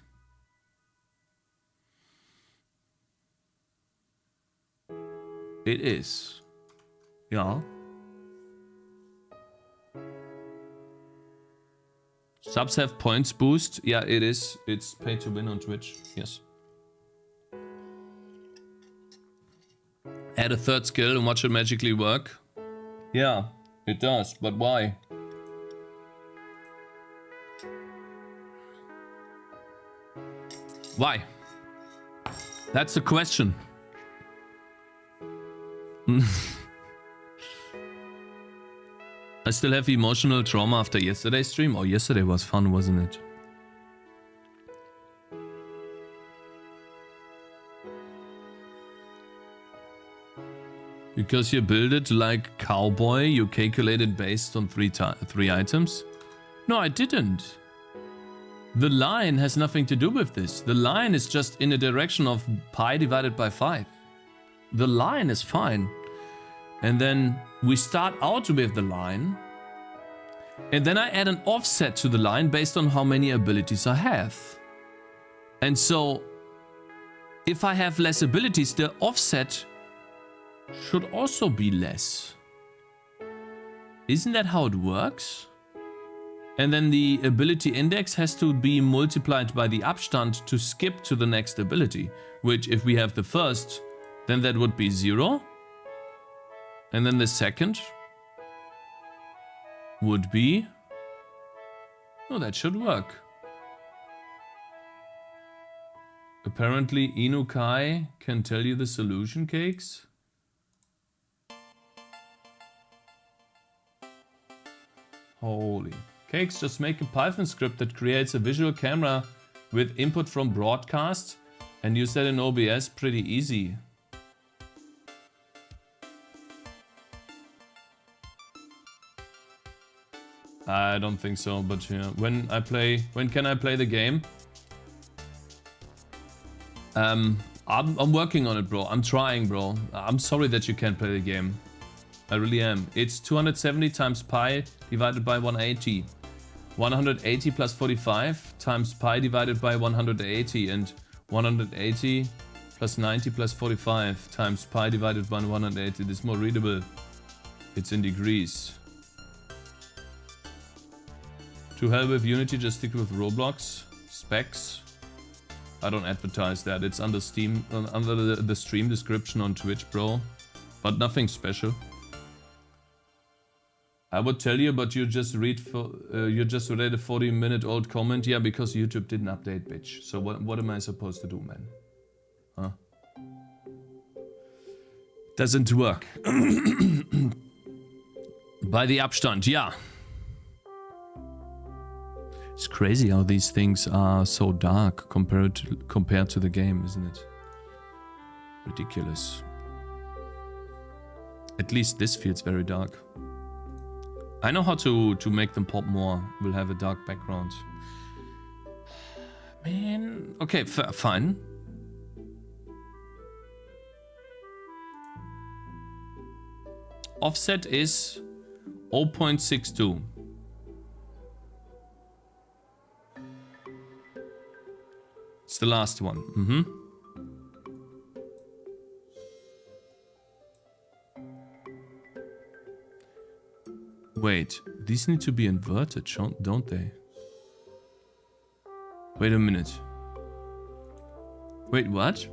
It is. Yeah. Subs have points boost. Yeah, it is. It's pay to win on Twitch. Yes. Add a 3rd skill and watch it magically work. Yeah, it does. But why? Why? That's the question. I still have emotional trauma after yesterday's stream. Oh, yesterday was fun, wasn't it? Because you build it like cowboy, you calculate it based on 3 items? No, I didn't. The line has nothing to do with this. The line is just in the direction of pi divided by 5. The line is fine. And then we start out with the line. And then I add an offset to the line based on how many abilities I have. And so, if I have less abilities, the offset should also be less. Isn't that how it works? And then the ability index has to be multiplied by the Abstand to skip to the next ability. Which, if we have the first, then that would be 0. And then the second would be... Oh, that should work. Apparently, Inukai can tell you the solution, Cakes. Holy. Cakes, just make a Python script that creates a visual camera with input from broadcast and use that in OBS. Pretty easy. I don't think so, but yeah. When can I play the game? I'm working on it, bro. I'm trying, bro. I'm sorry that you can't play the game. I really am. It's 270 times pi divided by 180. 180 plus 45 times pi divided by 180. And 180 plus 90 plus 45 times pi divided by 180. This is more readable. It's in degrees. To hell with Unity, just stick with Roblox. Specs. I don't advertise that. It's under Steam, under the stream description on Twitch, bro. But nothing special. I would tell you, but you just read a 40-minute-old comment. Yeah, because YouTube didn't update, bitch. So what am I supposed to do, man? Huh? Doesn't work. By the Abstand, yeah. It's crazy how these things are so dark compared to the game, isn't it? Ridiculous. At least this feels very dark. I know how to make them pop more. We'll have a dark background. Man, okay, fine. Offset is 0.62. It's the last one. Wait, these need to be inverted, don't they? Wait a minute. Wait, what?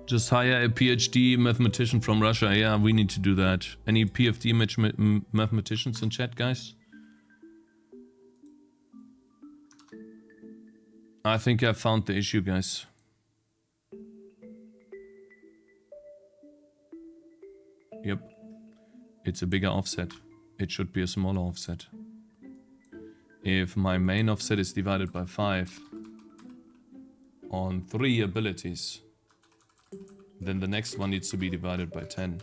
Just hire a PhD mathematician from Russia. Yeah, we need to do that. Any PhD mathematicians in chat, guys? I think I found the issue, guys. Yep. It's a bigger offset. It should be a smaller offset. If my main offset is divided by 5 on 3 abilities, then the next one needs to be divided by 10.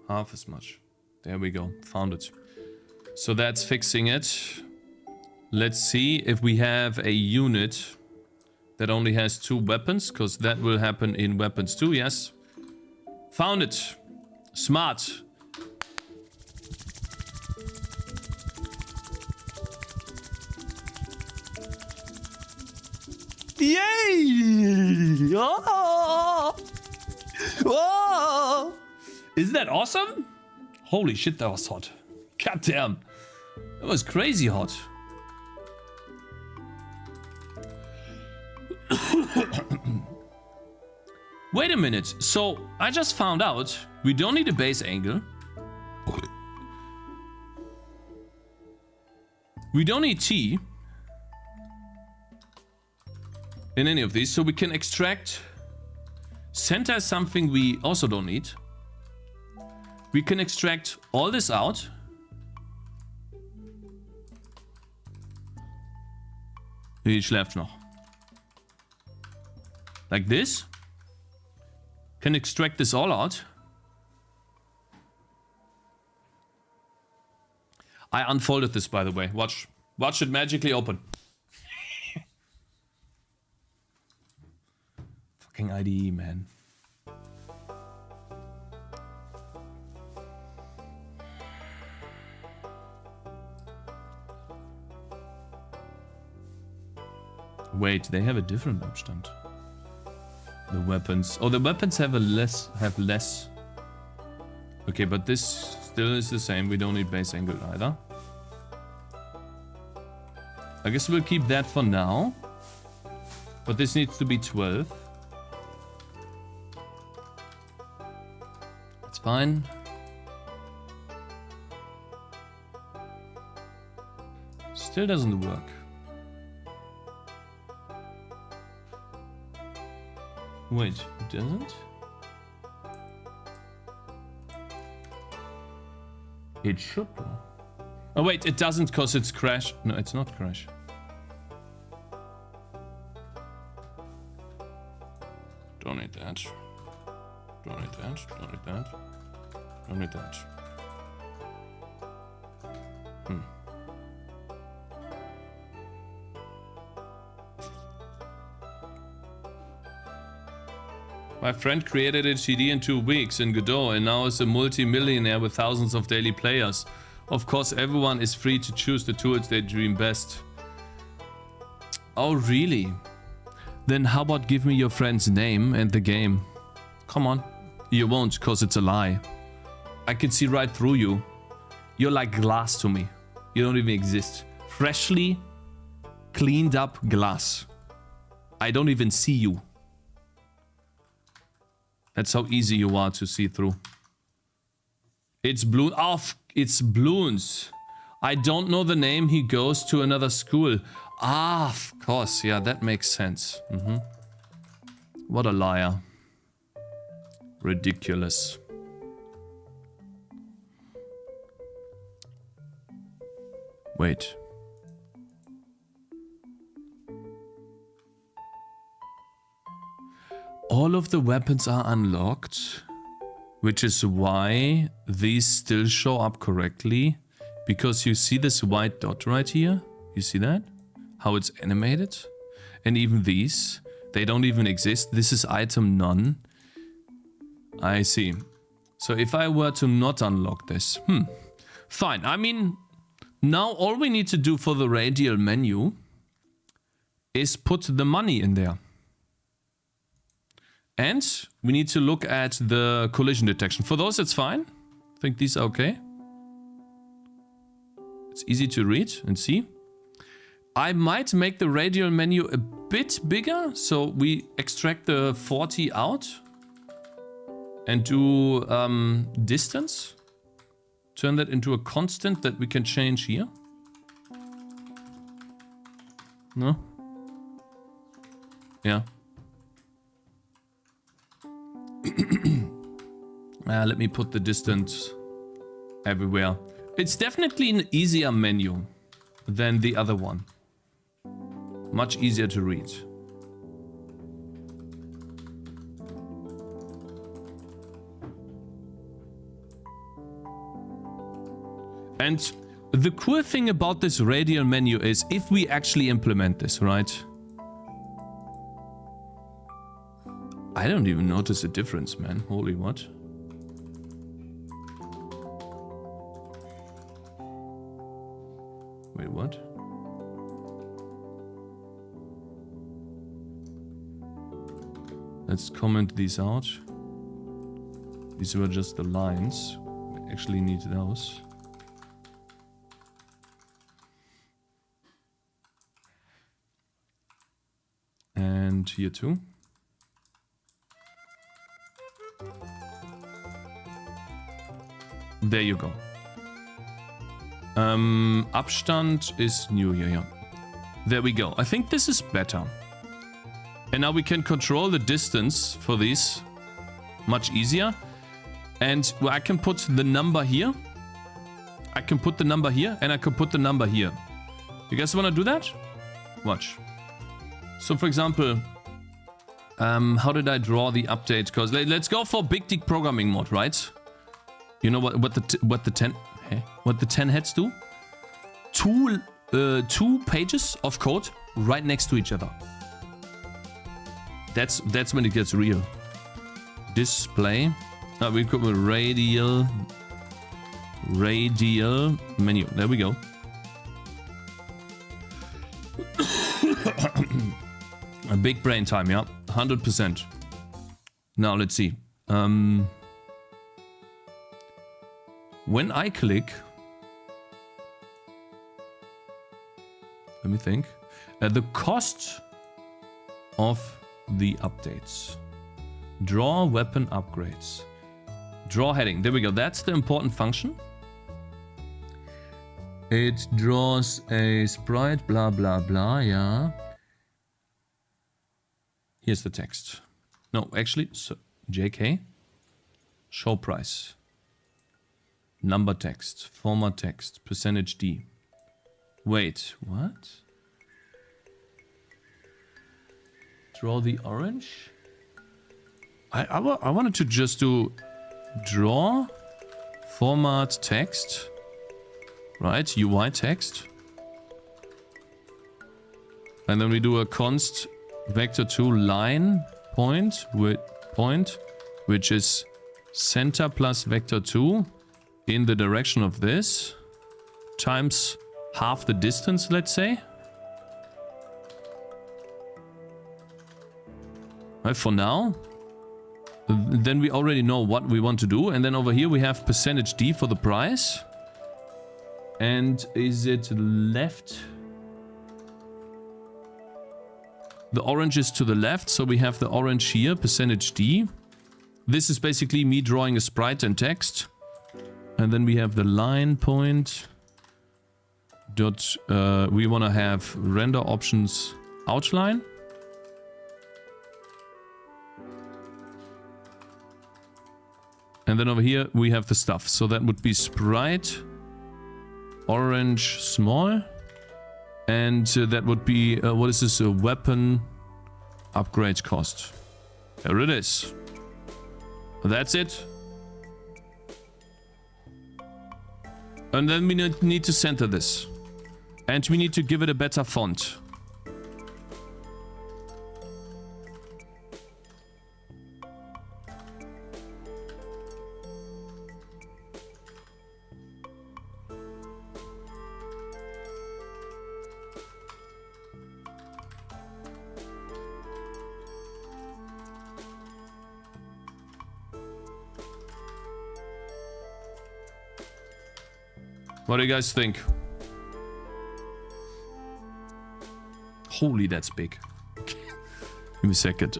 Half as much. There we go. Found it. So that's fixing it. Let's see if we have a unit that only has 2 weapons, because that will happen in weapons too. Yes. Found it. Smart. Yay! Oh! Whoa! Isn't that awesome? Holy shit, that was hot. God damn. That was crazy hot. Wait a minute. So, I just found out we don't need a base angle. We don't need T in any of these, so we can extract. Center is something we also don't need. We can extract all this out. Wie schläft noch? Like this. Can extract this all out. I unfolded this, by the way. Watch it magically open. Fucking IDE, man. Wait, they have a different Abstand. The weapons. Oh, the weapons have less. Okay, but this still is the same. We don't need base angle either. I guess we'll keep that for now. But this needs to be 12. It's fine. Still doesn't work. Wait, it doesn't? It should though. Oh wait, it doesn't because it's crash. No, it's not crash. Don't need that. Don't need that. Don't need that. Don't need that. My friend created a CD in 2 weeks in Godot and now is a multi-millionaire with thousands of daily players. Of course, everyone is free to choose the tools they dream best. Oh, really? Then how about give me your friend's name and the game? Come on. You won't, cause it's a lie. I can see right through you. You're like glass to me. You don't even exist. Freshly cleaned up glass. I don't even see you. That's how easy you are to see through. It's Bloon. Oh, it's Bloons. I don't know the name. He goes to another school. Ah, of course. Yeah, that makes sense. What a liar. Ridiculous. Wait. All of the weapons are unlocked, which is why these still show up correctly. Because you see this white dot right here? You see that? How it's animated? And even these, they don't even exist. This is item none. I see. So if I were to not unlock this, fine. I mean, now all we need to do for the radial menu is put the money in there. And we need to look at the collision detection. For those, it's fine. I think these are okay. It's easy to read and see. I might make the radial menu a bit bigger. So we extract the 40 out. And do distance. Turn that into a constant that we can change here. No? Yeah. Let me put the distance everywhere. It's definitely an easier menu than the other one. Much easier to read. And the cool thing about this radial menu is if we actually implement this, right? I don't even notice a difference, man. Holy what? Wait, what? Let's comment these out. These were just the lines. We actually need those. And here too. There you go. Abstand is new here, yeah. There we go. I think this is better. And now we can control the distance for these much easier. And I can put the number here. I can put the number here and I can put the number here. You guys want to do that? Watch. So for example, how did I draw the update? Because let's go for big dick programming mode, right? You know what the 10 heads do? Two pages of code right next to each other. That's when it gets real. Display. We could radial menu. There we go. A big brain time, yeah. 100%. Now let's see. When I click, let me think. The cost of the updates. Draw weapon upgrades. Draw heading. There we go. That's the important function. It draws a sprite, blah, blah, blah, yeah. Here's the text. No, actually, so JK. Show price. Number text. Format text. %D. Wait, what? Draw the orange? I wanted to just do draw, format text, right? UI text. And then we do a const vector2 line point with point, which is center plus vector 2 in the direction of this, times half the distance, let's say. Right, for now. Then we already know what we want to do. And then over here we have percentage %d for the price. And is it left? The orange is to the left, so we have the orange here, percentage %d. This is basically me drawing a sprite and text. And then we have the line point. Dot, we want to have render options outline. And then over here we have the stuff. So that would be sprite, orange small. And that would be, what is this? A weapon upgrade cost. There it is. That's it. And then we need to center this. And we need to give it a better font. What do you guys think? Holy, that's big. Give me a second.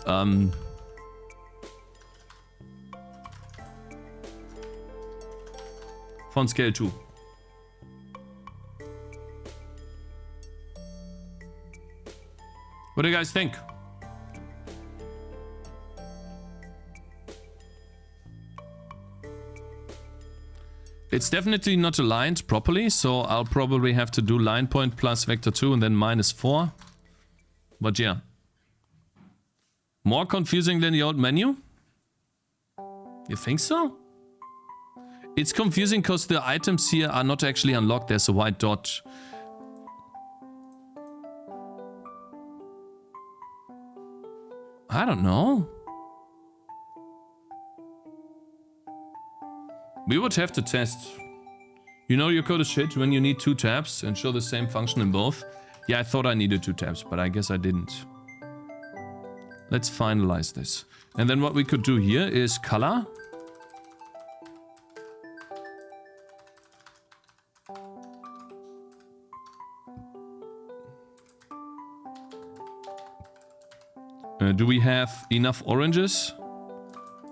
Font scale 2. What do you guys think? It's definitely not aligned properly, so I'll probably have to do line point plus vector 2 and then -4. But yeah. More confusing than the old menu? You think so? It's confusing because the items here are not actually unlocked. There's a white dot. I don't know. We would have to test. You know your code is shit when you need 2 tabs and show the same function in both. Yeah, I thought I needed 2 tabs, but I guess I didn't. Let's finalize this. And then what we could do here is color. Do we have enough oranges?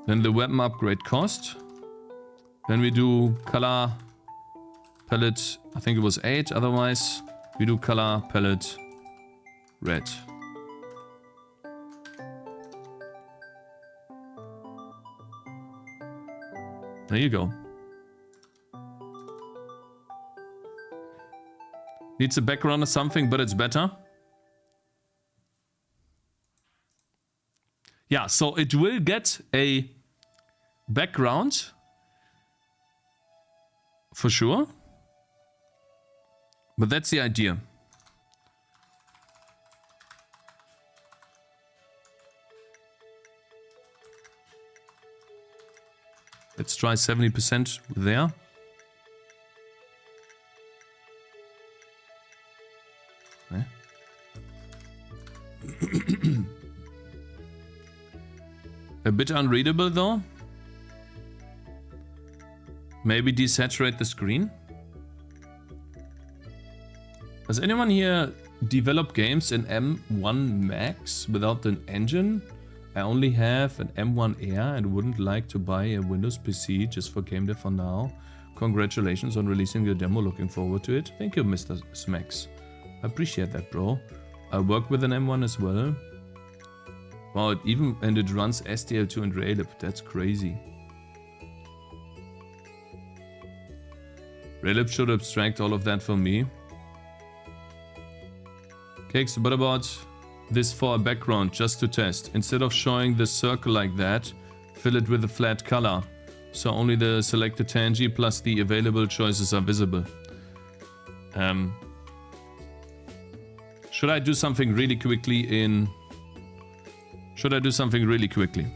Then the weapon upgrade cost. Then we do color palette, I think it was 8, otherwise we do color palette red. There you go. Needs a background or something, but it's better. Yeah, so it will get a background. For sure. But that's the idea. Let's try 70% there. Okay. A bit unreadable though. Maybe desaturate the screen. Does anyone here develop games in M1 Max without an engine? I only have an M1 Air and wouldn't like to buy a Windows PC just for gamedev for now. Congratulations on releasing the demo, looking forward to it. Thank you, Mr. Smax. I appreciate that, bro. I work with an M1 as well. Wow, it runs SDL2 and Raylib. That's crazy. Raylib should abstract all of that for me. Cakez, what about this for a background, just to test? Instead of showing the circle like that, fill it with a flat color. So only the selected Tangy plus the available choices are visible. Should I do something really quickly in... Should I do something really quickly?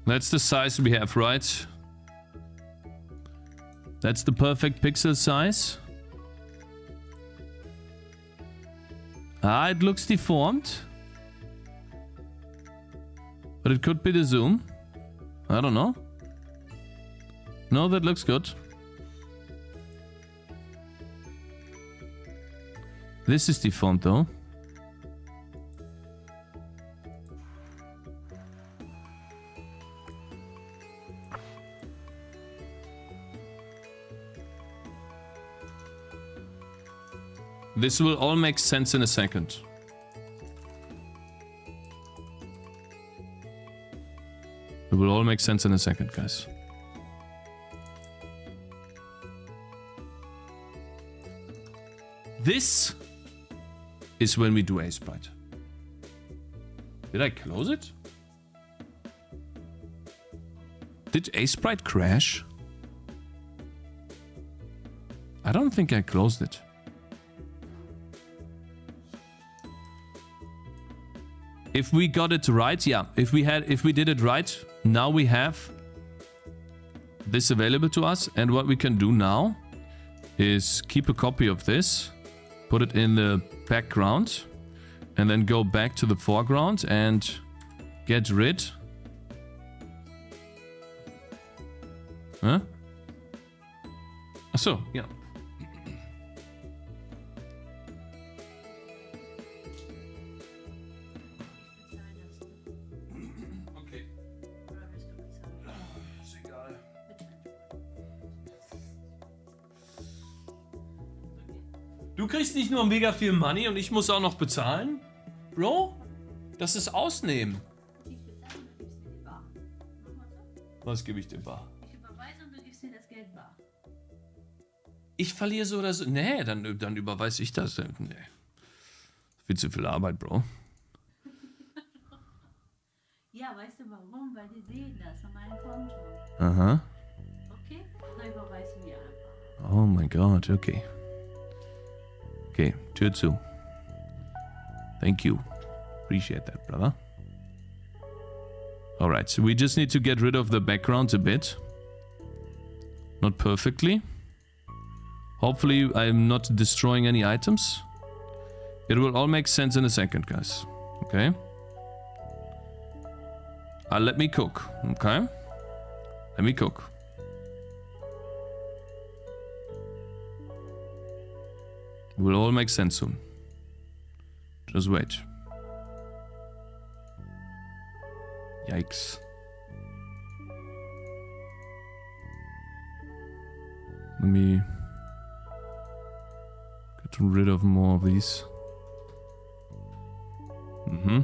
That's the size we have, right? That's the perfect pixel size. Ah, it looks deformed. But it could be the zoom. I don't know. No, that looks good. This is deformed though. This will all make sense in a second. It will all make sense in a second, guys. This is when we do a sprite. Did I close it? Did a sprite crash? I don't think I closed it. If we got it right, yeah. If we did it right, now we have this available to us. And what we can do now is keep a copy of this, put it in the background, and then go back to the foreground and get rid. Huh? So, yeah. Du kriegst nicht nur mega viel Money und ich muss auch noch bezahlen? Bro? Das ist Ausnehmen. Was gebe ich dir bar? Ich überweise und du gibst mir das Geld bar. Ich verliere so oder so. Nee, dann überweise ich das. Nee. Viel zu viel Arbeit, Bro. Ja, weißt du warum? Weil die sehen das an meinem Konto. Aha. Okay? Dann überweisen wir einfach. Oh mein Gott, okay. Okay, Tür zu. Thank you. Appreciate that, brother. Alright, so we just need to get rid of the background a bit. Not perfectly. Hopefully I'm not destroying any items. It will all make sense in a second, guys. Okay? Let me cook, okay? Let me cook. It will all make sense soon. Just wait. Yikes. Let me get rid of more of these. Mm-hmm.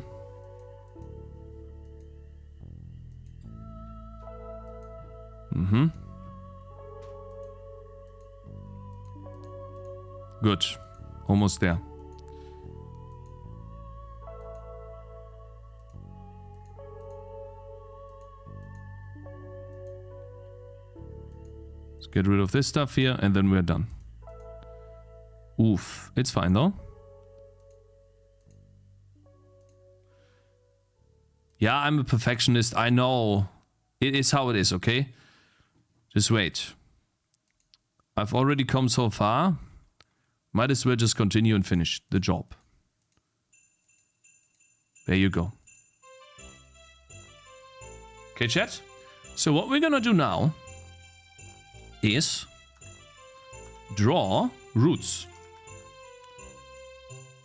Mm-hmm. Good. Almost there. Let's get rid of this stuff here and then we're done. Oof. It's fine though. Yeah, I'm a perfectionist. I know. It is how it is, okay? Just wait. I've already come so far. Might as well just continue and finish the job. There you go. Okay, chat? So what we're gonna do now is draw roots.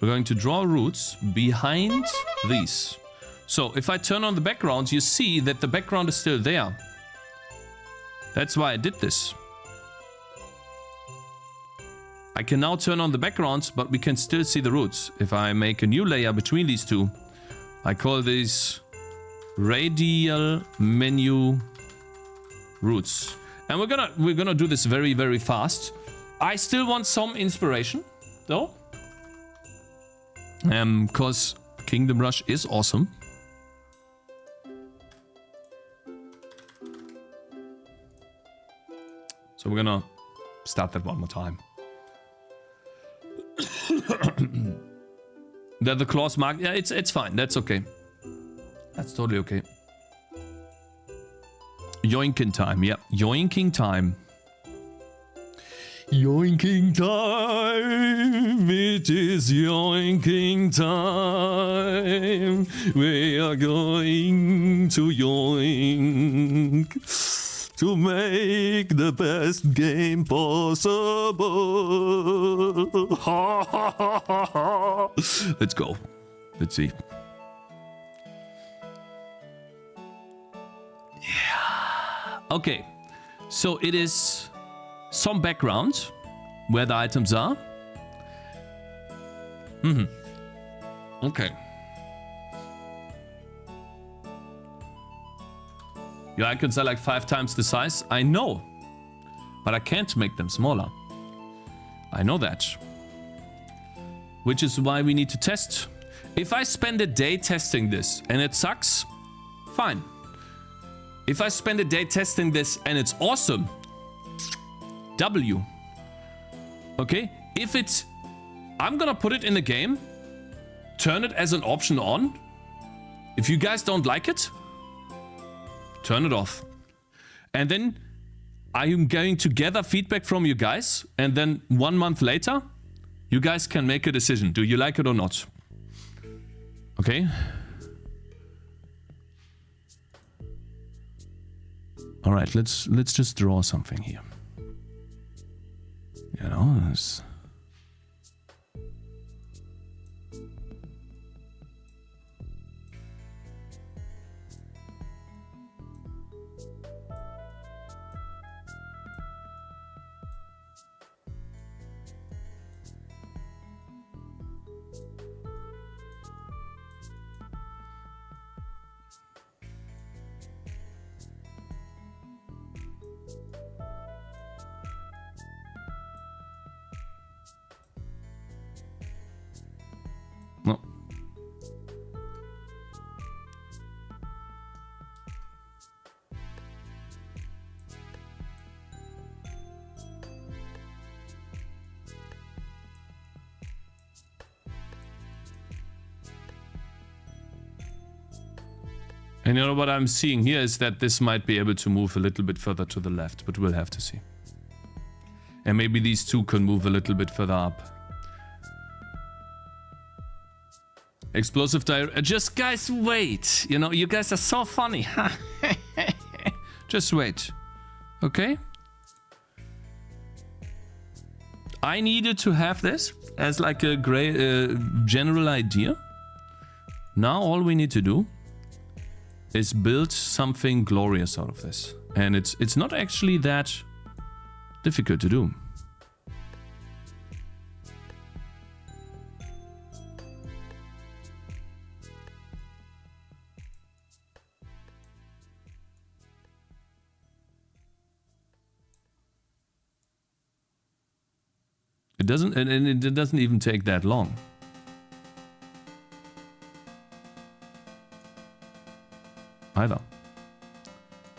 We're going to draw roots behind these. So if I turn on the background, you see that the background is still there. That's why I did this. I can now turn on the backgrounds, but we can still see the roots. If I make a new layer between these two, I call these radial menu roots. And we're gonna do this very, very fast. I still want some inspiration, though. Because Kingdom Rush is awesome. So we're gonna start that one more time. That the claws mark, yeah, it's fine. That's okay. That's totally okay. Yoinking time, yeah, yoinking time. Yoinking time, it is yoinking time. We are going to yoink to make the best game possible. Let's go. Let's see. Yeah. Okay. So it is some background where the items are. Okay. Your icons are like 5 times the size. I know. But I can't make them smaller. I know that. Which is why we need to test. If I spend a day testing this and it sucks, fine. If I spend a day testing this and it's awesome, W. Okay? If it's... I'm gonna put it in the game, turn it as an option on. If you guys don't like it, turn it off. And then I am going to gather feedback from you guys. And then 1 month later, you guys can make a decision. Do you like it or not? Okay? All right, let's just draw something here. You know, this... No. And you know what I'm seeing here is that this might be able to move a little bit further to the left, but we'll have to see. And maybe these two can move a little bit further up. Explosive just guys, wait. You know, you guys are so funny. Just wait. Okay? I needed to have this as like a general idea. Now all we need to do is build something glorious out of this. And it's not actually that difficult to do. It doesn't, and it doesn't even take that long. Either.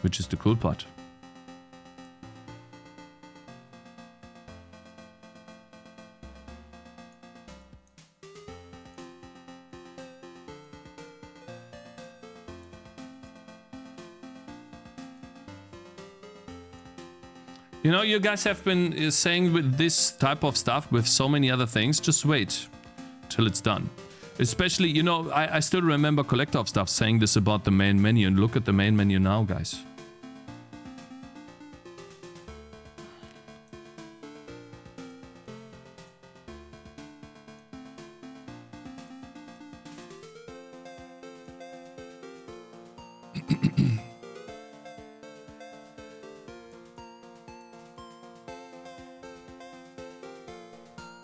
Which is the cool part. You know, you guys have been saying with this type of stuff, with so many other things, just wait till it's done. Especially, you know, I still remember Collector of Stuff saying this about the main menu, and look at the main menu now, guys.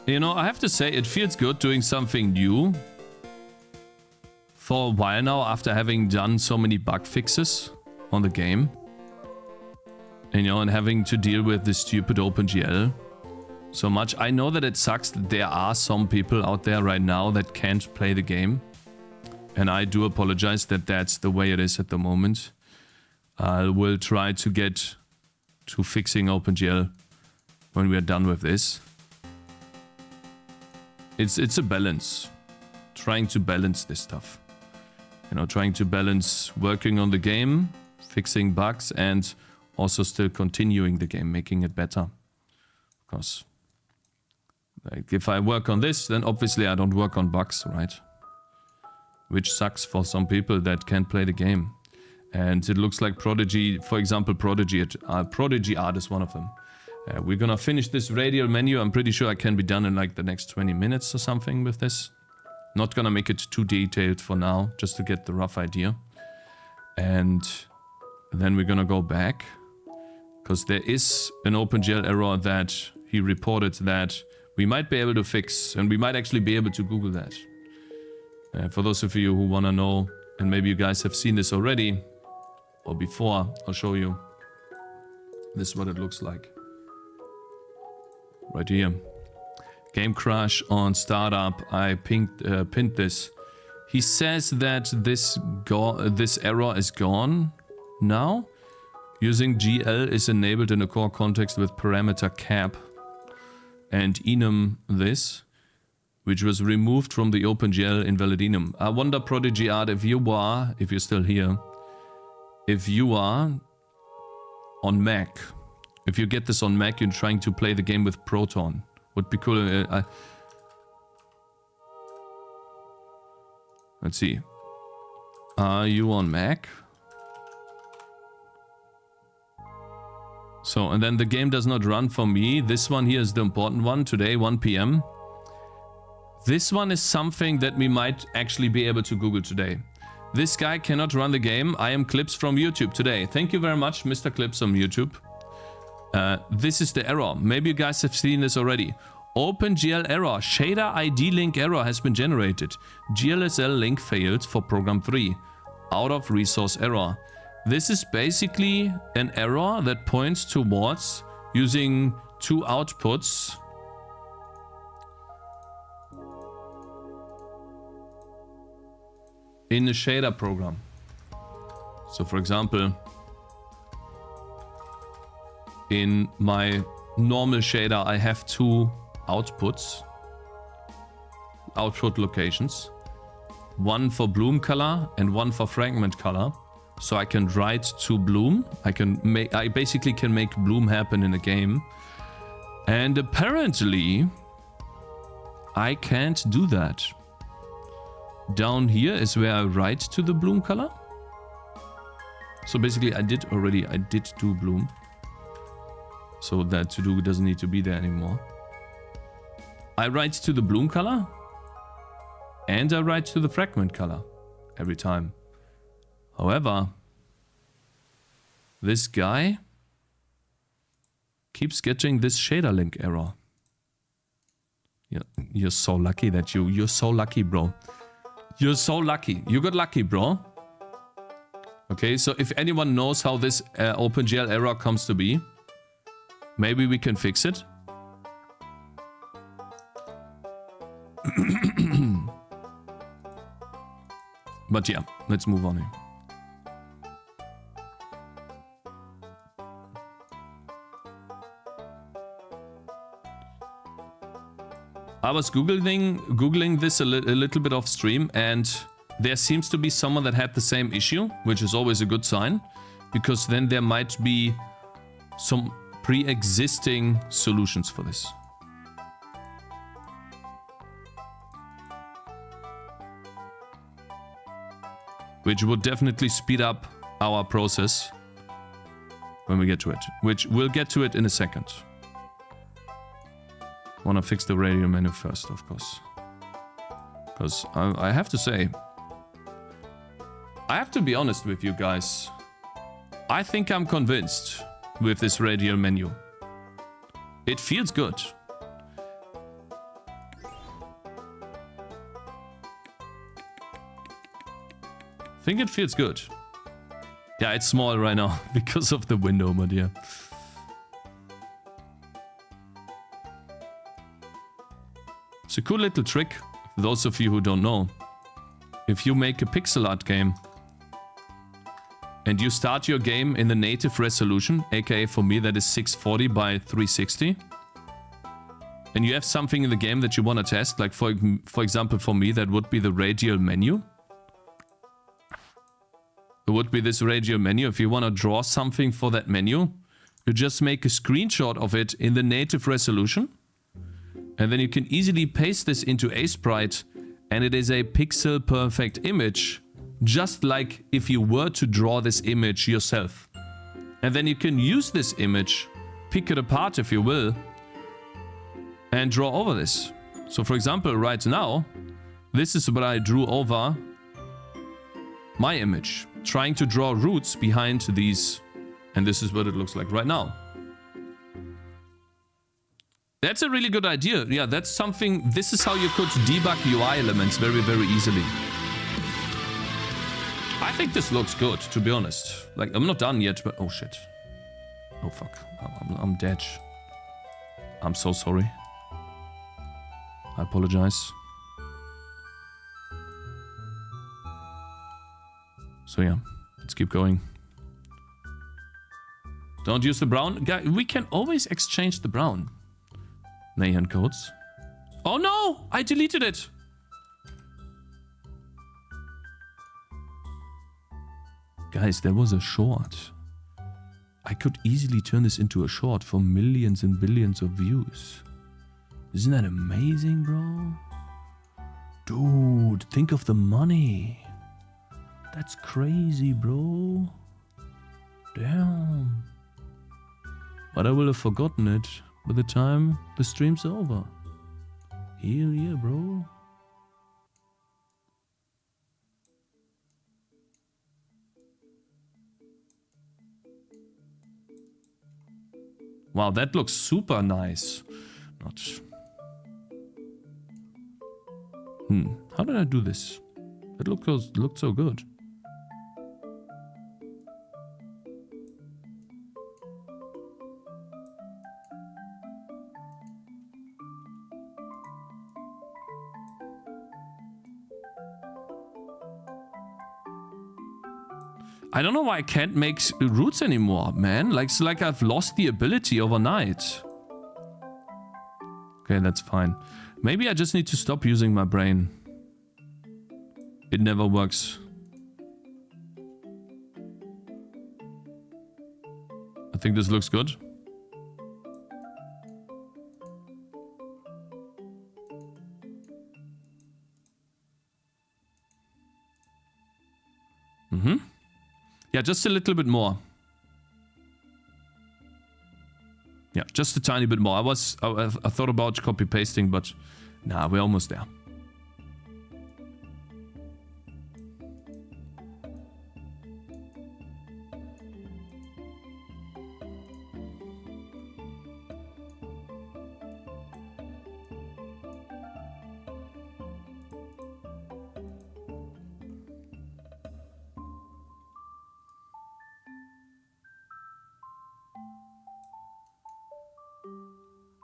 You know, I have to say, it feels good doing something new for a while now after having done so many bug fixes on the game. And, you know, and having to deal with this stupid OpenGL so much. I know that it sucks that there are some people out there right now that can't play the game. And I do apologize that that's the way it is at the moment. I will try to get to fixing OpenGL when we are done with this. It's a balance. Trying to balance this stuff. You know, trying to balance working on the game, fixing bugs, and also still continuing the game, making it better. Because like, if I work on this, then obviously I don't work on bugs, right? Which sucks for some people that can't play the game. And it looks like Prodigy, for example, Prodigy Art is one of them. We're gonna finish this radial menu. I'm pretty sure I can be done in like the next 20 minutes or something with this. Not gonna make it too detailed for now, just to get the rough idea. And then we're gonna go back, because there is an OpenGL error that he reported that we might be able to fix, and we might actually be able to Google that. For those of you who wanna know, and maybe you guys have seen this already, or before, I'll show you. This is what it looks like. Right here. Game crash on startup. I pinned this. He says that this error is gone now. Using GL is enabled in a core context with parameter cap and enum this, which was removed from the OpenGL invalid enum. I wonder, Prodigy Art, if you're still here, if you are on Mac. If you get this on Mac, you're trying to play the game with Proton. Would be cool. Let's see. Are you on Mac? So, and then the game does not run for me. This one here is the important one. Today, 1 PM. This one is something that we might actually be able to Google today. This guy cannot run the game. I am Clips from YouTube today. Thank you very much, Mr. Clips on YouTube. This is the error. Maybe you guys have seen this already. OpenGL error. Shader ID link error has been generated. GLSL link failed for program 3. Out of resource error. This is basically an error that points towards using two outputs. In a shader program. So for example, in my normal shader, I have two output locations. One for bloom color and one for fragment color. So I can write to bloom. I basically can make bloom happen in a game. And apparently, I can't do that. Down here is where I write to the bloom color. So basically I did do bloom. So that to do doesn't need to be there anymore. I write to the bloom color. And I write to the fragment color. Every time. However, this guy keeps getting this shader link error. You're so lucky that you're so lucky, bro. You're so lucky. You got lucky, bro. Okay, so if anyone knows how this OpenGL error comes to be, maybe we can fix it. But yeah, let's move on here. I was googling this a little bit off stream, and there seems to be someone that had the same issue, which is always a good sign, because then there might be some pre-existing solutions for this. Which would definitely speed up our process when we get to it, which we'll get to it in a second. Wanna fix the radial menu first, of course. Because I have to say, I have to be honest with you guys. I think I'm convinced with this radial menu. It feels good. I think it feels good. Yeah, it's small right now because of the window, but yeah. It's a cool little trick, for those of you who don't know. If you make a pixel art game and you start your game in the native resolution, aka for me that is 640 by 360, and you have something in the game that you want to test, like for example for me that would be the radial menu. It would be this radial menu. If you want to draw something for that menu, you just make a screenshot of it in the native resolution. And then you can easily paste this into Sprite, and it is a pixel perfect image, just like if you were to draw this image yourself. And then you can use this image, pick it apart if you will, and draw over this. So for example, right now, this is what I drew over my image, trying to draw roots behind these, and this is what it looks like right now. That's a really good idea. Yeah, that's something. This is how you could debug UI elements very, very easily. I think this looks good, to be honest. Like, I'm not done yet, but oh shit. Oh fuck. I'm dead. I'm so sorry. I apologize. So yeah, let's keep going. Don't use the brown. Guy, we can always exchange the brown. Neon codes. Oh no! I deleted it! Guys, there was a short. I could easily turn this into a short for millions and billions of views. Isn't that amazing, bro? Dude, think of the money. That's crazy, bro. Damn. But I will have forgotten it by the time the stream's over. Hell yeah, bro. Wow, that looks super nice. Not. How did I do this? It looked so good. I don't know why I can't make roots anymore, man. Like, it's like I've lost the ability overnight. Okay, that's fine. Maybe I just need to stop using my brain. It never works. I think this looks good. Yeah, just a little bit more. Yeah, just a tiny bit more. I thought about copy pasting, but nah, we're almost there.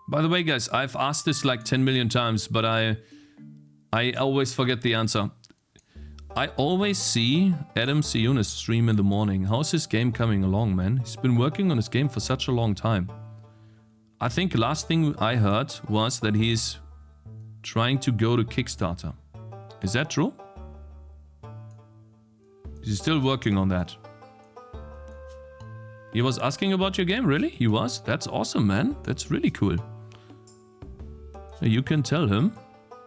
By the way, guys, I've asked this like 10 million times, but I always forget the answer. I always see Adam Siunis stream in the morning. How's his game coming along, man? He's been working on his game for such a long time. I think last thing I heard was that he's trying to go to Kickstarter. Is that true? He's still working on that. He was asking about your game, really? He was? That's awesome, man. That's really cool. You can tell him,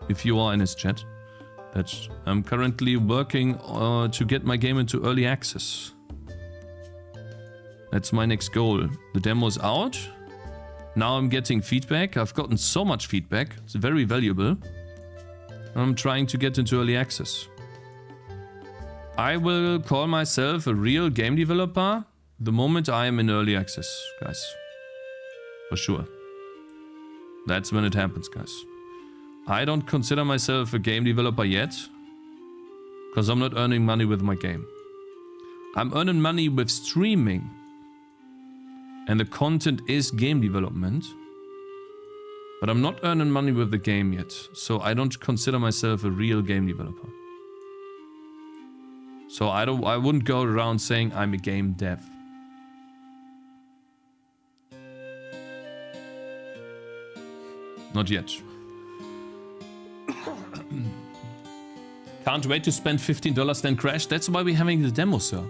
if you are in his chat, that I'm currently working to get my game into early access. That's my next goal. The demo's out. Now I'm getting feedback. I've gotten so much feedback. It's very valuable. I'm trying to get into early access. I will call myself a real game developer the moment I am in early access, guys. For sure. That's when it happens, guys. I don't consider myself a game developer yet. Because I'm not earning money with my game. I'm earning money with streaming. And the content is game development. But I'm not earning money with the game yet. So I don't consider myself a real game developer. So I wouldn't go around saying I'm a game dev. Not yet. Can't wait to spend $15 then crash. That's why we're having the demo, sir.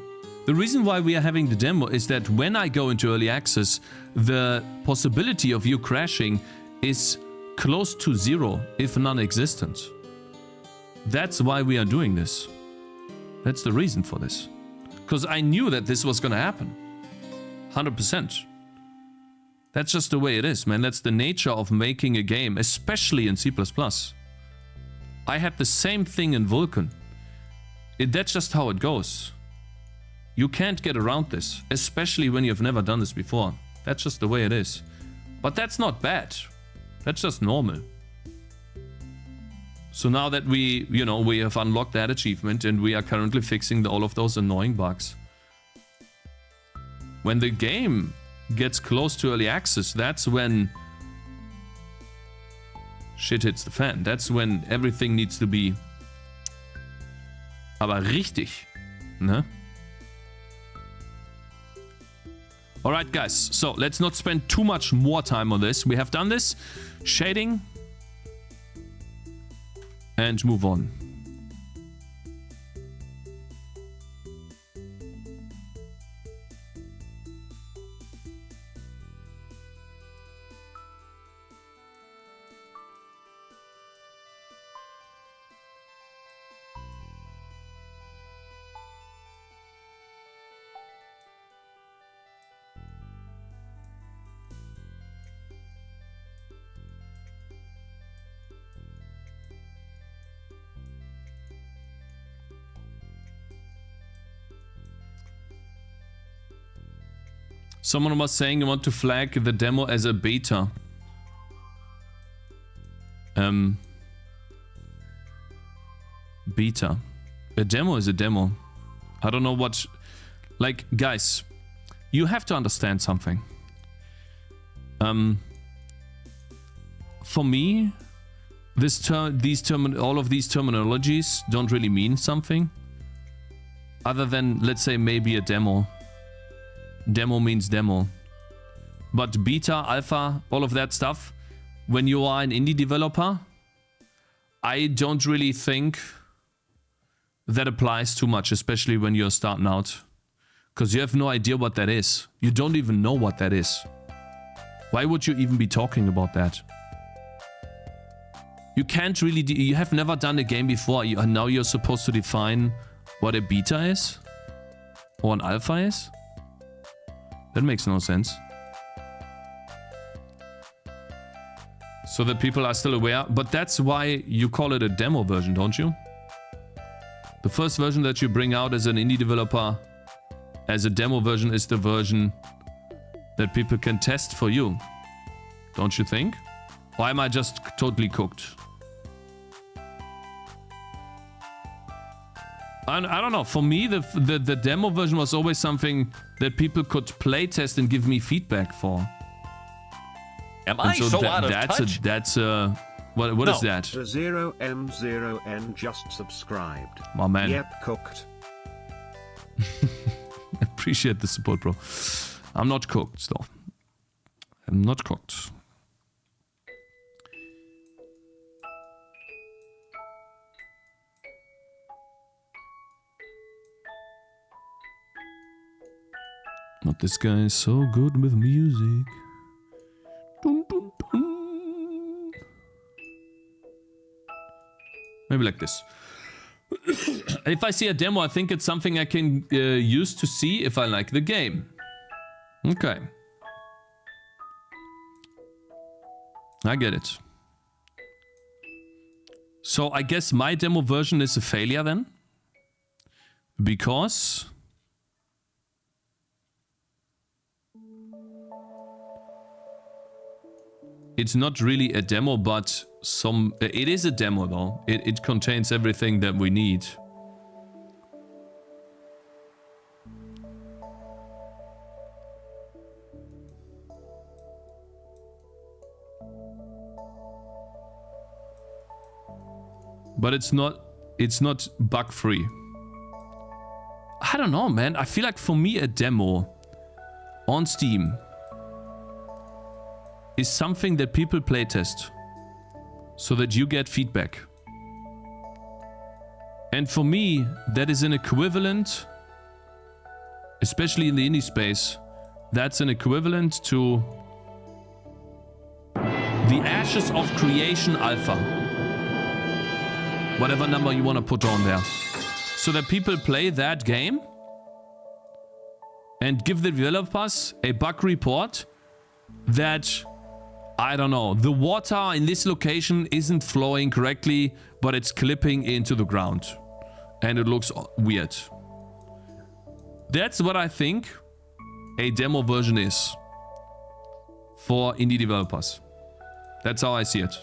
The reason why we are having the demo is that when I go into early access, the possibility of you crashing is close to zero, if non-existent. That's why we are doing this. That's the reason for this. Because I knew that this was going to happen. 100%. That's just the way it is, man. That's the nature of making a game, especially in C++. I had the same thing in Vulkan. That's just how it goes. You can't get around this, especially when you've never done this before. That's just the way it is. But that's not bad. That's just normal. So now that we have unlocked that achievement and we are currently fixing all of those annoying bugs. When the game gets close to early access, that's when shit hits the fan. That's when everything needs to be aber richtig, ne? Alright guys, so let's not spend too much more time on this. We have done this. Shading. And move on. Someone was saying you want to flag the demo as a beta. Beta. A demo is a demo. I don't know what... Like, guys, you have to understand something. For me, all of these terminologies don't really mean something. Other than, let's say, maybe a demo. Demo means demo. But beta, alpha, all of that stuff, when you are an indie developer, I don't really think that applies too much, especially when you're starting out. Because you have no idea what that is. You don't even know what that is. Why would you even be talking about that? You can't really... you have never done a game before, and now you're supposed to define what a beta is? Or an alpha is? That makes no sense. So that people are still aware. But that's why you call it a demo version, don't you? The first version that you bring out as an indie developer as a demo version is the version that people can test for you. Don't you think? Or am I just totally cooked? I don't know. For me, the demo version was always something that people could play test and give me feedback for. Am I so out of touch? What is that? The 0M0N just subscribed. My man. Yep, cooked. Appreciate the support, bro. I'm not cooked, though. I'm not cooked. Not this guy is so good with music. Dun, dun, dun. Maybe like this. If I see a demo, I think it's something I can use to see if I like the game. Okay. I get it. So I guess my demo version is a failure then? Because... it's not really a demo, but it is a demo though. It contains everything that we need. but it's not bug free. I don't know, man. I feel like for me a demo on Steam is something that people playtest so that you get feedback. And for me, that is an equivalent, especially in the indie space, that's an equivalent to the Ashes of Creation Alpha. Whatever number you want to put on there. So that people play that game and give the developers a bug report that, I don't know, the water in this location isn't flowing correctly, but it's clipping into the ground. And it looks weird. That's what I think a demo version is for indie developers. That's how I see it.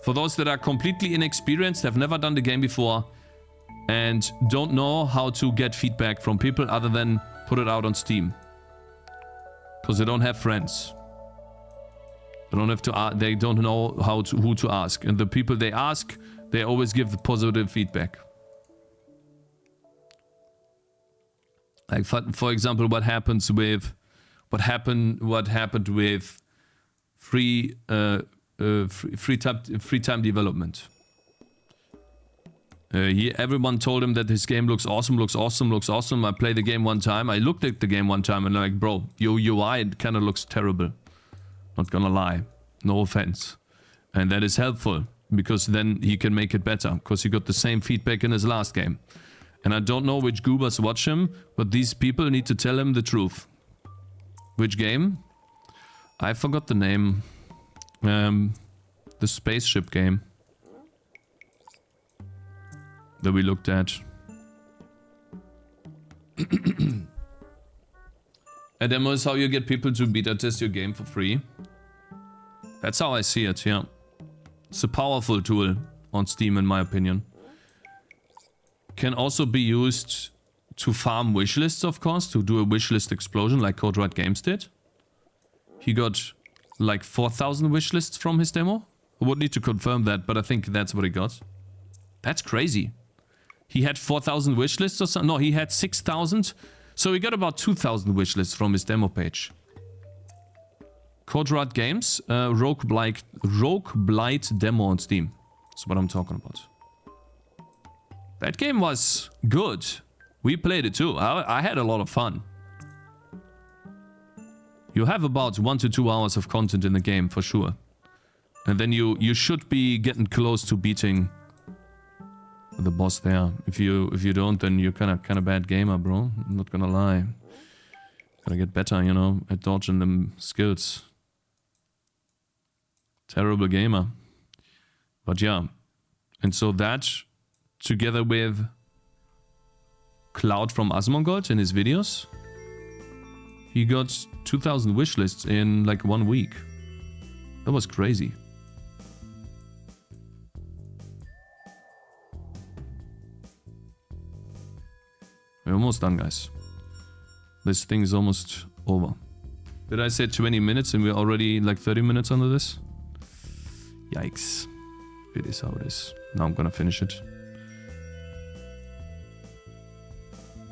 For those that are completely inexperienced, have never done the game before, and don't know how to get feedback from people other than put it out on Steam. Because they don't have friends. They don't have to. They don't know who to ask, and the people they ask, they always give the positive feedback. Like for example, what happened with free time development. Everyone told him that his game looks awesome. I played the game one time. I looked at the game one time and like, bro, your UI, it kind of looks terrible. Not gonna lie. No offense. And that is helpful because then he can make it better because he got the same feedback in his last game. And I don't know which goobers watch him, but these people need to tell him the truth. Which game? I forgot the name. The spaceship game that we looked at. A demo is how you get people to beta test your game for free. That's how I see it, yeah. It's a powerful tool on Steam in my opinion. Can also be used to farm wishlists, of course, to do a wishlist explosion like Code Games did. He got like 4,000 wishlists from his demo. I would need to confirm that, but I think that's what he got. That's crazy. He had 4,000 wishlists or something. No, he had 6,000. So he got about 2,000 wishlists from his demo page. Code Games, Rogue Blight demo on Steam. That's what I'm talking about. That game was good. We played it too. I had a lot of fun. You have about 1 to 2 hours of content in the game for sure. And then you should be getting close to beating the boss there. If you don't, then you're kind of bad gamer, bro. I'm not gonna lie. Gotta get better, you know, at dodging them skills. Terrible gamer. But yeah. And so that, together with Cloud from Asmongold in his videos, he got 2,000 wishlists in like 1 week. That was crazy. We're almost done, guys. This thing is almost over. Did I say 20 minutes and we're already like 30 minutes under this? Yikes. It is how it is. Now I'm gonna finish it.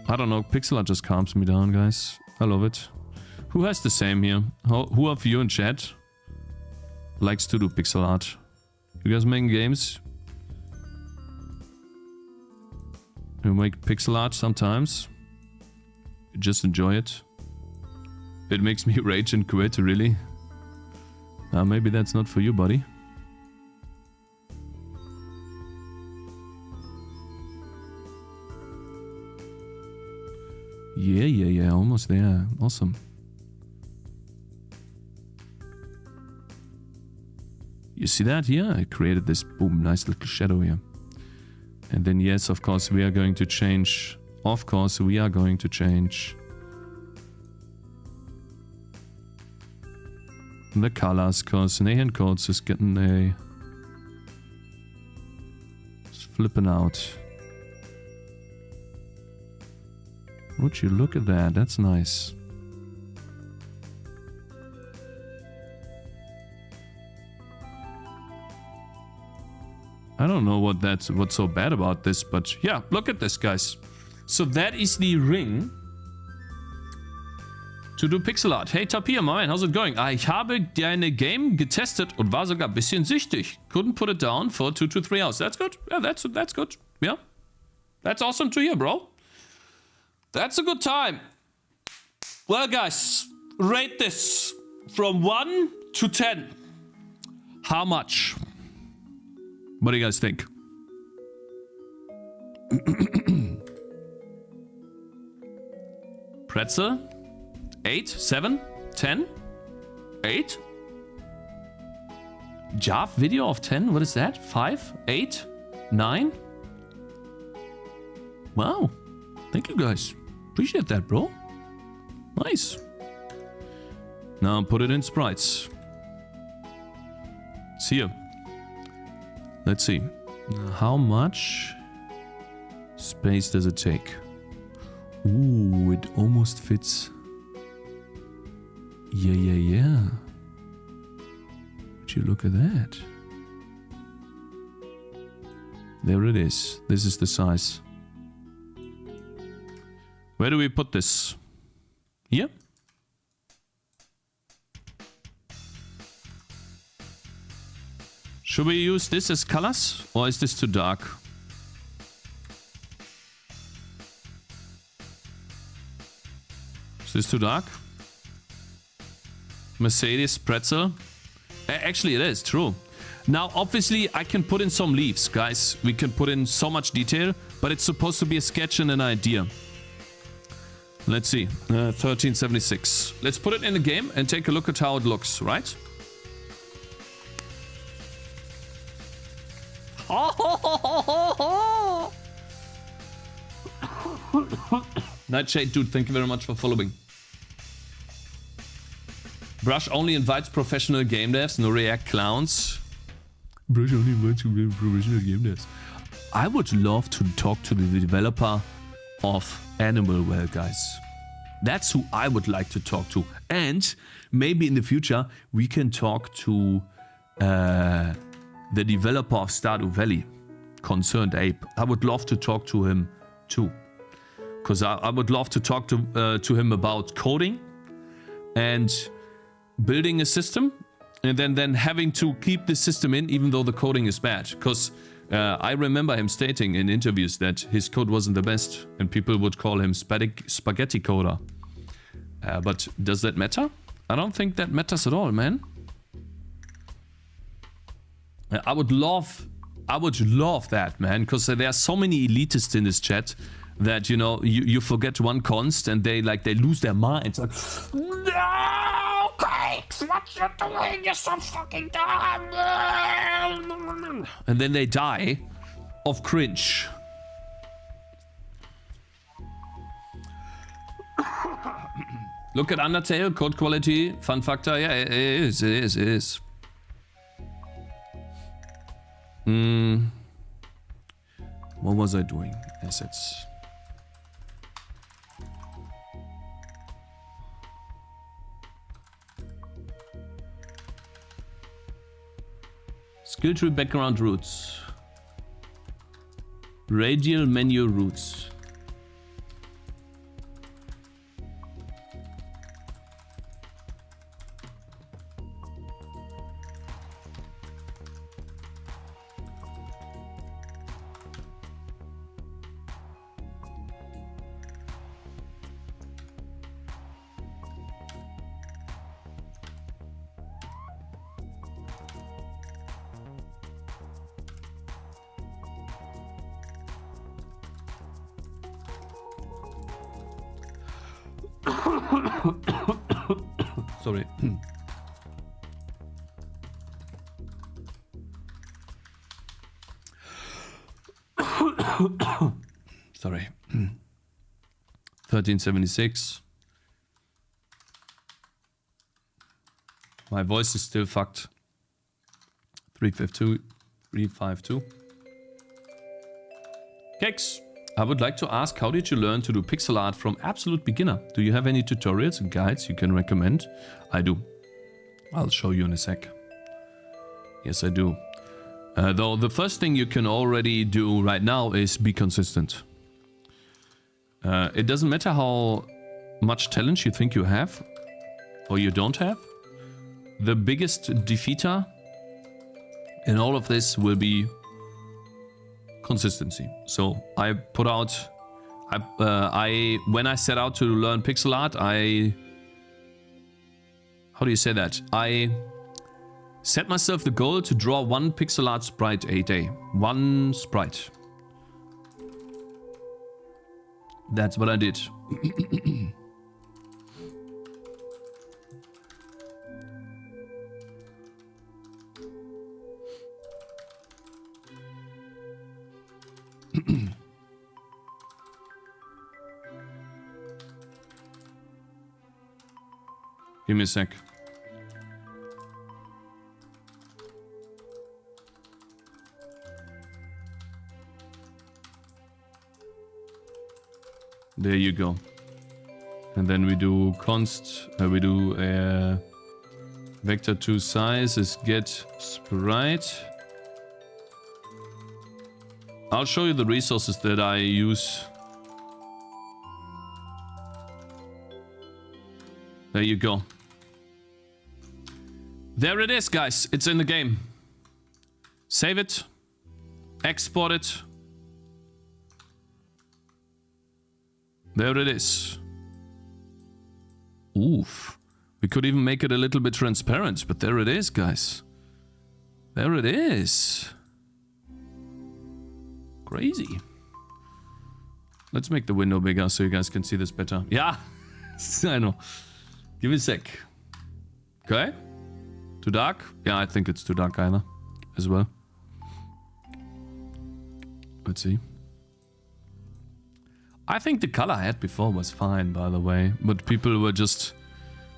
I don't know, pixel art just calms me down, guys. I love it. Who has the same here? Who of you in chat likes to do pixel art? You guys making games? You make pixel art sometimes? You just enjoy it? It makes me rage and quit, really? Maybe that's not for you, buddy. Yeah, almost there. Awesome. You see that? Yeah, I created this, boom, nice little shadow here. And then yes, of course, we are going to change. Of course, we are going to change the colors, because Nahan Codes is getting a... It's flipping out. Would you look at that? That's nice. I don't know what's so bad about this, but yeah, look at this, guys. So that is the ring to do Pixel Art. Hey Tapir, my man, how's it going? Ich habe deine Game getestet und war sogar ein bisschen süchtig. Couldn't put it down for 2 to 3 hours. That's good. Yeah, that's good. Yeah. That's awesome to hear, bro. That's a good time. Well, guys, rate this from 1 to 10. How much? What do you guys think? Pretzel? 8? 7? 10? 8? Jav video of 10? What is that? 5? 8? 9? Wow. Thank you, guys. Appreciate that, bro. Nice. Now put it in sprites. It's here. Let's see. How much space does it take? Ooh, it almost fits. Yeah. Would you look at that? There it is. This is the size. Where do we put this? Here? Should we use this as colors? Or is this too dark? Is this too dark? Mercedes pretzel. Actually, it is true. Now, obviously, I can put in some leaves, guys. We can put in so much detail, but it's supposed to be a sketch and an idea. Let's see. 1376. Let's put it in the game and take a look at how it looks, right? Nightshade dude, thank you very much for following. Brush only invites professional game devs, no React clowns. Brush only invites professional game devs. I would love to talk to the developer of Animal Well, guys. That's who I would like to talk to. And maybe in the future we can talk to the developer of Stardew Valley, Concerned Ape. I would love to talk to him too. Because I would love to talk to him about coding and building a system, and then having to keep the system in even though the coding is bad. Because I remember him stating in interviews that his code wasn't the best and people would call him spaghetti coder. But does that matter? I don't think that matters at all, man. I would love that, man, because there are so many elitists in this chat that, you know, you forget one const and they lose their minds. Like, no, Cakez, what you doing? You're so fucking dumb. And then they die of cringe. Look at Undertale, code quality, fun factor. Yeah, it is. What was I doing? Assets. Skill tree background roots. Radial menu roots. Sorry. Sorry. 1376. My voice is still fucked. 352. Cakez, I would like to ask, how did you learn to do pixel art from absolute beginner? Do you have any tutorials and guides you can recommend? I do. I'll show you in a sec. Yes, I do. Though the first thing you can already do right now is be consistent. It doesn't matter how much talent you think you have or you don't have. The biggest defeater in all of this will be consistency. So I put out, when I set out to learn pixel art, how do you say that? I set myself the goal to draw one pixel art sprite a day. One sprite. That's what I did. Give me a sec. There you go. And then we do const, we do vector to size is get sprite. I'll show you the resources that I use. There you go. There it is, guys. It's in the game. Save it. Export it. There it is. Oof. We could even make it a little bit transparent, but there it is, guys. There it is. Crazy. Let's make the window bigger so you guys can see this better. Yeah, I know. Give me a sec. Okay. Too dark? Yeah, I think it's too dark either. As well. Let's see. I think the color I had before was fine, by the way. But people were just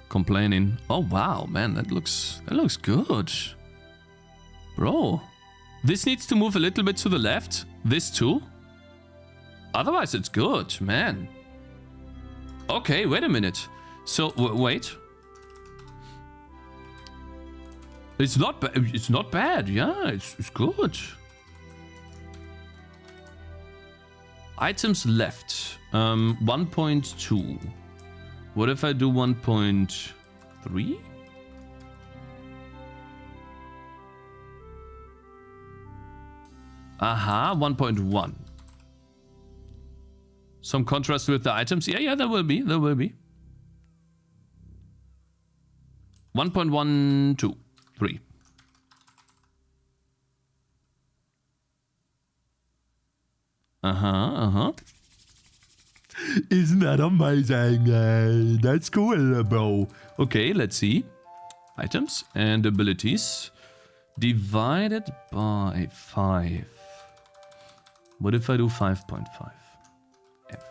complaining. Oh, wow, man. That looks good. Bro. This needs to move a little bit to the left. This too. Otherwise, it's good, man. Okay, wait a minute. So, wait. It's not bad. It's not bad. Yeah, it's good. Items left. 1.2. What if I do 1.3? Aha, 1.1. Some contrast with the items. Yeah, there will be. There will be. 1.123. Uh-huh. Isn't that amazing? That's cool, bro. Okay, let's see. Items and abilities. Divided by 5. What if I do 5.5? F.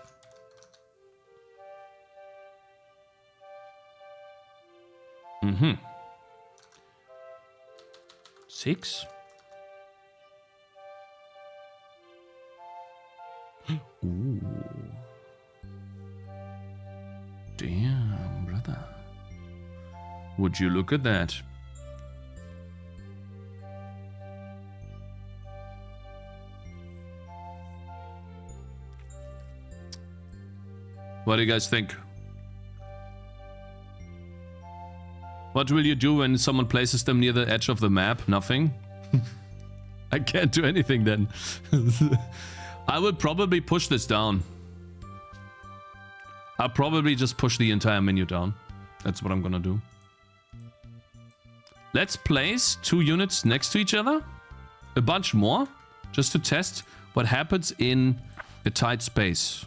Mm-hmm. 6. Ooh. Damn, brother. Would you look at that? What do you guys think? What will you do when someone places them near the edge of the map? Nothing? I can't do anything then. I will probably push this down. I'll probably just push the entire menu down. That's what I'm gonna do. Let's place 2 units next to each other. A bunch more. Just to test what happens in a tight space.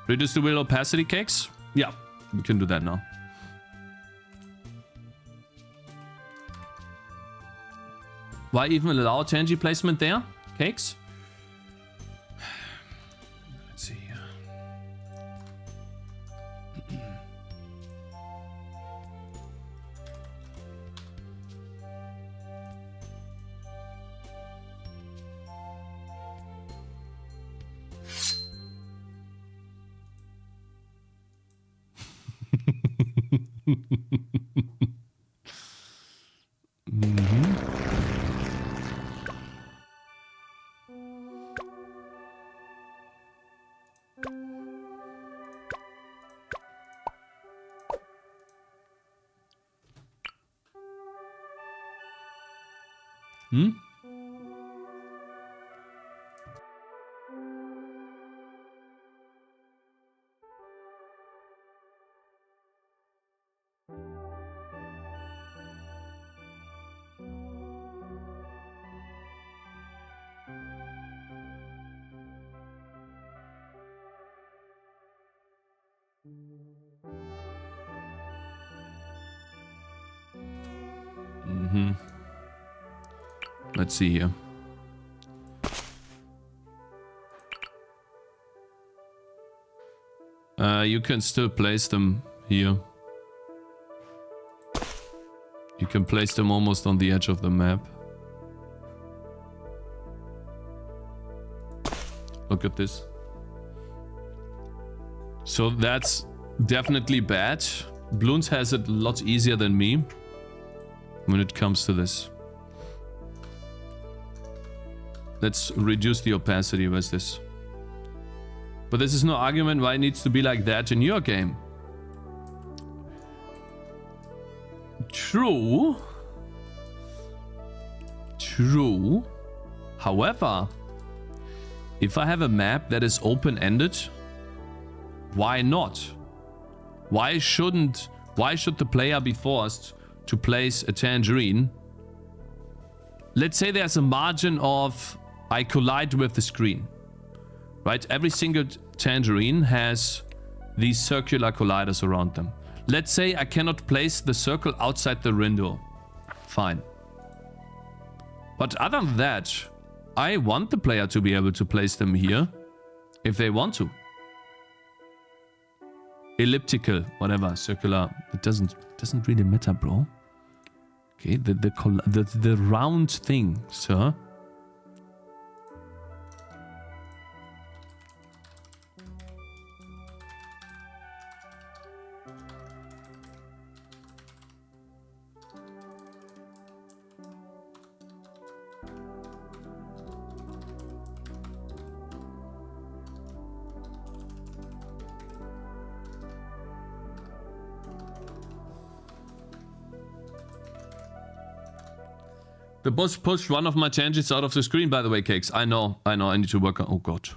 Reduce the wheel opacity, Cakez? Yeah, we can do that now. Why even allow Tangy placement there, Cakez? Let's see here. Hmm? Mm-hmm. Let's see here. You can still place them here. You can place them almost on the edge of the map. Look at this. So that's definitely bad. Bloons has it lots easier than me when it comes to this. Let's reduce the opacity with this. But this is no argument why it needs to be like that in your game. True. True. However, if I have a map that is open-ended, why not? Why should the player be forced to place a tangerine? Let's say there's a margin of I collide with the screen. Right? Every single tangerine has these circular colliders around them. Let's say I cannot place the circle outside the window. Fine. But other than that, I want the player to be able to place them here if they want to. Elliptical, whatever, circular, it doesn't really matter, bro. Okay, the round thing, sir. The boss pushed one of my tangents out of the screen, by the way, Cakez. I know, I need to work on... Oh, God.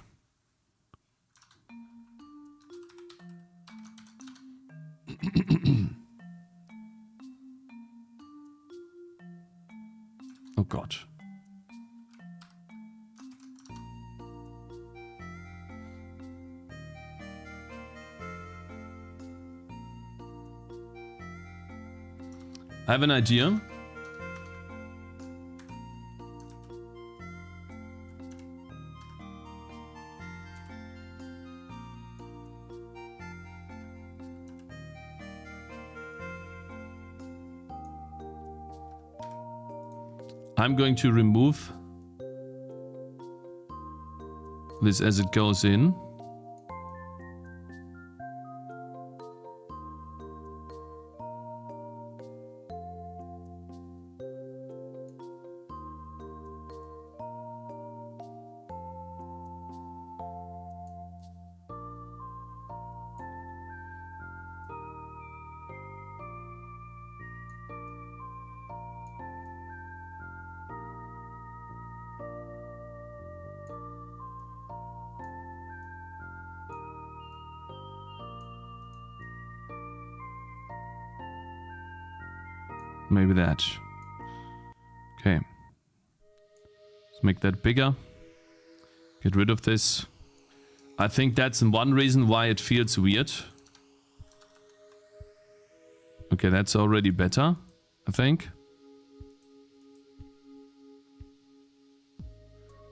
Oh, God. I have an idea. I'm going to remove this as it goes in. Maybe that. Okay. Let's make that bigger. Get rid of this. I think that's one reason why it feels weird. Okay, that's already better, I think.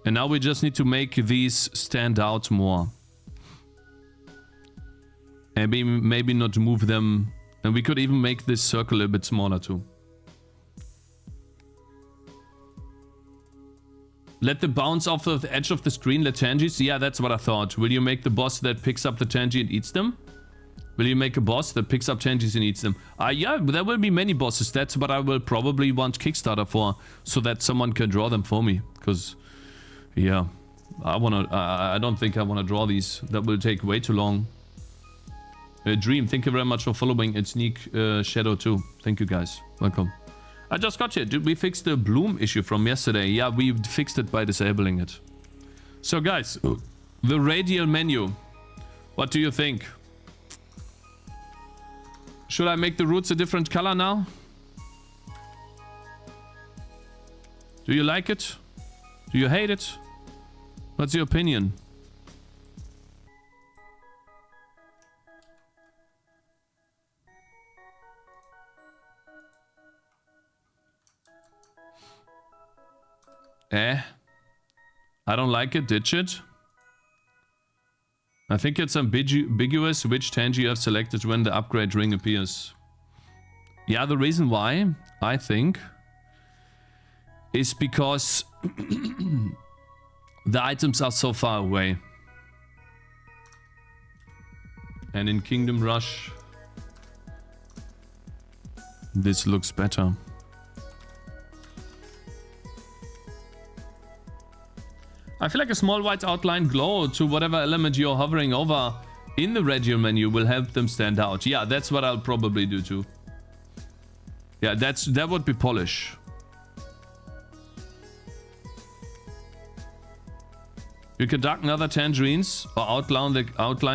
And now we just need to make these stand out more. And maybe not move them. And we could even make this circle a bit smaller too. Let the bounce off of the edge of the screen, let Tangies. Yeah, that's what I thought. Will you make the boss that picks up the Tangy and eats them? Will you make a boss that picks up Tangies and eats them? Yeah, there will be many bosses. That's what I will probably want Kickstarter for, so that someone can draw them for me. Because, yeah, I don't think I want to draw these. That will take way too long. Dream, thank you very much for following. And Sneak Shadow too. Thank you guys. Welcome. I just got here. Did we fix the bloom issue from yesterday? Yeah, we fixed it by disabling it. So guys, the radial menu. What do you think? Should I make the roots a different color now? Do you like it? Do you hate it? What's your opinion? I don't like it, ditch it. I think it's ambiguous which Tangy you have selected when the upgrade ring appears. Yeah, the reason why, I think, is because the items are so far away. And in Kingdom Rush, this looks better. I feel like a small white outline glow to whatever element you're hovering over in the radial menu will help them stand out. Yeah, that's what I'll probably do too. Yeah, that would be polish. You can darken other tangerines or outline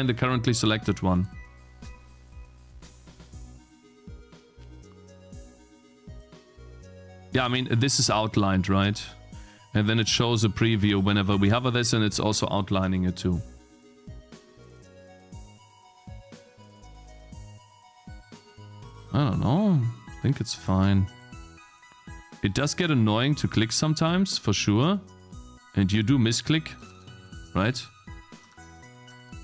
the currently selected one. Yeah, I mean, this is outlined, right? And then it shows a preview whenever we hover this, and it's also outlining it too. I don't know. I think it's fine. It does get annoying to click sometimes, for sure. And you do misclick, right?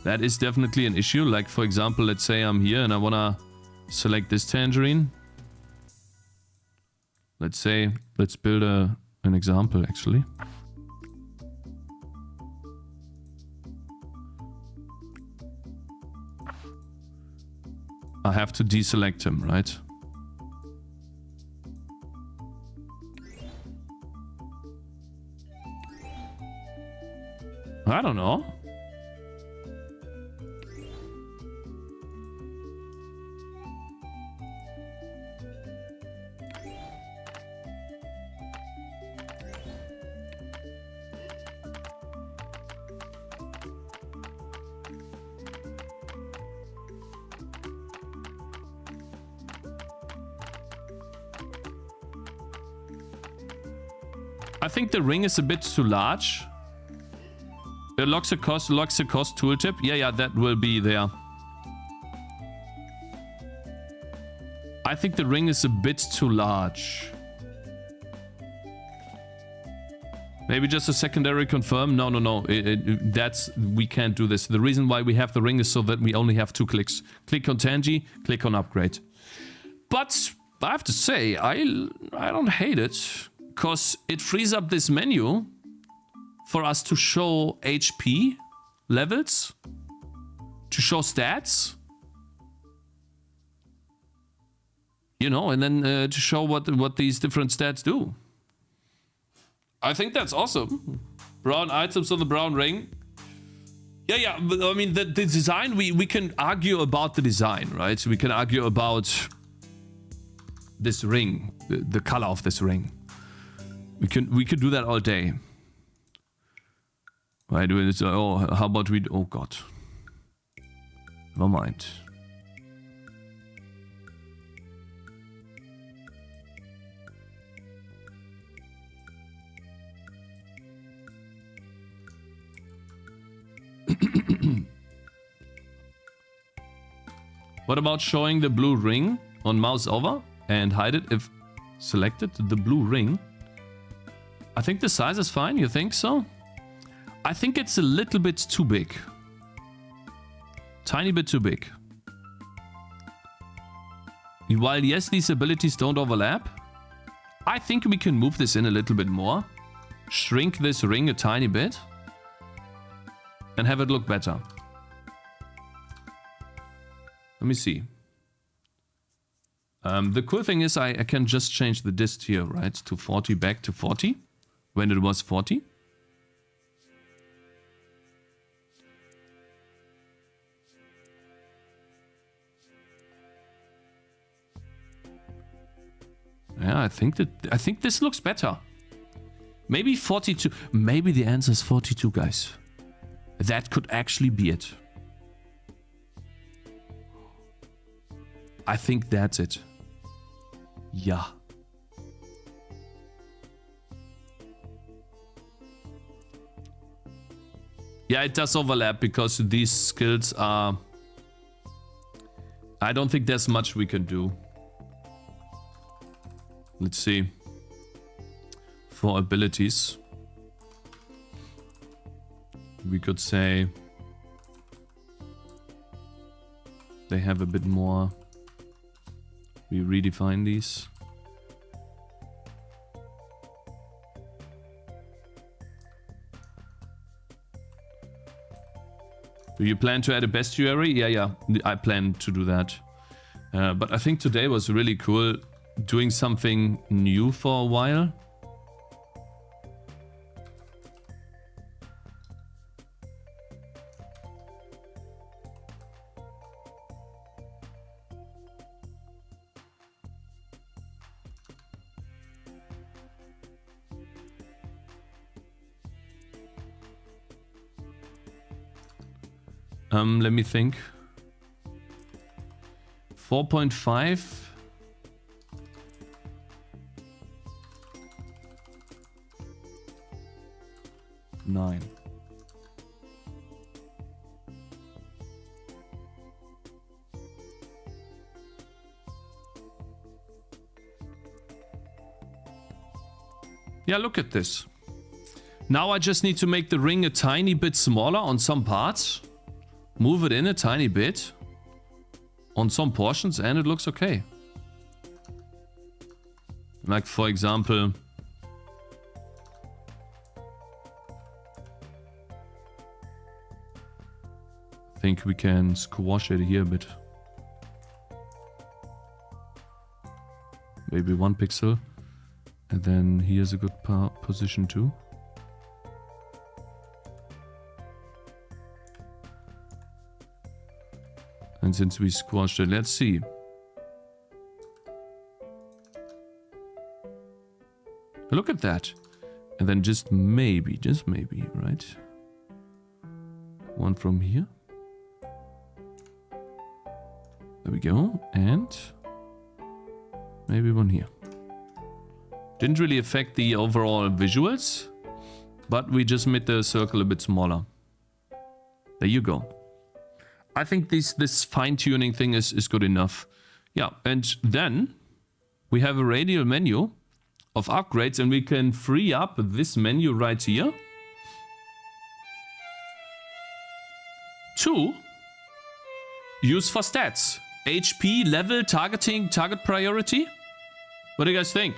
That is definitely an issue. Like, for example, let's say I'm here and I want to select this tangerine. Let's build an example, actually. I have to deselect him, right? I don't know. I think the ring is a bit too large. It locks the cost tooltip. Yeah, that will be there. I think the ring is a bit too large. Maybe just a secondary confirm. No. We can't do this. The reason why we have the ring is so that we only have 2 clicks. Click on Tangy, click on upgrade. But I have to say, I don't hate it. Because it frees up this menu for us to show HP levels, to show stats, you know, and then to show what these different stats do. I think that's awesome. Brown items on the brown ring. Yeah, but I mean, the design, we can argue about the design, right? We can argue about this ring, the color of this ring. We could do that all day. Why do it? Oh, how about we? Oh God. Never mind. What about showing the blue ring on mouse over and hide it if selected? The blue ring. I think the size is fine. You think so? I think it's a little bit too big. Tiny bit too big. While yes, these abilities don't overlap, I think we can move this in a little bit more. Shrink this ring a tiny bit. And have it look better. Let me see. The cool thing is I can just change the dist here, right? To 40 back to 40 when it was 40. Yeah, I think this looks better. Maybe 42. Maybe the answer is 42, guys. That could actually be it. I think that's it. Yeah. Yeah, it does overlap because these skills are... I don't think there's much we can do. Let's see. For abilities, we could say they have a bit more. We redefine these. Do you plan to add a bestiary? Yeah, I plan to do that. But I think today was really cool doing something new for a while. Let me think. 4.5. Nine. Yeah, look at this. Now I just need to make the ring a tiny bit smaller on some parts. Move it in a tiny bit on some portions and it looks okay. Like for example, I think we can squash it here a bit. Maybe 1 pixel. And then here's a good position too. And since we squashed it, let's see. Look at that. And then just maybe, right? One from here. There we go. And maybe one here. Didn't really affect the overall visuals, but we just made the circle a bit smaller. There you go. I think this fine-tuning thing is good enough. Yeah, and then we have a radial menu of upgrades and we can free up this menu right here to use for stats. HP, level, targeting, target priority. What do you guys think?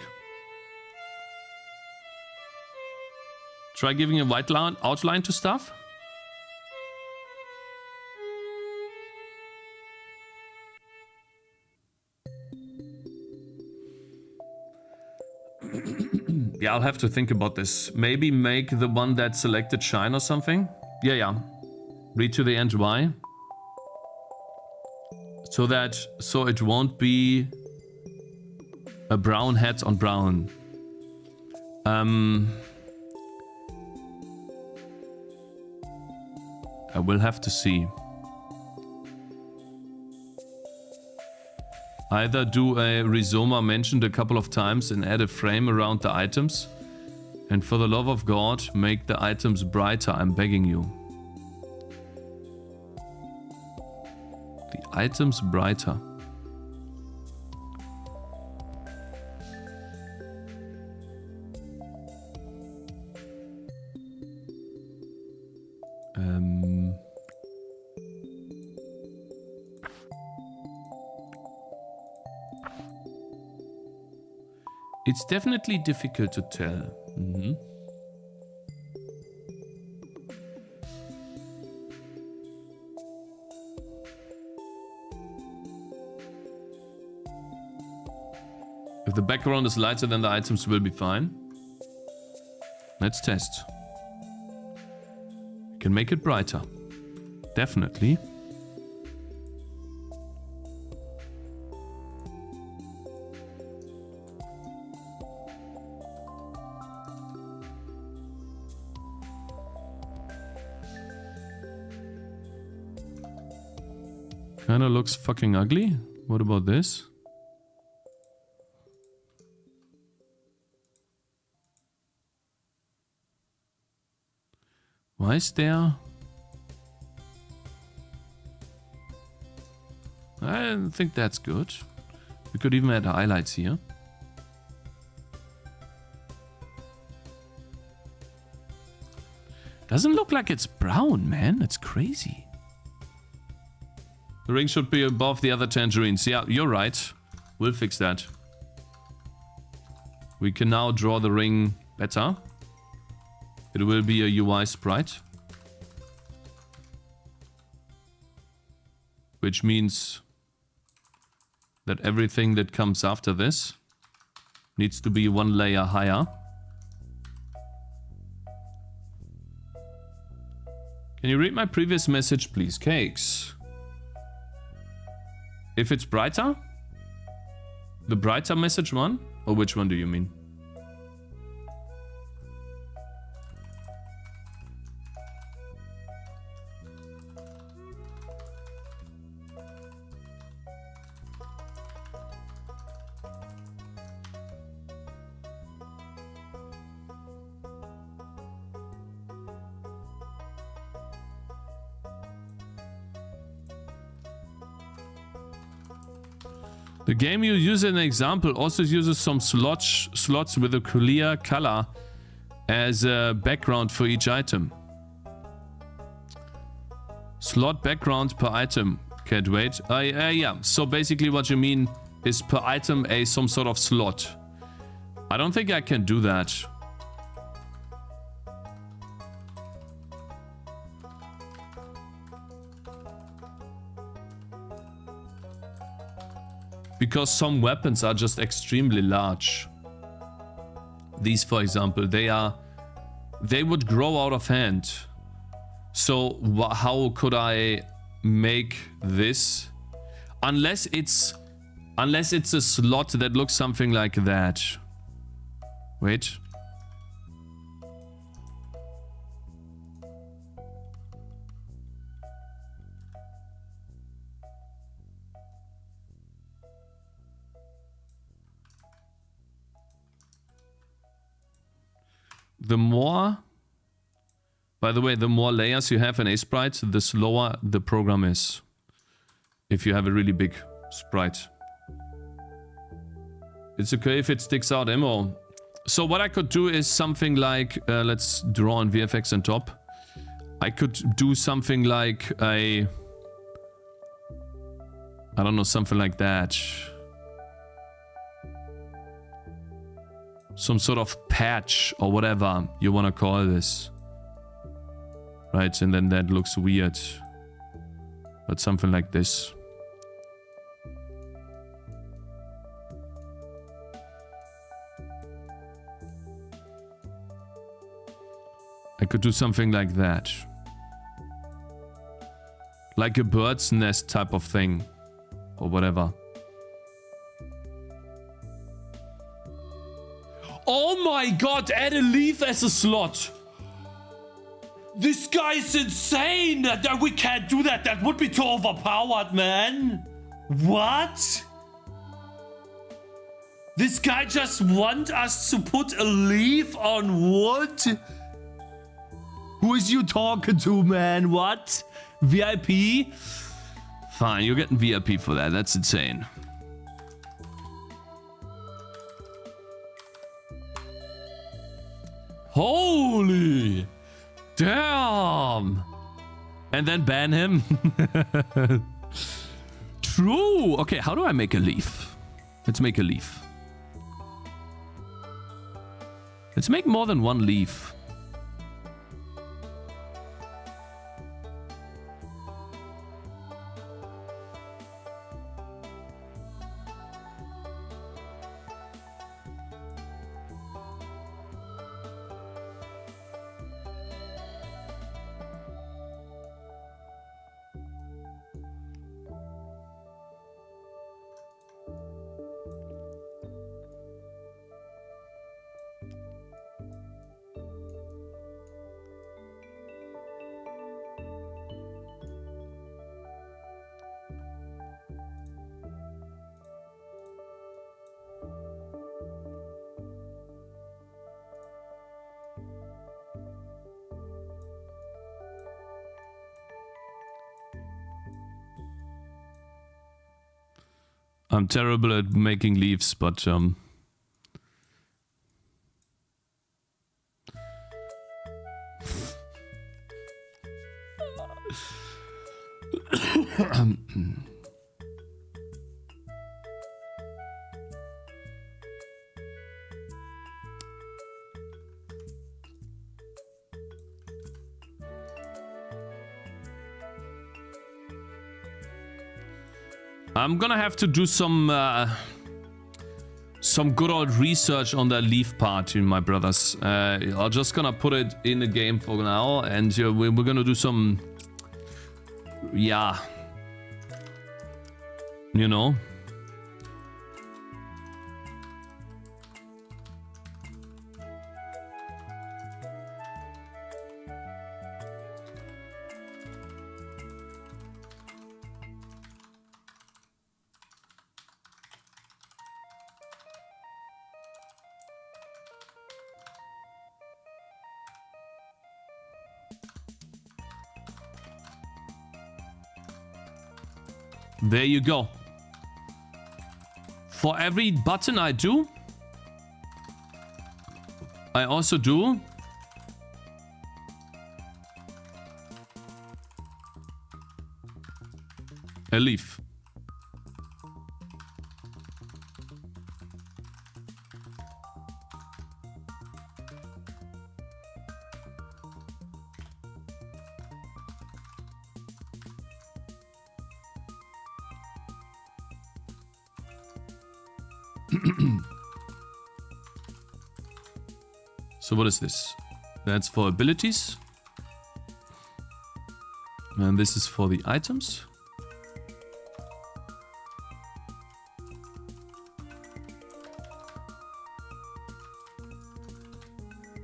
Try giving a white outline to stuff. Yeah, I'll have to think about this. Maybe make the one that selected shine or something. Yeah. Read to the end why. So it won't be a brown hat on brown. I will have to see. Either do a Rizoma mentioned a couple of times and add a frame around the items. And for the love of God, make the items brighter, I'm begging you. The items brighter. It's definitely difficult to tell. If the background is lighter, then the items will be fine. Let's test. We can make it brighter. Definitely. Kinda looks fucking ugly. What about this? Why is there... I think that's good. We could even add highlights here. Doesn't look like it's brown, man. That's crazy. The ring should be above the other tangerines. Yeah, you're right. We'll fix that. We can now draw the ring better. It will be a UI sprite. Which means that everything that comes after this needs to be one layer higher. Can you read my previous message, please, Cakez? If it's brighter? The brighter message one? Or which one do you mean? The game you use as an example also uses some slots with a clear color as a background for each item. Slot background per item. Can't wait. Yeah, so basically what you mean is per item some sort of slot. I don't think I can do that. Because some weapons are just extremely large. These, for example, they would grow out of hand. So how could I make this? Unless it's a slot that looks something like that. Wait. By the way, the more layers you have in a sprite, the slower the program is. If you have a really big sprite. It's okay if it sticks out ammo. So what I could do is something like, let's draw on VFX on top. I could do something like I don't know, something like that. Some sort of patch or whatever you want to call this. Right, and then that looks weird. But something like this. I could do something like that. Like a bird's nest type of thing. Or whatever. Oh my god, add a leaf as a slot. This guy is insane. That we can't do that. That would be too overpowered, man. What? This guy just wants us to put a leaf on wood? Who is you talking to, man? What? VIP? Fine, you're getting VIP for that. That's insane. Holy damn! And then ban him. True. Okay, how do I make a leaf? Let's make a leaf. Let's make more than one leaf. I'm terrible at making leaves, but I'm gonna have to do some good old research on that leaf part, my brothers. I'm just gonna put it in the game for now, and we're gonna do some, yeah, you know. There you go. For every button I do, I also do a leaf. So what is this? That's for abilities. And this is for the items.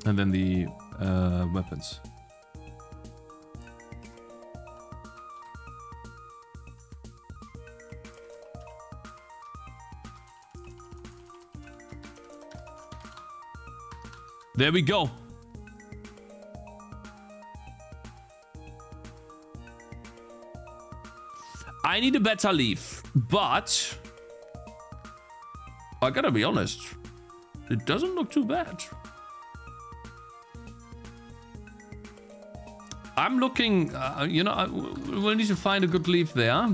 And then the weapons. There we go. I need a better leaf, but I gotta be honest, it doesn't look too bad. I'm looking, you know, we'll need to find a good leaf there.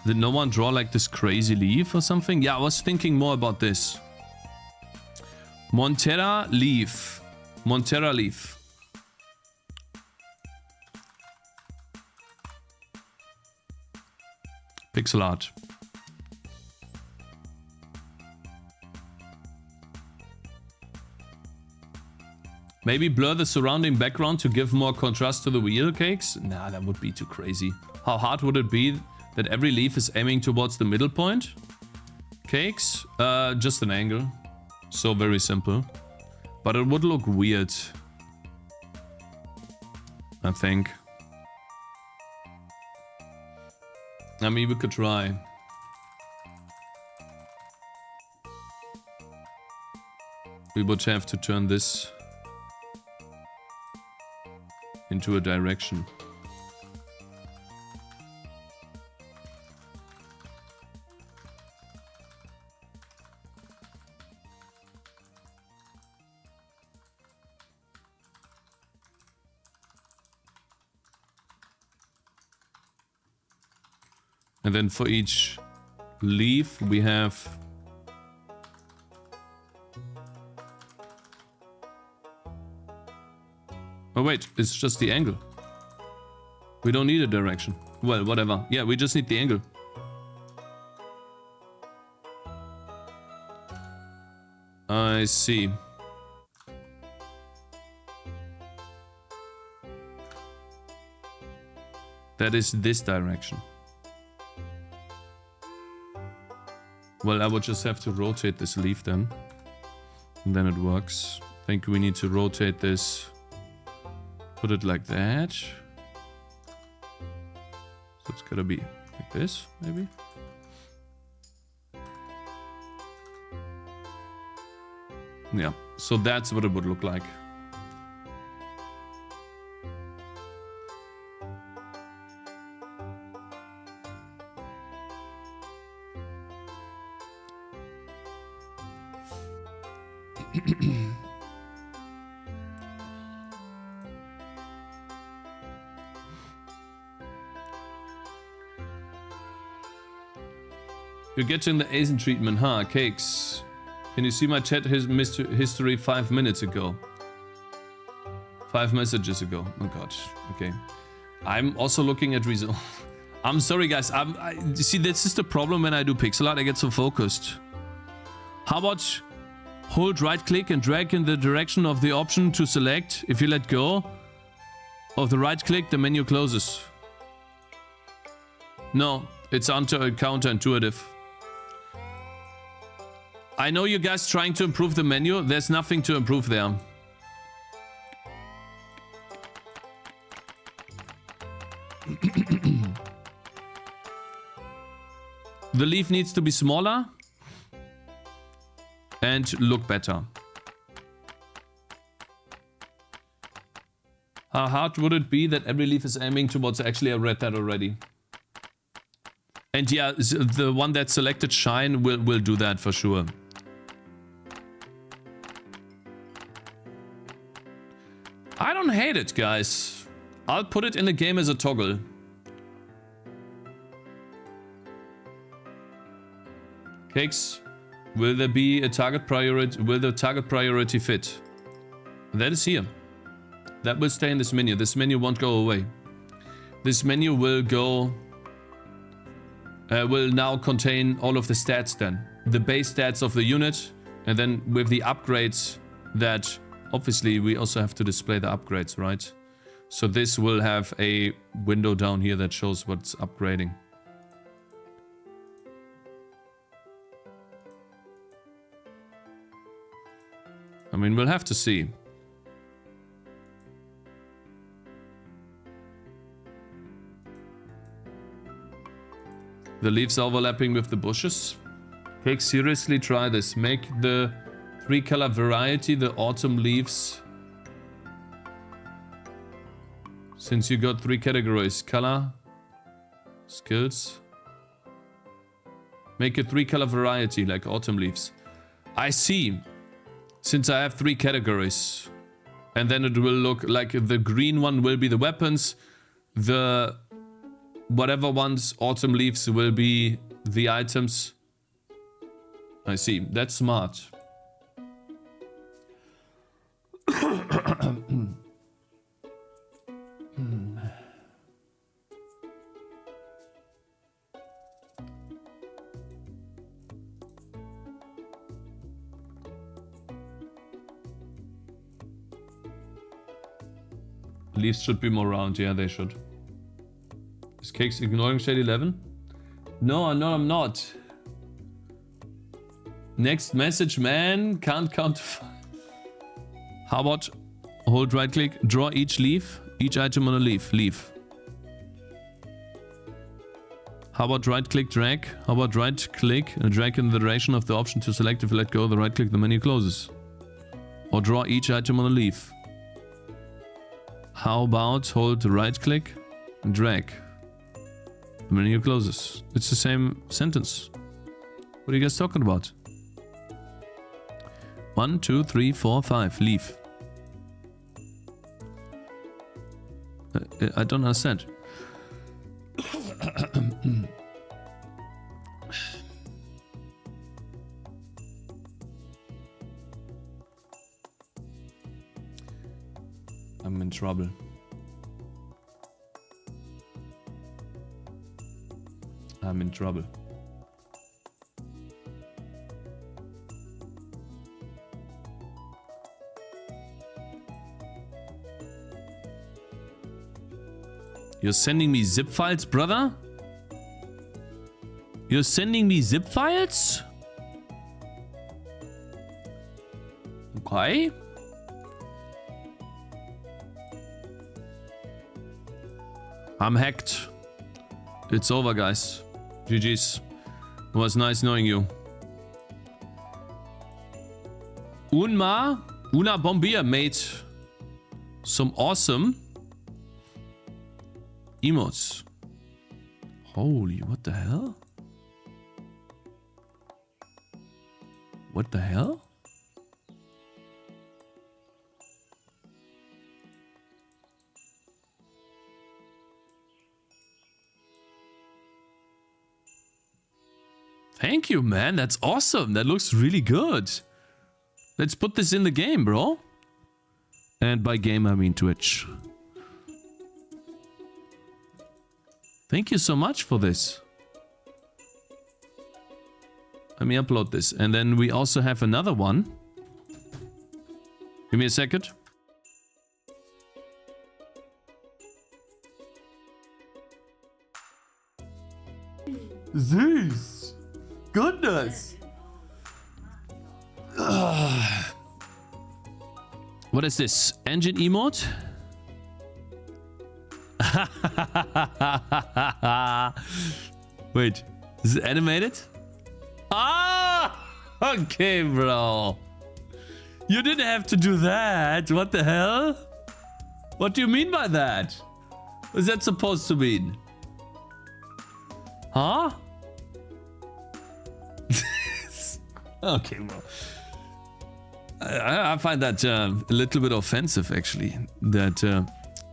Did no one draw like this crazy leaf or something? Yeah, I was thinking more about this. Montera leaf. Montera leaf. Pixel art. Maybe blur the surrounding background to give more contrast to the wheel, Cakes? Nah, that would be too crazy. How hard would it be that every leaf is aiming towards the middle point? Cakes? Just an angle. So very simple. But it would look weird, I think. I mean, we could try. We would have to turn this into a direction. And then for each leaf we have oh wait, it's just the angle. We don't need a direction. Well, whatever. Yeah, we just need the angle. I see. That is this direction. Well, I would just have to rotate this leaf then. And then it works. I think we need to rotate this. Put it like that. So it's gotta be like this, maybe. Yeah, so that's what it would look like. You're getting the Asian treatment, huh? Cakes. Can you see my chat history 5 minutes ago? 5 messages ago. Oh god. Okay. I'm also looking at results. I'm sorry guys. You see, this is the problem when I do pixel art. I get so focused. How about hold right click and drag in the direction of the option to select. If you let go of the right click, the menu closes. No, it's counterintuitive. I know you guys trying to improve the menu. There's nothing to improve there. The leaf needs to be smaller and look better. How hard would it be that every leaf is aiming towards... Actually, I read that already. And yeah, the one that selected shine will do that for sure. I don't hate it, guys. I'll put it in the game as a toggle. Cakes, will there be a target priority? Will the target priority fit? That is here. That will stay in this menu. This menu won't go away. This menu will go... will now contain all of the stats then. The base stats of the unit. And then with the upgrades that... Obviously, we also have to display the upgrades, right? So this will have a window down here that shows what's upgrading. I mean, we'll have to see. The leaves overlapping with the bushes. Cake, seriously try this. Make the 3-color variety the autumn leaves. Since you got 3 categories. Color. Skills. Make a 3-color variety like autumn leaves. I see. Since I have 3 categories. And then it will look like the green one will be the weapons. The whatever ones, autumn leaves, will be the items. I see. That's smart. Leaves should be more round. Yeah, they should. Is Cakes ignoring Shade 11? No, I'm not. Next message, man. Can't count to 5. How about hold right click, draw each leaf, each item on a leaf, leaf. How about right click, drag? How about right click and drag in the direction of the option to select? If you let go of the right click, the menu closes. Or draw each item on a leaf. How about hold right click and drag? The menu closes. It's the same sentence. What are you guys talking about? 1, 2, 3, 4, 5. Leaf. I don't understand. I'm in trouble. I'm in trouble. You're sending me zip files, brother? You're sending me zip files? Okay. I'm hacked. It's over, guys. GG's. It was nice knowing you. Una Bombier made some awesome emotes. Holy, what the hell? What the hell? Thank you, man. That's awesome. That looks really good. Let's put this in the game, bro. And by game, I mean Twitch. Thank you so much for this. Let me upload this. And then we also have another one. Give me a second. Zeus. Goodness. What is this? Engine emote? Wait, is it animated? Ah! Okay, bro. You didn't have to do that. What the hell? What do you mean by that? What is that supposed to mean? Huh? Okay, bro. I find that a little bit offensive, actually. That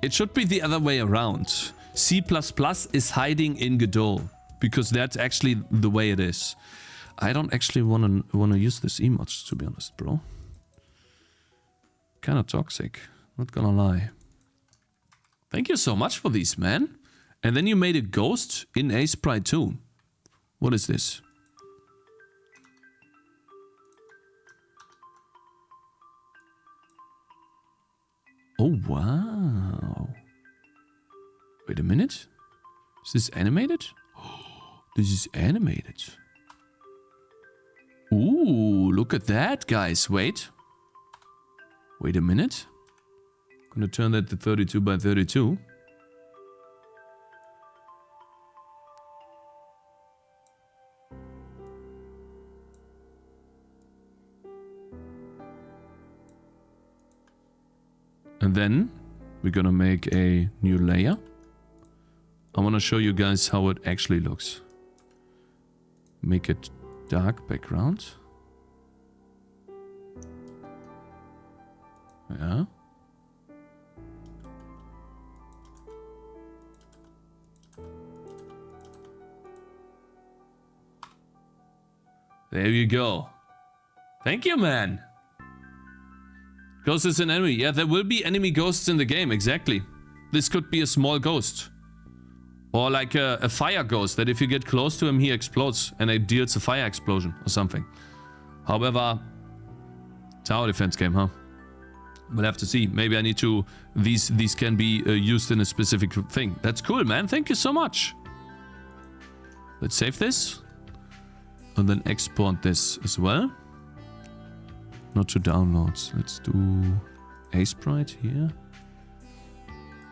it should be the other way around. C++ is hiding in Godot, because that's actually the way it is. I don't actually want to use this emote, to be honest, bro. Kind of toxic, not gonna lie. Thank you so much for these, man. And then you made a ghost in A Sprite too. What is this? Oh, wow. Wait a minute. Is this animated? Oh, this is animated. Ooh, look at that, guys. Wait. Wait a minute. I'm gonna turn that to 32 by 32. And then we're gonna make a new layer. I want to show you guys how it actually looks. Make it dark background. Yeah. There you go. Thank you, man. Ghost is an enemy. Yeah, there will be enemy ghosts in the game, exactly. This could be a small ghost. Or like a fire ghost, that if you get close to him, he explodes and it deals a fire explosion or something. However, tower defense game, huh? We'll have to see. Maybe I need to... These can be used in a specific thing. That's cool, man. Thank you so much. Let's save this. And then export this as well. Not to downloads. Let's do A Sprite here.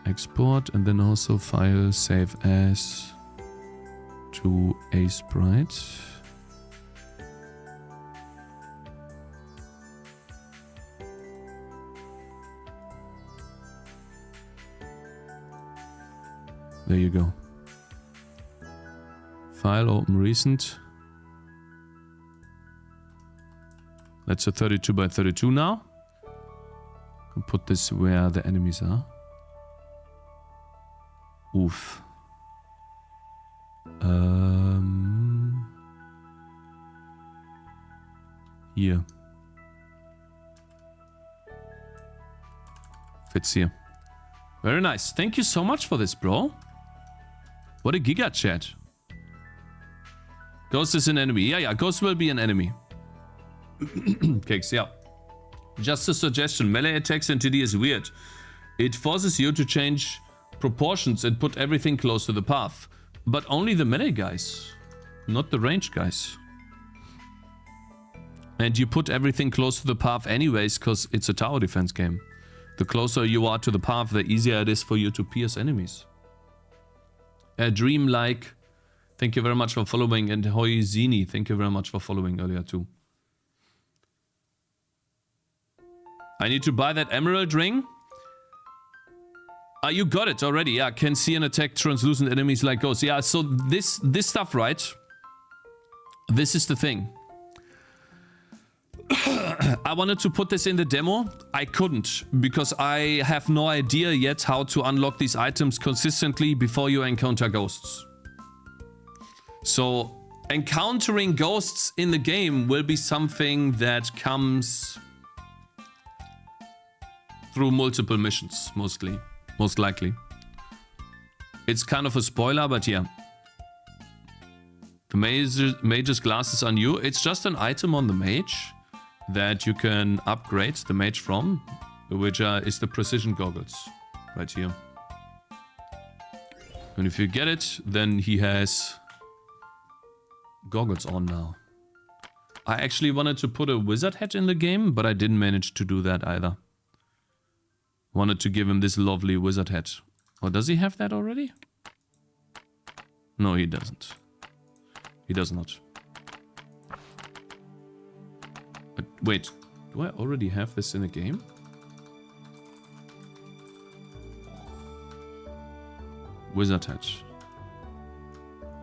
Export and then also file save as to A Sprite. There you go. File open recent. That's a 32 by 32 now. Can put this where the enemies are. Oof. Here. Fits here. Very nice. Thank you so much for this, bro. What a giga chat. Ghost is an enemy. Yeah, Ghost will be an enemy. Cakez, yeah. Just a suggestion. Melee attacks in TD is weird. It forces you to change proportions and put everything close to the path. But only the melee guys. Not the range guys. And you put everything close to the path anyways, because it's a tower defense game. The closer you are to the path, the easier it is for you to pierce enemies. Dreamlike, thank you very much for following. And Hoizini, thank you very much for following earlier too. I need to buy that emerald ring. You got it already. Yeah, can see and attack translucent enemies like ghosts. Yeah, so this stuff, right? This is the thing. I wanted to put this in the demo. I couldn't because I have no idea yet how to unlock these items consistently before you encounter ghosts. So encountering ghosts in the game will be something that comes through multiple missions, most likely. It's kind of a spoiler, but yeah. The mage's glasses are new. It's just an item on the mage that you can upgrade the mage from, which is the precision goggles right here. And if you get it, then he has goggles on now. I actually wanted to put a wizard hat in the game, but I didn't manage to do that either. Wanted to give him this lovely wizard hat. Or does he have that already? No, he doesn't. He does not. But wait, do I already have this in a game? Wizard hat.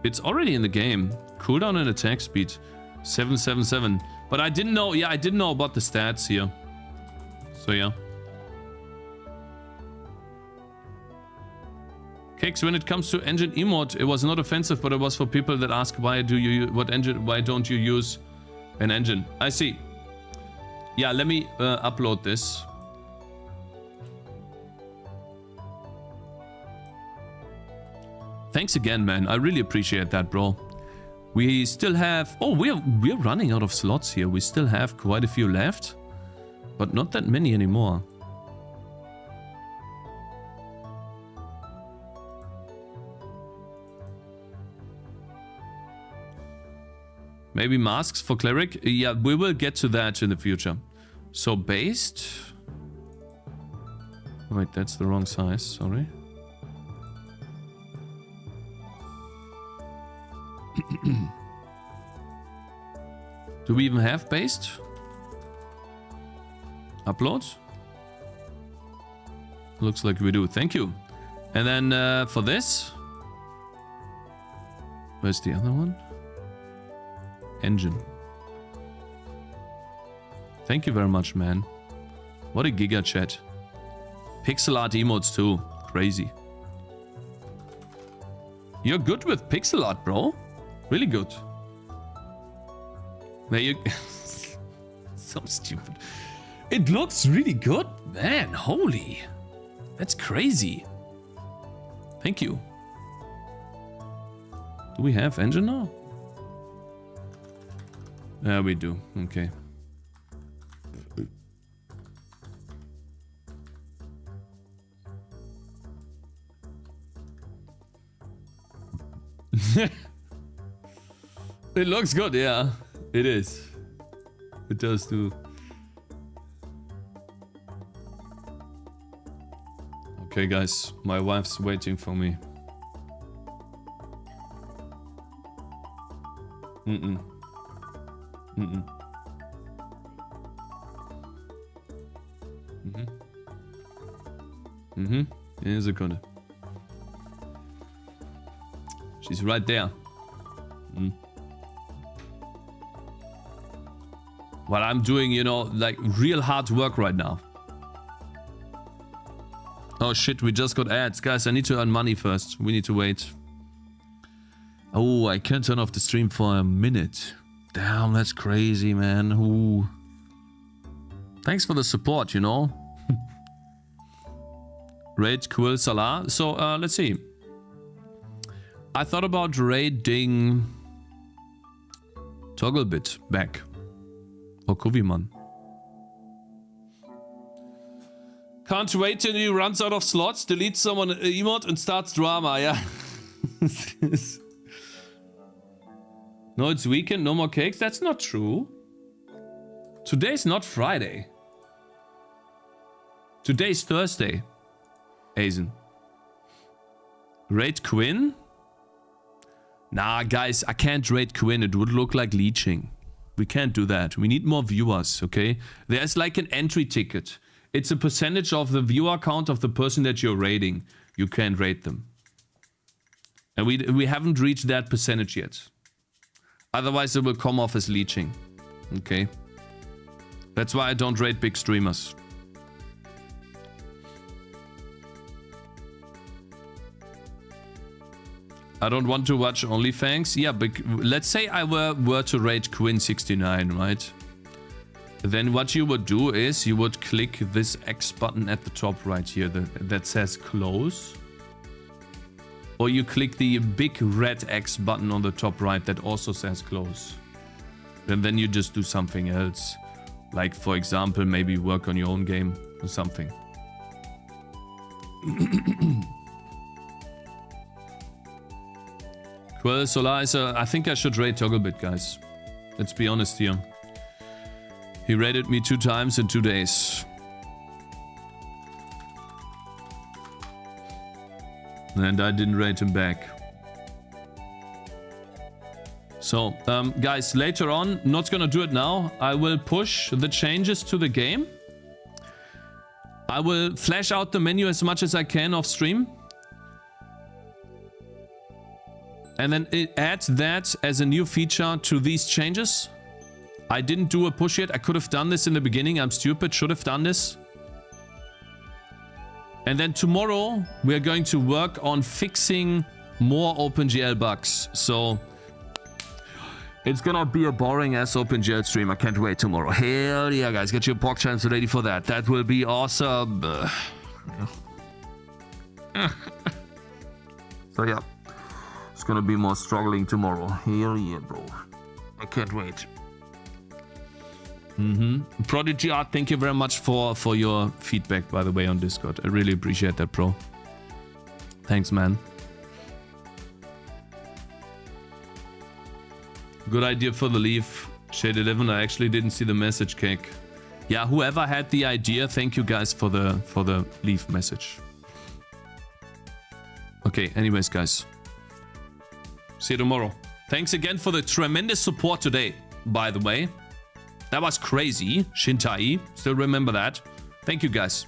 It's already in the game. Cooldown and attack speed. 777. But I didn't know, yeah, I didn't know about the stats here. So yeah. Cakez, when it comes to engine emote, it was not offensive, but it was for people that ask why don't you use an engine? I see. Yeah, let me upload this. Thanks again, man. I really appreciate that, bro. We still have... Oh, we're running out of slots here. We still have quite a few left, but not that many anymore. Maybe masks for cleric? Yeah, we will get to that in the future. So based... Wait, that's the wrong size, sorry. Do we even have based? Upload? Looks like we do, thank you. And then for this... Where's the other one? Engine. Thank you very much, man. What a giga chat. Pixel art emotes too. Crazy. You're good with pixel art, bro. Really good. There you... So stupid. It looks really good, man. Holy. That's crazy. Thank you. Do we have engine now? Yeah, we do. Okay. It looks good, yeah. It is. It does too. Okay, guys. My wife's waiting for me. Mm-mm. Mm-mm. Mhm. Mhm. In a Sekunde. She's right there. Mm. While I'm doing, you know, like real hard work right now. Oh shit, we just got ads. Guys, I need to earn money first. We need to wait. Oh, I can't turn off the stream for a minute. Damn, that's crazy, man. Ooh. Thanks for the support, you know. Raid Quill Salah. So, let's see. I thought about raiding Togglebit back. Or Kuviman. Can't wait till he runs out of slots, deletes someone emote and starts drama, yeah. No, it's weekend, no more cakes. That's not true. Today's not Friday. Today's Thursday. Azen. Raid Quinn? Nah, guys, I can't raid Quinn. It would look like leeching. We can't do that. We need more viewers, okay? There's like an entry ticket. It's a percentage of the viewer count of the person that you're raiding. You can't raid them. And we haven't reached that percentage yet. Otherwise, it will come off as leeching. Okay? That's why I don't raid big streamers. I don't want to watch OnlyFans. Yeah, but let's say I were to raid Quinn69, right? Then what you would do is you would click this X button at the top right here that says close. Or you click the big red X button on the top right that also says close. And then you just do something else. Like, for example, maybe work on your own game or something. Well, Solarizer, I think I should raid Togglebit, guys. Let's be honest here. He raided me 2 times in 2 days. And I didn't raid him back. So, guys, later on, not gonna do it now. I will push the changes to the game. I will flash out the menu as much as I can off stream. And then it adds that as a new feature to these changes. I didn't do a push yet. I could have done this in the beginning. I'm stupid. Should have done this. And then tomorrow, we are going to work on fixing more OpenGL bugs. So it's gonna be a boring ass OpenGL stream. I can't wait tomorrow. Hell yeah, guys. Get your POC channels ready for that. That will be awesome. So yeah. It's gonna be more struggling tomorrow. Hell yeah, bro. I can't wait. Prodigy Art, thank you very much for your feedback, by the way, on Discord. I really appreciate that, bro. Thanks, man. Good idea for the leaf. Shade 11, I actually didn't see the message, Cake. Yeah, whoever had the idea, thank you guys for the leaf message. Okay, anyways, guys. See you tomorrow. Thanks again for the tremendous support today, by the way. That was crazy. Shintai. Still remember that. Thank you, guys.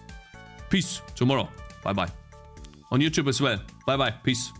Peace. Tomorrow. Bye-bye. On YouTube as well. Bye-bye. Peace.